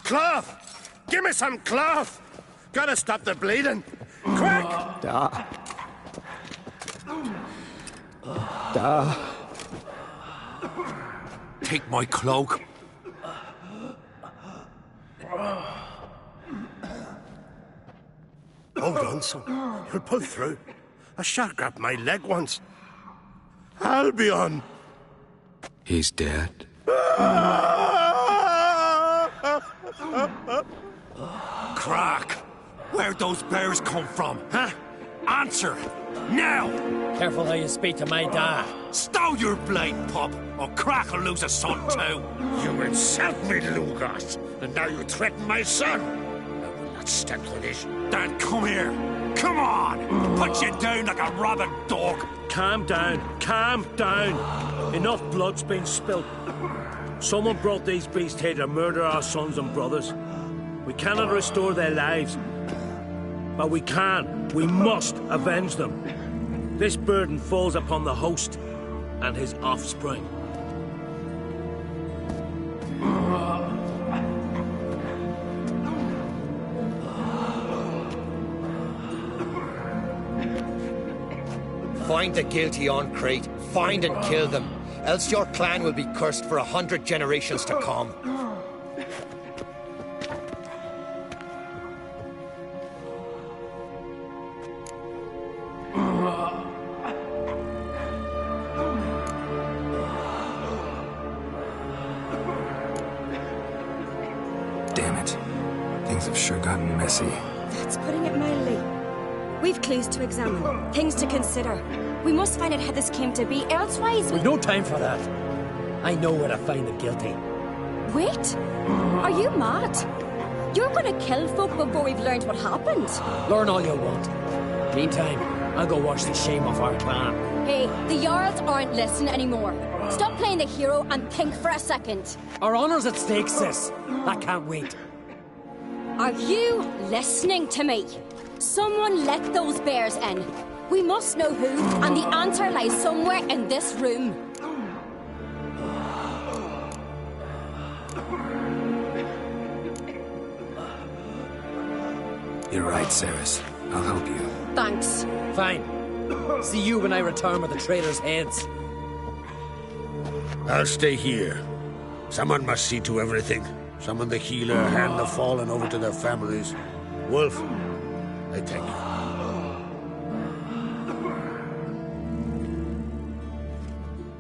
Cloth! Give me some cloth! Gotta stop the bleeding. Quick! Da. Take my cloak. Hold on, son. You'll pull through. A shark grabbed my leg once. Albion! He's dead. Crach! Where'd those bears come from, huh? Answer! Now! Careful how you speak to my dad. Stow your blade, pup, or Crach will lose a son too. You insult me, Lugas, and now you threaten my son. I will not stand for this. Dan, come here. Come on! Put you down like a rabid dog. Calm down. Calm down. Enough blood's been spilt. Someone brought these beasts here to murder our sons and brothers. We cannot restore their lives. But we can. We must avenge them. This burden falls upon the host and his offspring. Find the guilty on Crate. Find and kill them. Else your clan will be cursed for 100 generations to come. Damn it. Things have sure gotten messy. That's putting it mildly. We've clues to examine, things to consider. We must find out how this came to be, elsewise We've no time for that. I know where to find the guilty. Wait! Are you mad? You're gonna kill folk before we've learned what happened. Learn all you want. Meantime, I'll go wash the shame off our clan. Hey, the Jarls aren't listening anymore. Stop playing the hero and think for a second. Our honor's at stake, sis. That can't wait. Are you listening to me? Someone let those bears in. We must know who, and the answer lies somewhere in this room. You're right, Cerys. I'll help you. Thanks. Fine. See you when I return with the traitors' heads. I'll stay here. Someone must see to everything. Summon the healer, hand the fallen over to their families. Wolf, I thank you.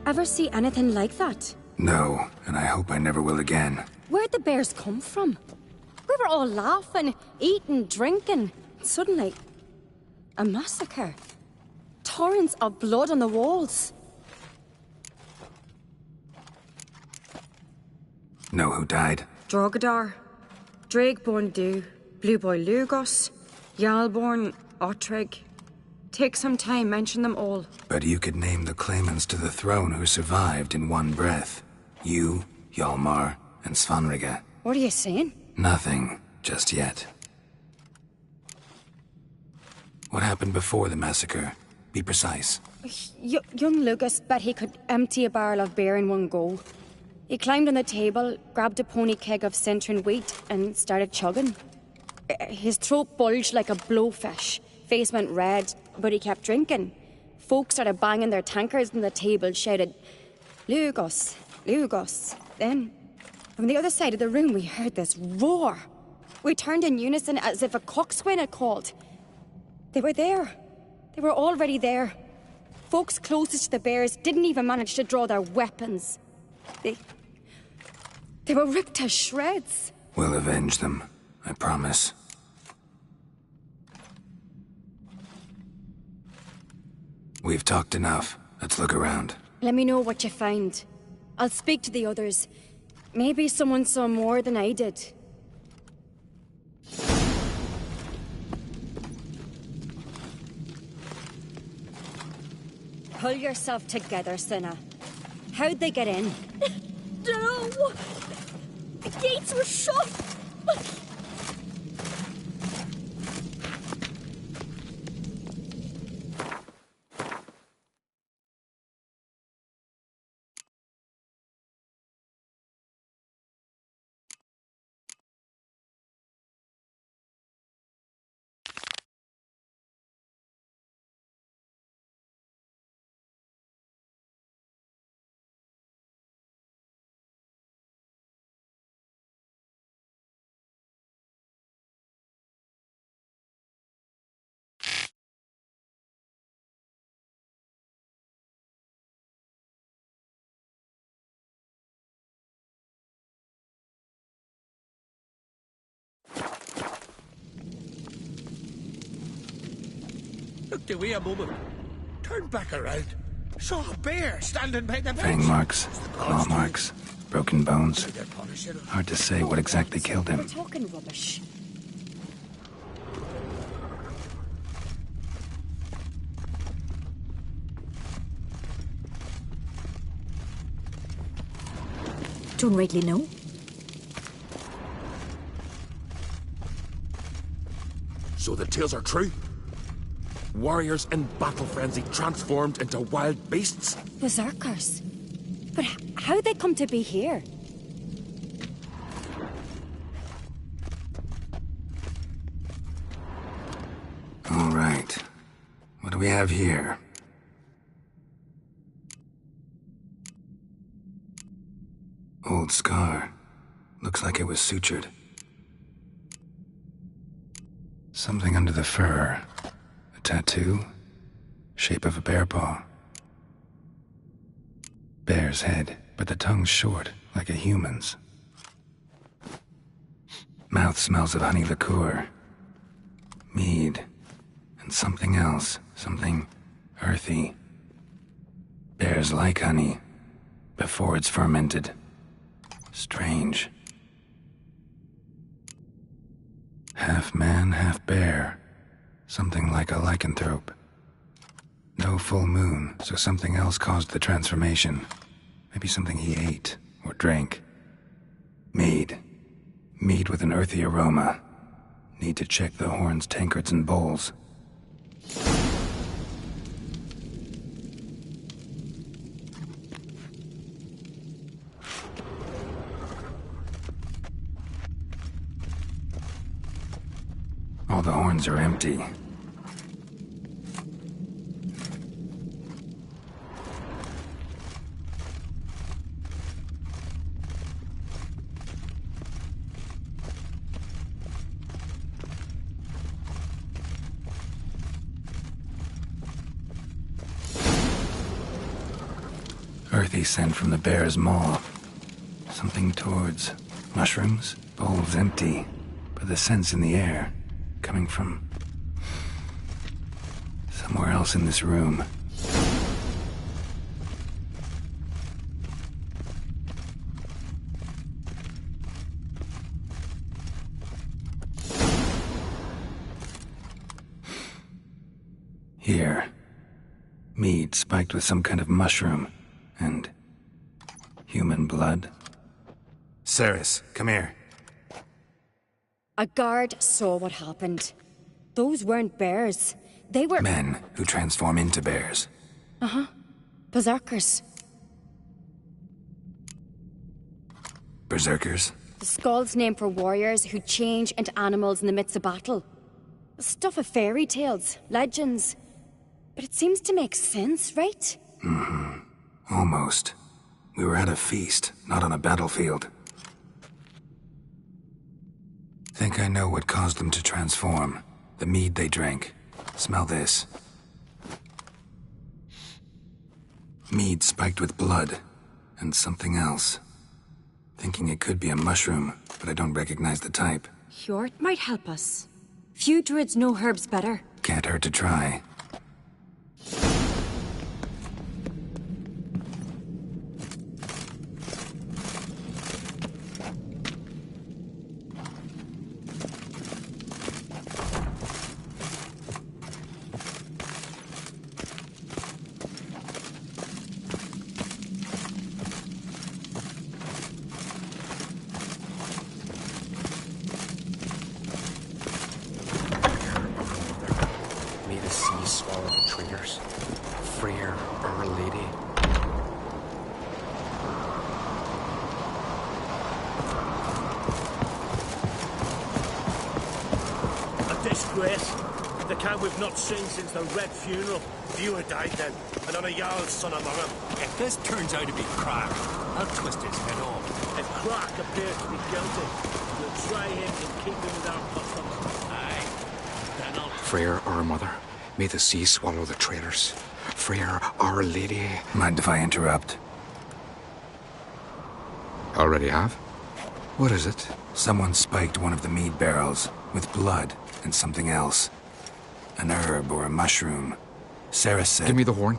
Ever see anything like that? No, and I hope I never will again. Where'd the bears come from? We were all laughing, eating, drinking. Suddenly, a massacre. Torrents of blood on the walls. Know who died? Drogadar, Drakeborn Du, Blue Boy Lugos, Hjalmar, Udalryk. Take some time, mention them all. But you could name the claimants to the throne who survived in one breath. You, Hjalmar, and Svanrige. What are you saying? Nothing, just yet. What happened before the massacre? Be precise. Young Lucas bet he could empty a barrel of beer in one go. He climbed on the table, grabbed a pony keg of Centron wheat, and started chugging. His throat bulged like a blowfish. Face went red, but he kept drinking. Folks started banging their tankards on the table, shouted, "Lugos, Lugos." Then, from the other side of the room, we heard this roar. We turned in unison as if a coxswain had called. They were there. They were already there. Folks closest to the bears didn't even manage to draw their weapons. They were ripped to shreds. We'll avenge them, I promise. We've talked enough. Let's look around. Let me know what you find. I'll speak to the others. Maybe someone saw more than I did. Pull yourself together, Cinna. How'd they get in? No! The gates were shut! Look, do we a moment. Turned back around. Saw a bear standing by the bench. Fang marks, claw marks, broken bones. Hard to say what exactly killed him. We're talking rubbish. Don't rightly know. So the tales are true? Warriors in battle frenzy transformed into wild beasts? Berserkers. But how'd they come to be here? All right. What do we have here? Old scar. Looks like it was sutured. Something under the fur. A tattoo. Shape of a bear paw. Bear's head, but the tongue's short, like a human's. Mouth smells of honey liqueur. Mead. And something else. Something earthy. Bears like honey. Before it's fermented. Strange. Half man, half bear. Something like a lycanthrope. No full moon, so something else caused the transformation. Maybe something he ate or drank. Mead. Mead with an earthy aroma. Need to check the horns, tankards, and bowls. All the horns are empty. Earthy scent from the bear's maw. Something towards mushrooms, bowls empty, but the scent's in the air. Coming from somewhere else in this room. Here. Mead spiked with some kind of mushroom. And... human blood. Cerys, come here. A guard saw what happened. Those weren't bears. They were... Men who transform into bears. Uh-huh. Berserkers. Berserkers? The Skald's name for warriors who change into animals in the midst of battle. Stuff of fairy tales, legends. But it seems to make sense, right? Mm-hmm. Almost. We were at a feast, not on a battlefield. Think I know what caused them to transform. The mead they drank. Smell this. Mead spiked with blood. And something else. Thinking it could be a mushroom, but I don't recognize the type. Hjort might help us. Few druids know herbs better. Can't hurt to try. Since the Red funeral. Few had died then, and on a Jarl's son among them. If this turns out to be Crach, I'll twist his head off. If Crach appears to be guilty, we'll try him and keep him with our customs. Aye. Then I'll... Freyr, our mother, may the sea swallow the traitors. Freyr, our lady... Mind if I interrupt? Already have? What is it? Someone spiked one of the mead barrels with blood and something else. An herb or a mushroom. Cerys said... Give me the horn.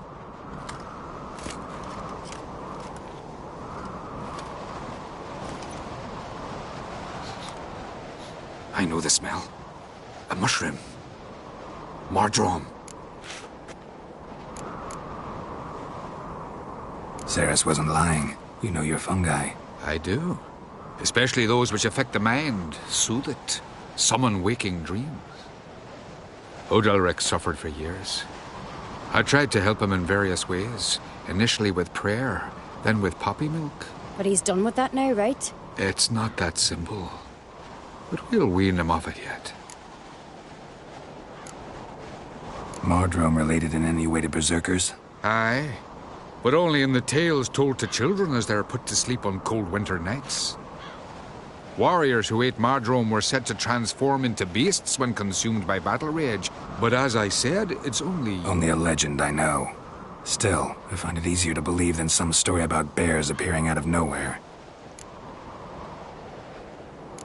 I know the smell. A mushroom. Mardrome. Cerys wasn't lying. You know your fungi. I do. Especially those which affect the mind, soothe it, summon waking dreams. Udalryk suffered for years. I tried to help him in various ways, initially with prayer, then with poppy milk. But he's done with that now, right? It's not that simple. But we'll wean him off it yet. Mardrome related in any way to berserkers? Aye. But only in the tales told to children as they're put to sleep on cold winter nights. Warriors who ate Mardrome were said to transform into beasts when consumed by battle rage. But as I said, it's only... Only a legend, I know. Still, I find it easier to believe than some story about bears appearing out of nowhere.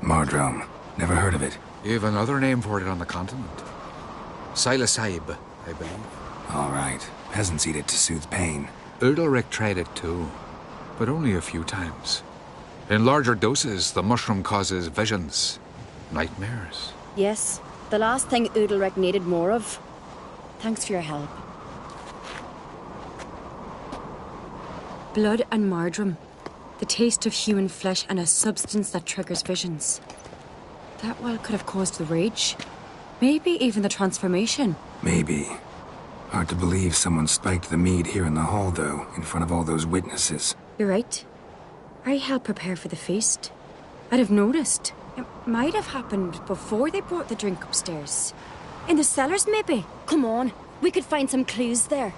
Mardrome. Never heard of it. You have another name for it on the continent. Silasaib, I believe. All right. Peasants eat it to soothe pain. Udalryk tried it too, but only a few times. In larger doses, the mushroom causes visions, nightmares. Yes, the last thing Udalryk needed more of. Thanks for your help. Blood and Mardrome. The taste of human flesh and a substance that triggers visions. That well could have caused the rage. Maybe even the transformation. Maybe. Hard to believe someone spiked the mead here in the hall, though, in front of all those witnesses. You're right. I helped prepare for the feast. I'd have noticed. It might have happened before they brought the drink upstairs. In the cellars, maybe? Come on, we could find some clues there.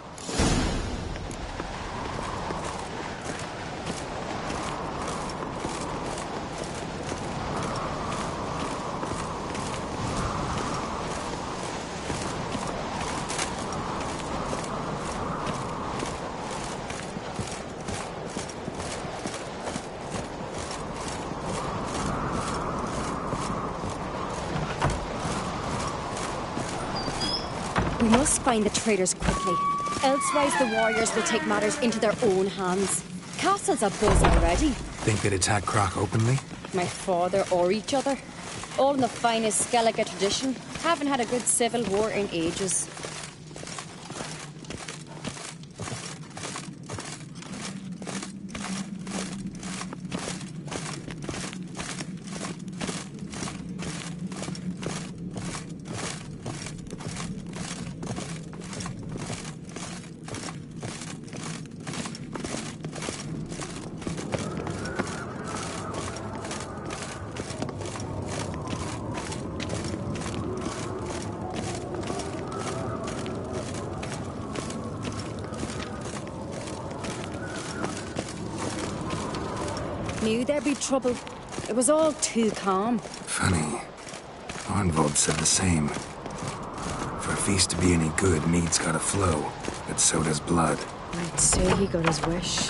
We must find the traitors quickly. Elsewise, the warriors will take matters into their own hands. Castle's abuzz already. Think they'd attack Crach openly? My father or each other. All in the finest Skellige tradition. Haven't had a good civil war in ages. Knew there'd be trouble. It was all too calm. Funny. Arnvald said the same. For a feast to be any good, mead's gotta flow, but so does blood. I'd say he got his wish.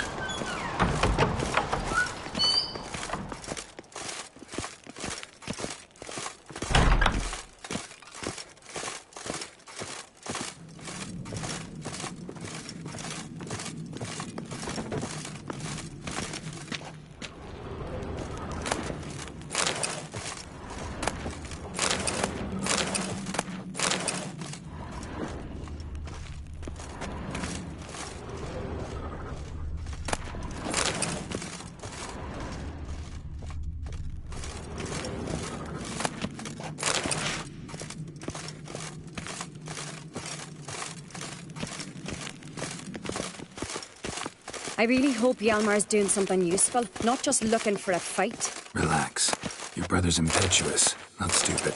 I really hope Hjalmar's doing something useful, not just looking for a fight. Relax. Your brother's impetuous, not stupid.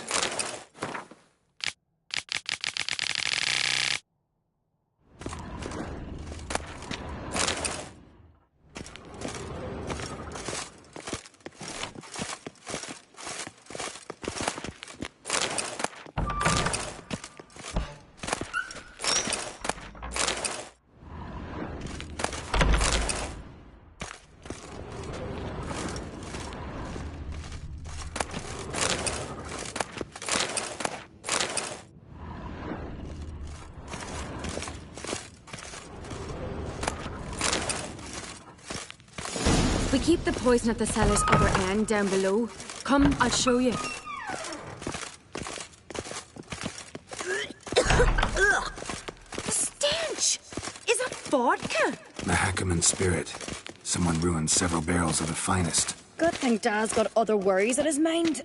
We keep the poison at the cellar's other end down below. Come, I'll show you. The stench! Is that vodka? Mahakaman spirit. Someone ruined several barrels of the finest. Good thing Dad's got other worries in his mind.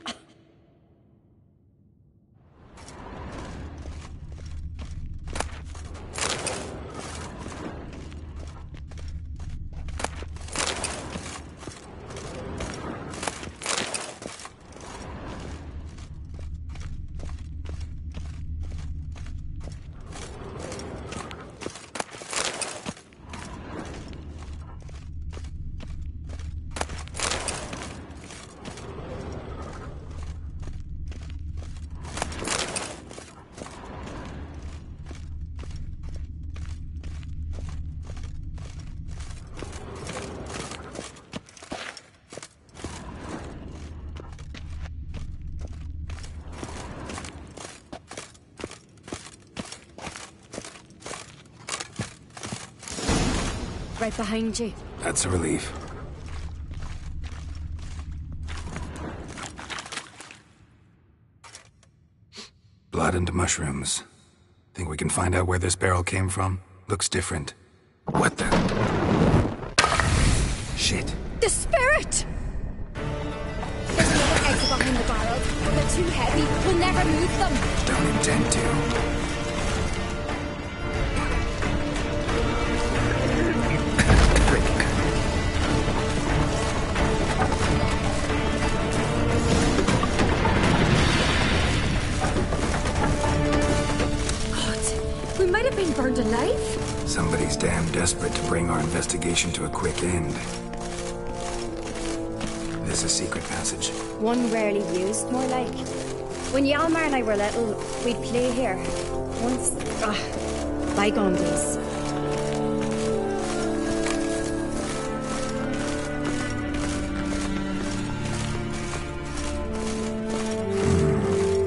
Right behind you. That's a relief. Blood and mushrooms. Think we can find out where this barrel came from? Looks different. What the? Shit. The spirit! There's another exit behind the barrels, but they're too heavy. We'll never move them. Don't intend to. Burned alive? Somebody's damn desperate to bring our investigation to a quick end. This a secret passage. One rarely used, more like. When Hjalmar and I were little, we'd play here. Once... bygone days.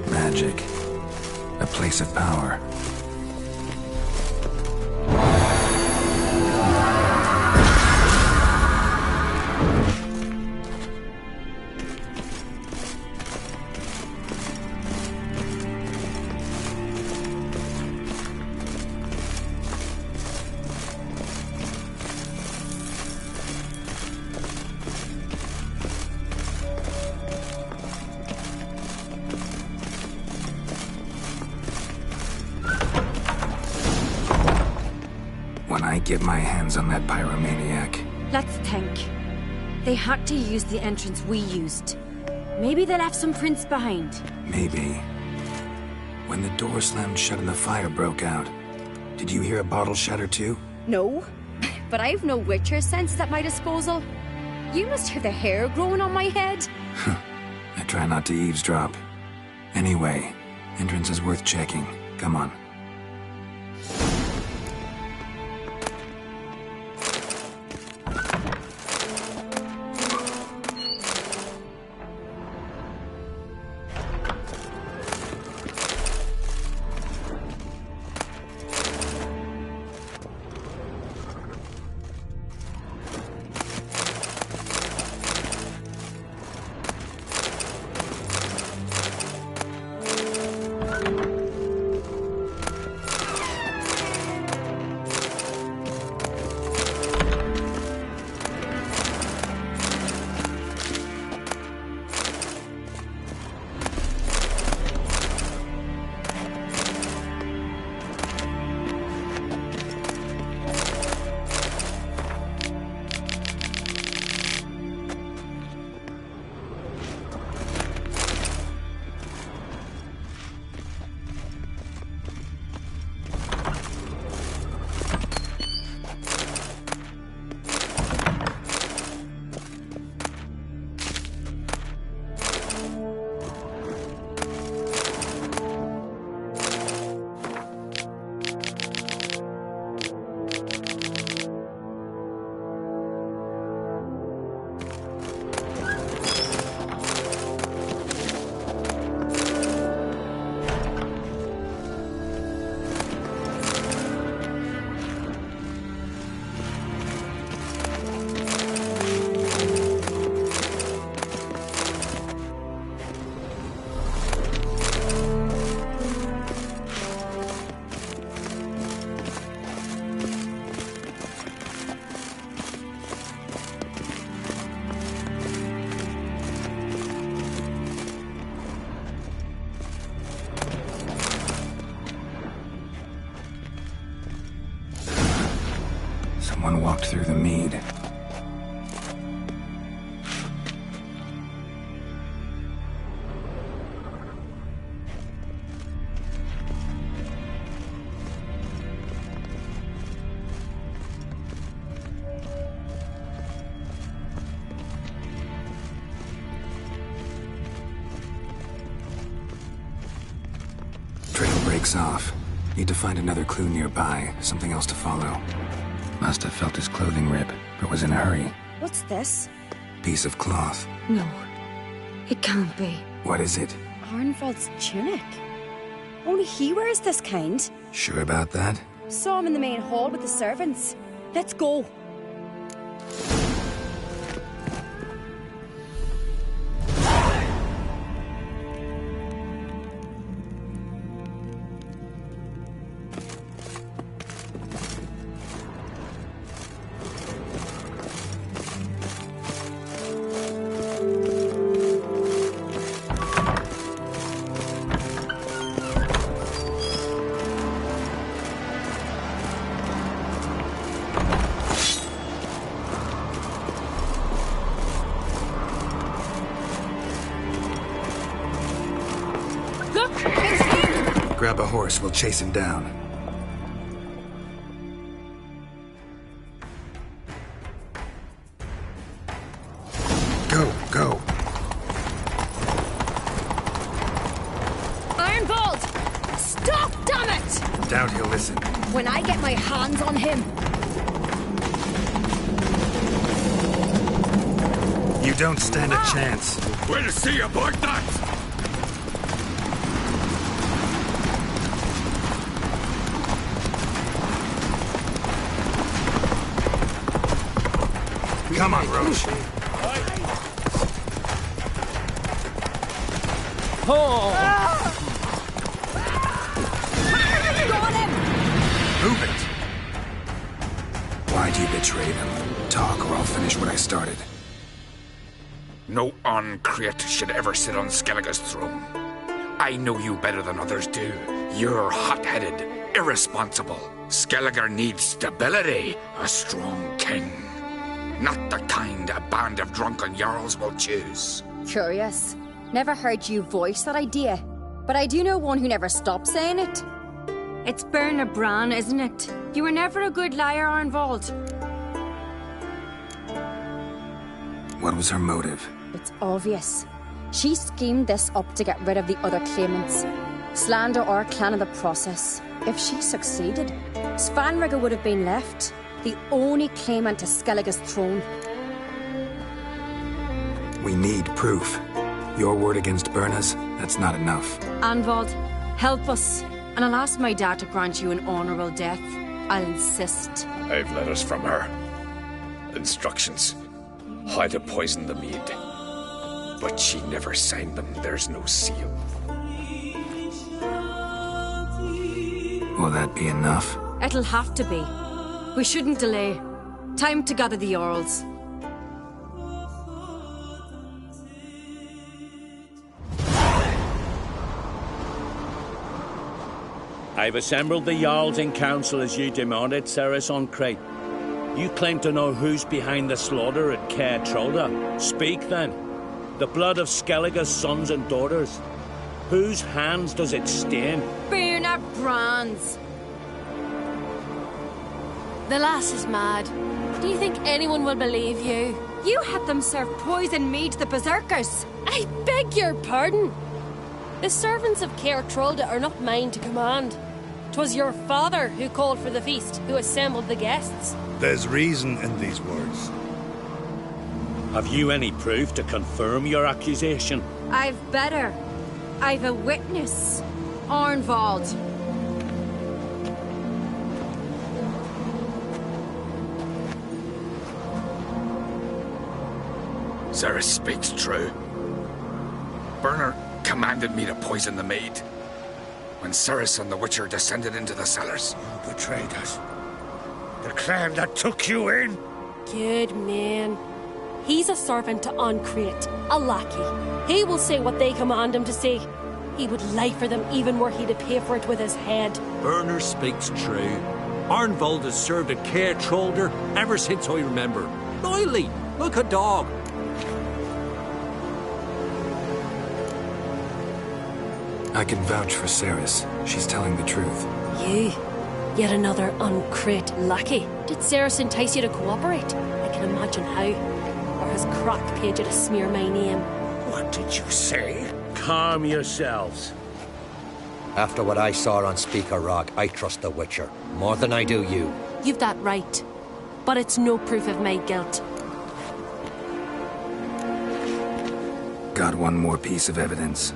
Magic. A place of power. Get my hands on that pyromaniac. Let's think. They had to use the entrance we used. Maybe they left some prints behind. Maybe. When the door slammed shut and the fire broke out, did you hear a bottle shatter too? No, but I've no Witcher sense at my disposal. You must hear the hair growing on my head. I try not to eavesdrop. Anyway, entrance is worth checking. Come on. Someone walked through the mead. Trail breaks off. Need to find another clue nearby, something else to follow. Must have felt his clothing rip, but was in a hurry. What's this? Piece of cloth. No. It can't be. What is it? Arnvald's tunic. Only he wears this kind. Sure about that? Saw him in the main hall with the servants. Let's go. Grab a horse, we'll chase him down. Go, go. Arnvald! Stop, damn it! Doubt he'll listen. When I get my hands on him. You don't stand a chance. Way to see about that! Come on, Roche. Oh! Got him! Move it! Why'd you betray them? Talk or I'll finish what I started. No Crach should ever sit on Skellige's throne. I know you better than others do. You're hot-headed, irresponsible. Skellige needs stability, a strong king. Not the kind a band of drunken jarls will choose. Curious. Never heard you voice that idea. But I do know one who never stops saying it. It's Bernard Bran, isn't it? You were never a good liar, Arnvald. What was her motive? It's obvious. She schemed this up to get rid of the other claimants. Slander our clan in the process. If she succeeded, Svanrigger would have been left, the only claimant to Skellige's throne. We need proof. Your word against Birna's, that's not enough. Arnvald, help us, and I'll ask my dad to grant you an honourable death. I'll insist. I've letters from her. Instructions. How to poison the mead. But she never signed them. There's no seal. Will that be enough? It'll have to be. We shouldn't delay. Time to gather the Jarls. I've assembled the Jarls in council as you demanded, Cerys on Crach. You claim to know who's behind the slaughter at Caer. Speak then. The blood of Skellige's sons and daughters. Whose hands does it stain? Birna Brands. The lass is mad. Do you think anyone will believe you? You had them serve poison mead to the berserkers. I beg your pardon. The servants of Caer are not mine to command. 'Twas your father who called for the feast, who assembled the guests. There's reason in these words. Have you any proof to confirm your accusation? I've better. I've a witness. Arnvald. Cerys speaks true. Birna commanded me to poison the maid. When Cerys and the Witcher descended into the cellars. You betrayed us. The clan that took you in. Good man. He's a servant to Crach, a lackey. He will say what they command him to say. He would lie for them even were he to pay for it with his head. Birna speaks true. Arnvald has served at Caer ever since I remember. Loyally, like a dog. I can vouch for Cerys. She's telling the truth. You? Yet another Crach lackey. Did Cerys entice you to cooperate? I can imagine how. Or has Crach paid you to smear my name? What did you say? Calm yourselves. After what I saw on Speaker Rock, I trust the Witcher. More than I do you. You've that right. But it's no proof of my guilt. Got one more piece of evidence.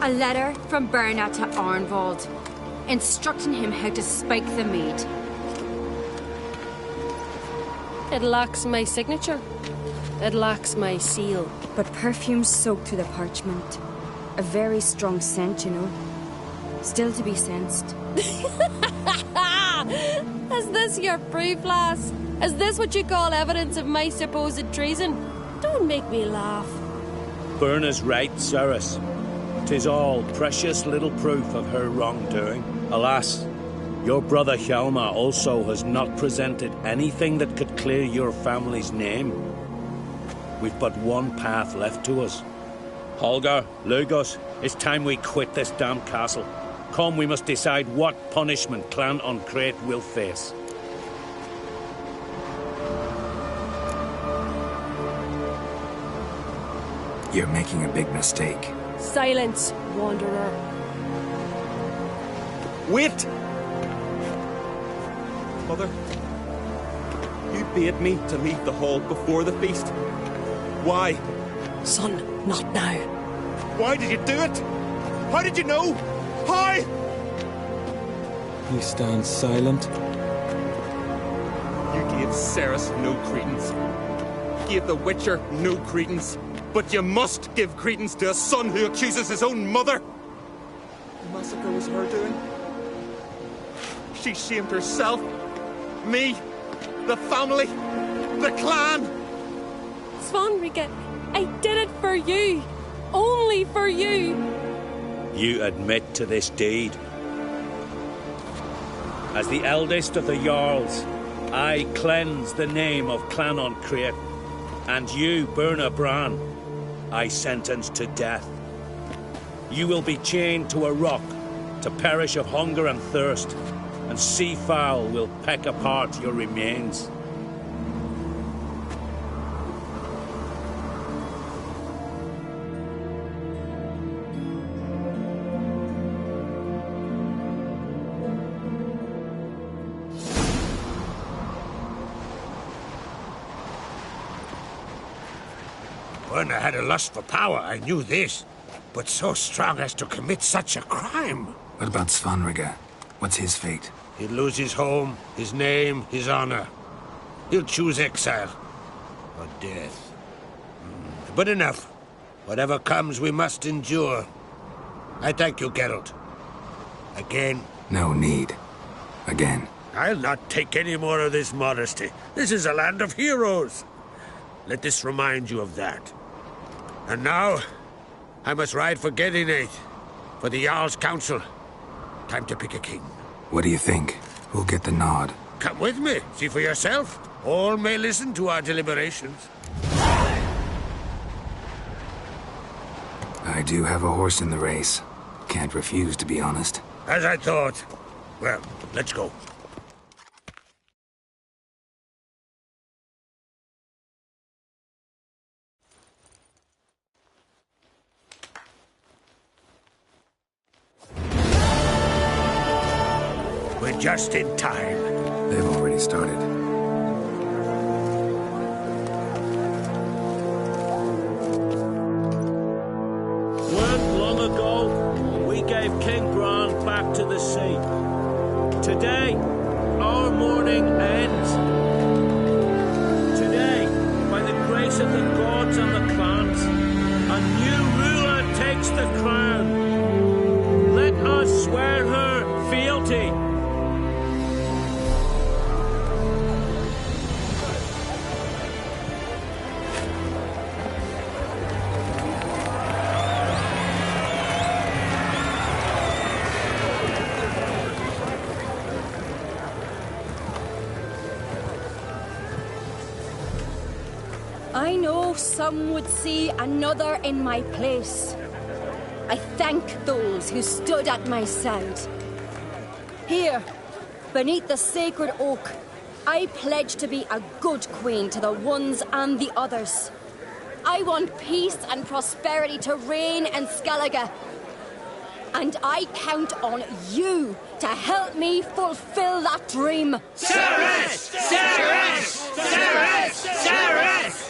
A letter from Birna to Arnvald, instructing him how to spike the mead. It lacks my signature. It lacks my seal. But perfume soaked through the parchment. A very strong scent, you know. Still to be sensed. Is this your proof, lass? Is this what you call evidence of my supposed treason? Don't make me laugh. Birna's right, Cerys. 'Tis all precious little proof of her wrongdoing. Alas, your brother Hjalmar also has not presented anything that could clear your family's name. We've but one path left to us. Holger, Lugos, it's time we quit this damned castle. Come, we must decide what punishment Clan Crach will face. You're making a big mistake. Silence, wanderer. Wait! Mother, you bade me to leave the hall before the feast. Why? Son, not now. Why did you do it? How did you know? How? He stands silent. You gave Cerys no credence. Gave the Witcher no credence. But you must give credence to a son who accuses his own mother. The massacre was her doing. She shamed herself, me, the family, the clan. Svanrigger, I did it for you. Only for you. You admit to this deed. As the eldest of the Jarls, I cleanse the name of Clan Crach, and you, Birna Bran, I sentence to death. You will be chained to a rock to perish of hunger and thirst, and seafowl will peck apart your remains. When I had a lust for power, I knew this. But so strong as to commit such a crime. What about Svanrige? What's his fate? He'll lose his home, his name, his honor. He'll choose exile. Or death. But enough. Whatever comes, we must endure. I thank you, Geralt. Again. No need. Again. I'll not take any more of this modesty. This is a land of heroes. Let this remind you of that. And now, I must ride for Gedinate, for the Jarl's Council. Time to pick a king. What do you think? Who'll get the nod? Come with me, see for yourself. All may listen to our deliberations. I do have a horse in the race. Can't refuse, to be honest. As I thought. Well, let's go. We're just in time. They've already started. Weren't long ago, we gave King Bran back to the sea. Today, our mourning ends. Today, by the grace of the gods and the clans, a new ruler takes the crown. Let us swear her fealty. I know some would see another in my place. I thank those who stood at my side. Here, beneath the sacred oak, I pledge to be a good queen to the ones and the others. I want peace and prosperity to reign in Skellige. And I count on you to help me fulfill that dream. Cerys! Cerys! Cerys! Cerys!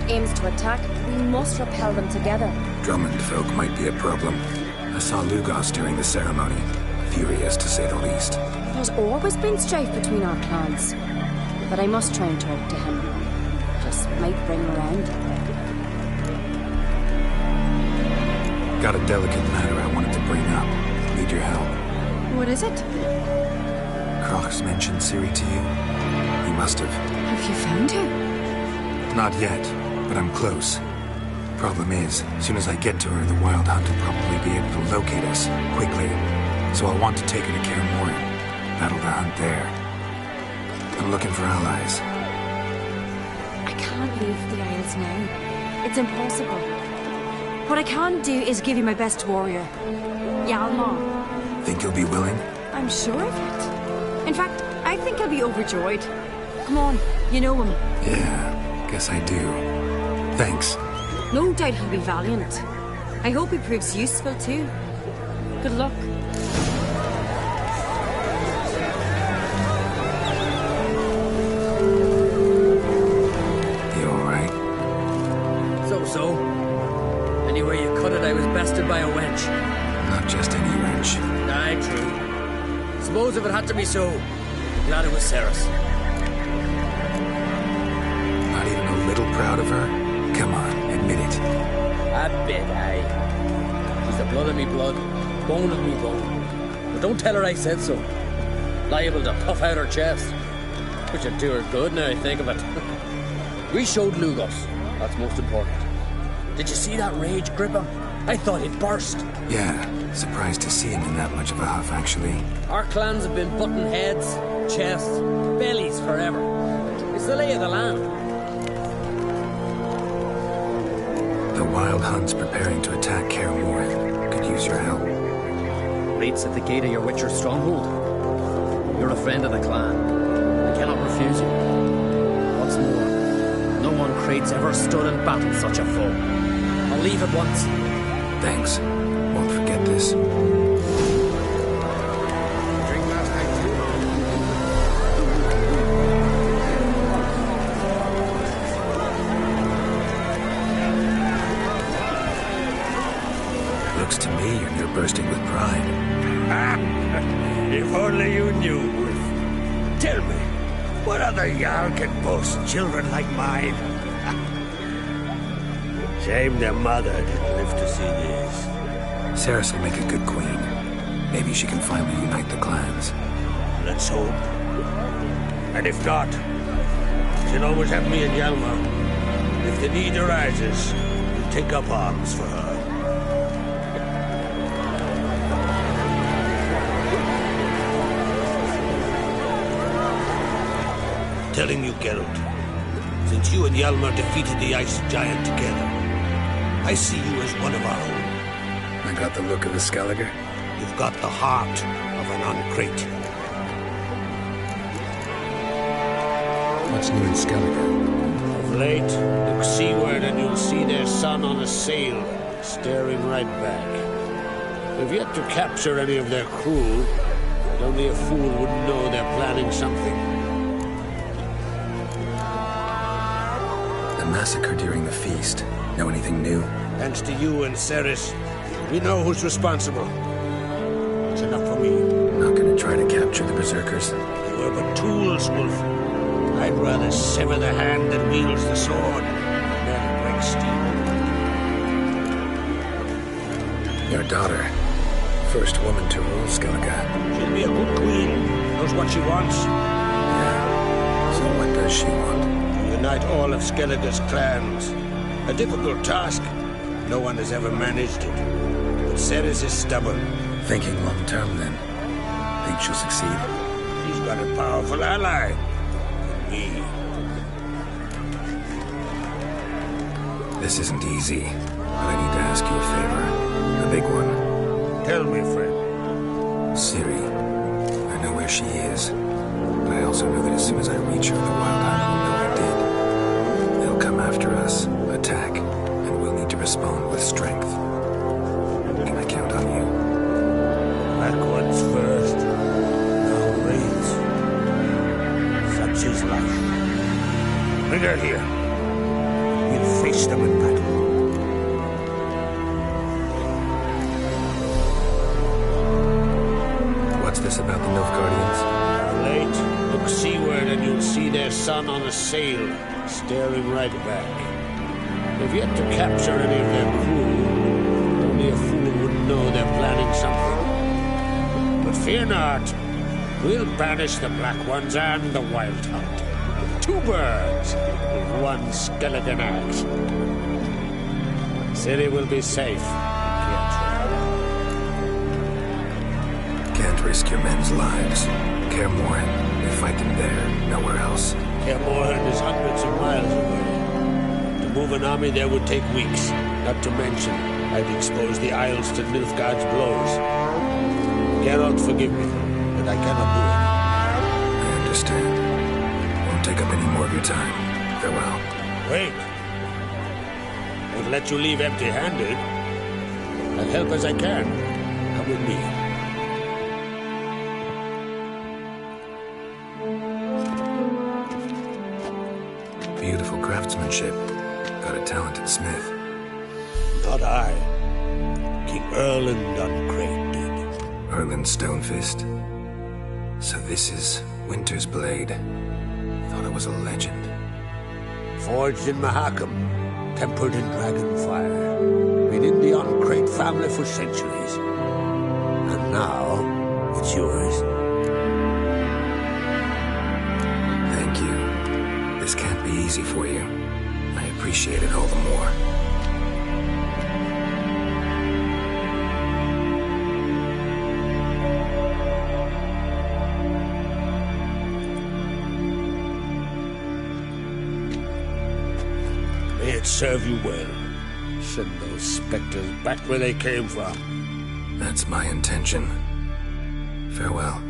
Aims to attack, we must repel them together. Drummond folk might be a problem. I saw Lugos during the ceremony. Furious, to say the least. There's always been strife between our clans. But I must try and talk to him. Just might bring him around. Got a delicate matter I wanted to bring up. Need your help. What is it? Crach's mentioned Ciri to you. He must have. Have you found her? Not yet, but I'm close. Problem is, as soon as I get to her, the Wild Hunt will probably be able to locate us, quickly. So I'll want to take her to Kaer Morhen. Battle the hunt there. I'm looking for allies. I can't leave the Isles now. It's impossible. What I can do is give you my best warrior, Hjalmar. Think you'll be willing? I'm sure of it. In fact, I think he'll be overjoyed. Come on, you know him. Yeah. Guess I do. Thanks. No doubt he'll be valiant. I hope he proves useful too. Good luck. suppose if it had to be so, glad it was Cerys. Not even a little proud of her? Come on, admit it. A bit, aye. She's the blood of me blood, bone of me bone. But don't tell her I said so. Liable to puff out her chest. Which would do her good now I think of it. We showed Lugos. That's most important. Did you see that rage grip him? I thought he'd burst. Yeah, surprised to see him in that much of a huff, actually. Our clans have been butting heads, chests, bellies forever. It's the lay of the land. The Wild Hunt's preparing to attack Kaer Morhen. Could use your help. Raid's at the gate of your Witcher stronghold. You're a friend of the clan. I cannot refuse you. What's more, no one Crate's ever stood in battle such a foe. I'll leave at once. Thanks. Won't forget this. Looks to me you're bursting with pride. If only you knew, Wolf. Tell me, what other Jarl can boast children like mine? Shame their mother didn't live to see this. Cerys will make a good queen. Maybe she can finally unite the clans. Let's hope. And if not, she'll always have me and Hjalmar. If the need arises, we'll take up arms for her. Telling you, Geralt, since you and Hjalmar defeated the Ice Giant together, I see you as one of our own. I got the look of a Skellige. You've got the heart of an uncrate. What's new in Skellige? Of late, look seaward and you'll see their sun on a sail, staring right back. They've yet to capture any of their crew, but only a fool would know they're planning something. Massacre during the feast. Know anything new? Thanks to you and Cerys, we know who's responsible. It's enough for me. Not gonna try to capture the berserkers? They were but tools, Wolf. I'd rather sever the hand that wields the sword than break steel. Your daughter. First woman to rule Skellige. She'll be a good queen. Knows what she wants. Yeah. So what does she want? Unite all of Skellige's clans. A difficult task. No one has ever managed it. But Cerys is stubborn. Thinking long term, then. Think she'll succeed? He's got a powerful ally. Me. This isn't easy, but I need to ask you a favor. A big one. Tell me, friend. Ciri. I know where she is. But I also know that as soon as I reach her, the Wild Hunt will know I did. They'll come after us, attack, and we'll need to respond with strength. Can I count on you? Backwards first. Now raids. Such is life. Bring her here. We'll face them in battle. What's this about the Nilfgaardians? Late, look seaward and you'll see their sun on a sail, staring right back. They've yet to capture any of their crew. Only a fool would know they're planning something. But fear not. We'll banish the Black Ones and the Wild Hunt. 2 birds with 1 skeleton axe. Ciri will be safe. Can't risk your men's lives. Kaer Morhen, we fight them there, nowhere else. Kaer Morhen is hundreds of miles away. To move an army there would take weeks. Not to mention, I'd expose the Isles to Nilfgaard's blows. Geralt, forgive me, but I cannot do it. I understand. Won't take up any more of your time. Farewell. Wait. Won't let you leave empty-handed. I'll help as I can. Come with me. Beautiful craftsmanship. Got a talented smith. Not I. King Erland Uncrate did. Erland Stonefist? So this is Winter's blade. Thought it was a legend. Forged in Mahakam, tempered in dragon fire, made in the Uncrate family for centuries. And now, it's yours. Thank you. This can't be easy for you. I appreciate it all the more. May it serve you well. Send those specters back where they came from. That's my intention. Farewell.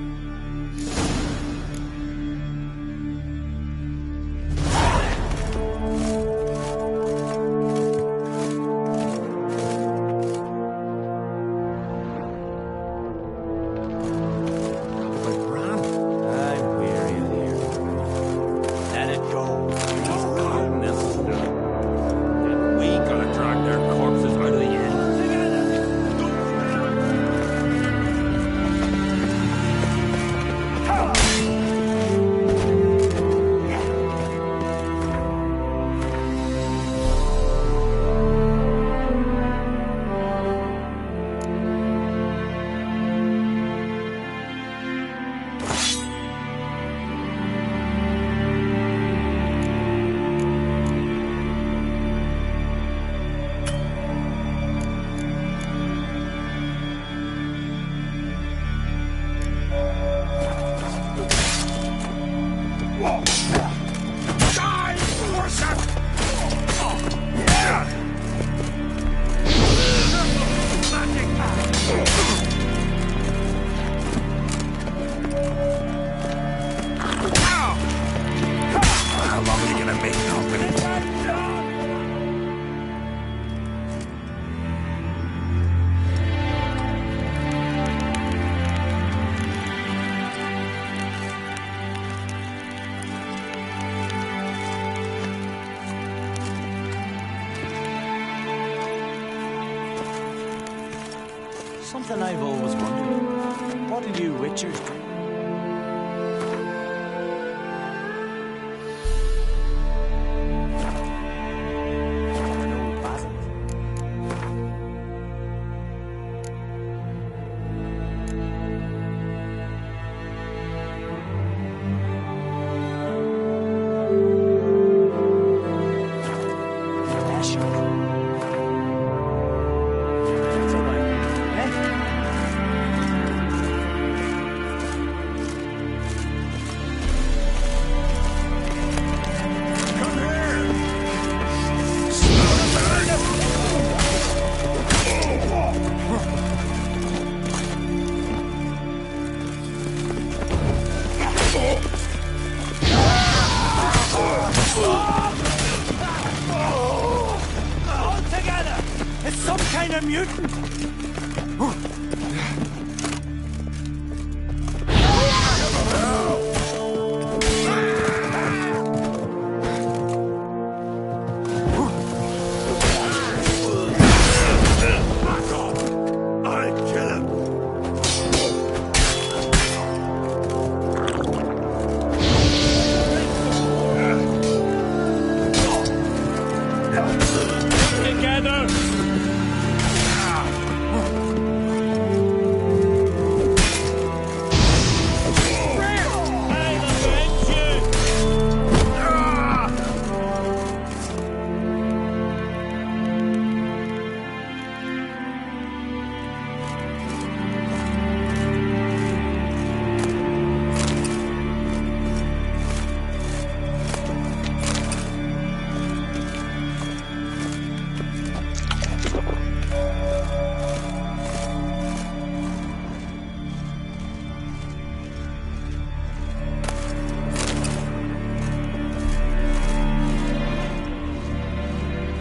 Something I've always wondered. What do you witchers do?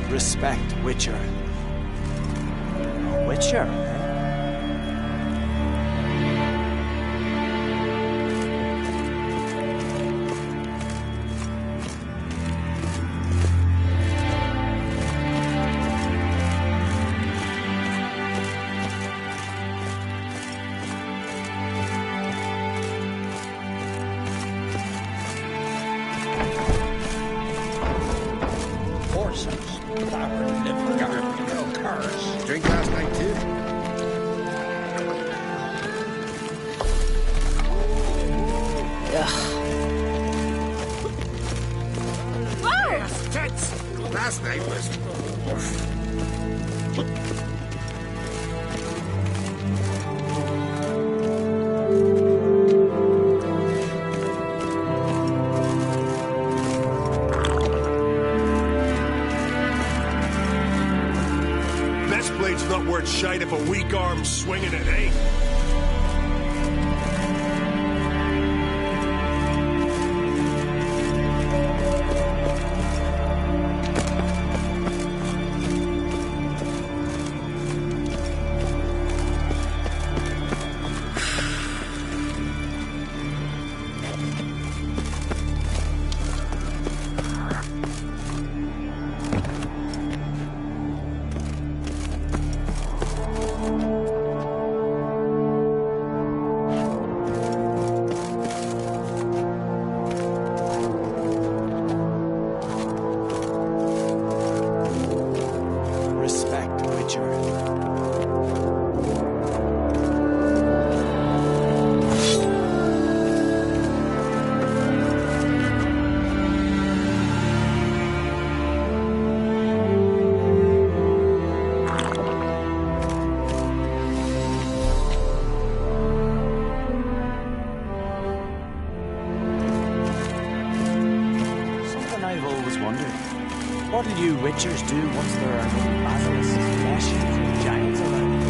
Respect, Witcher. A Witcher, eh? last night was... This blade's not worth shite if a weak arm's swinging it, eh? What'll you witchers do once there are no basilisks, meshes, and giants around?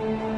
eh?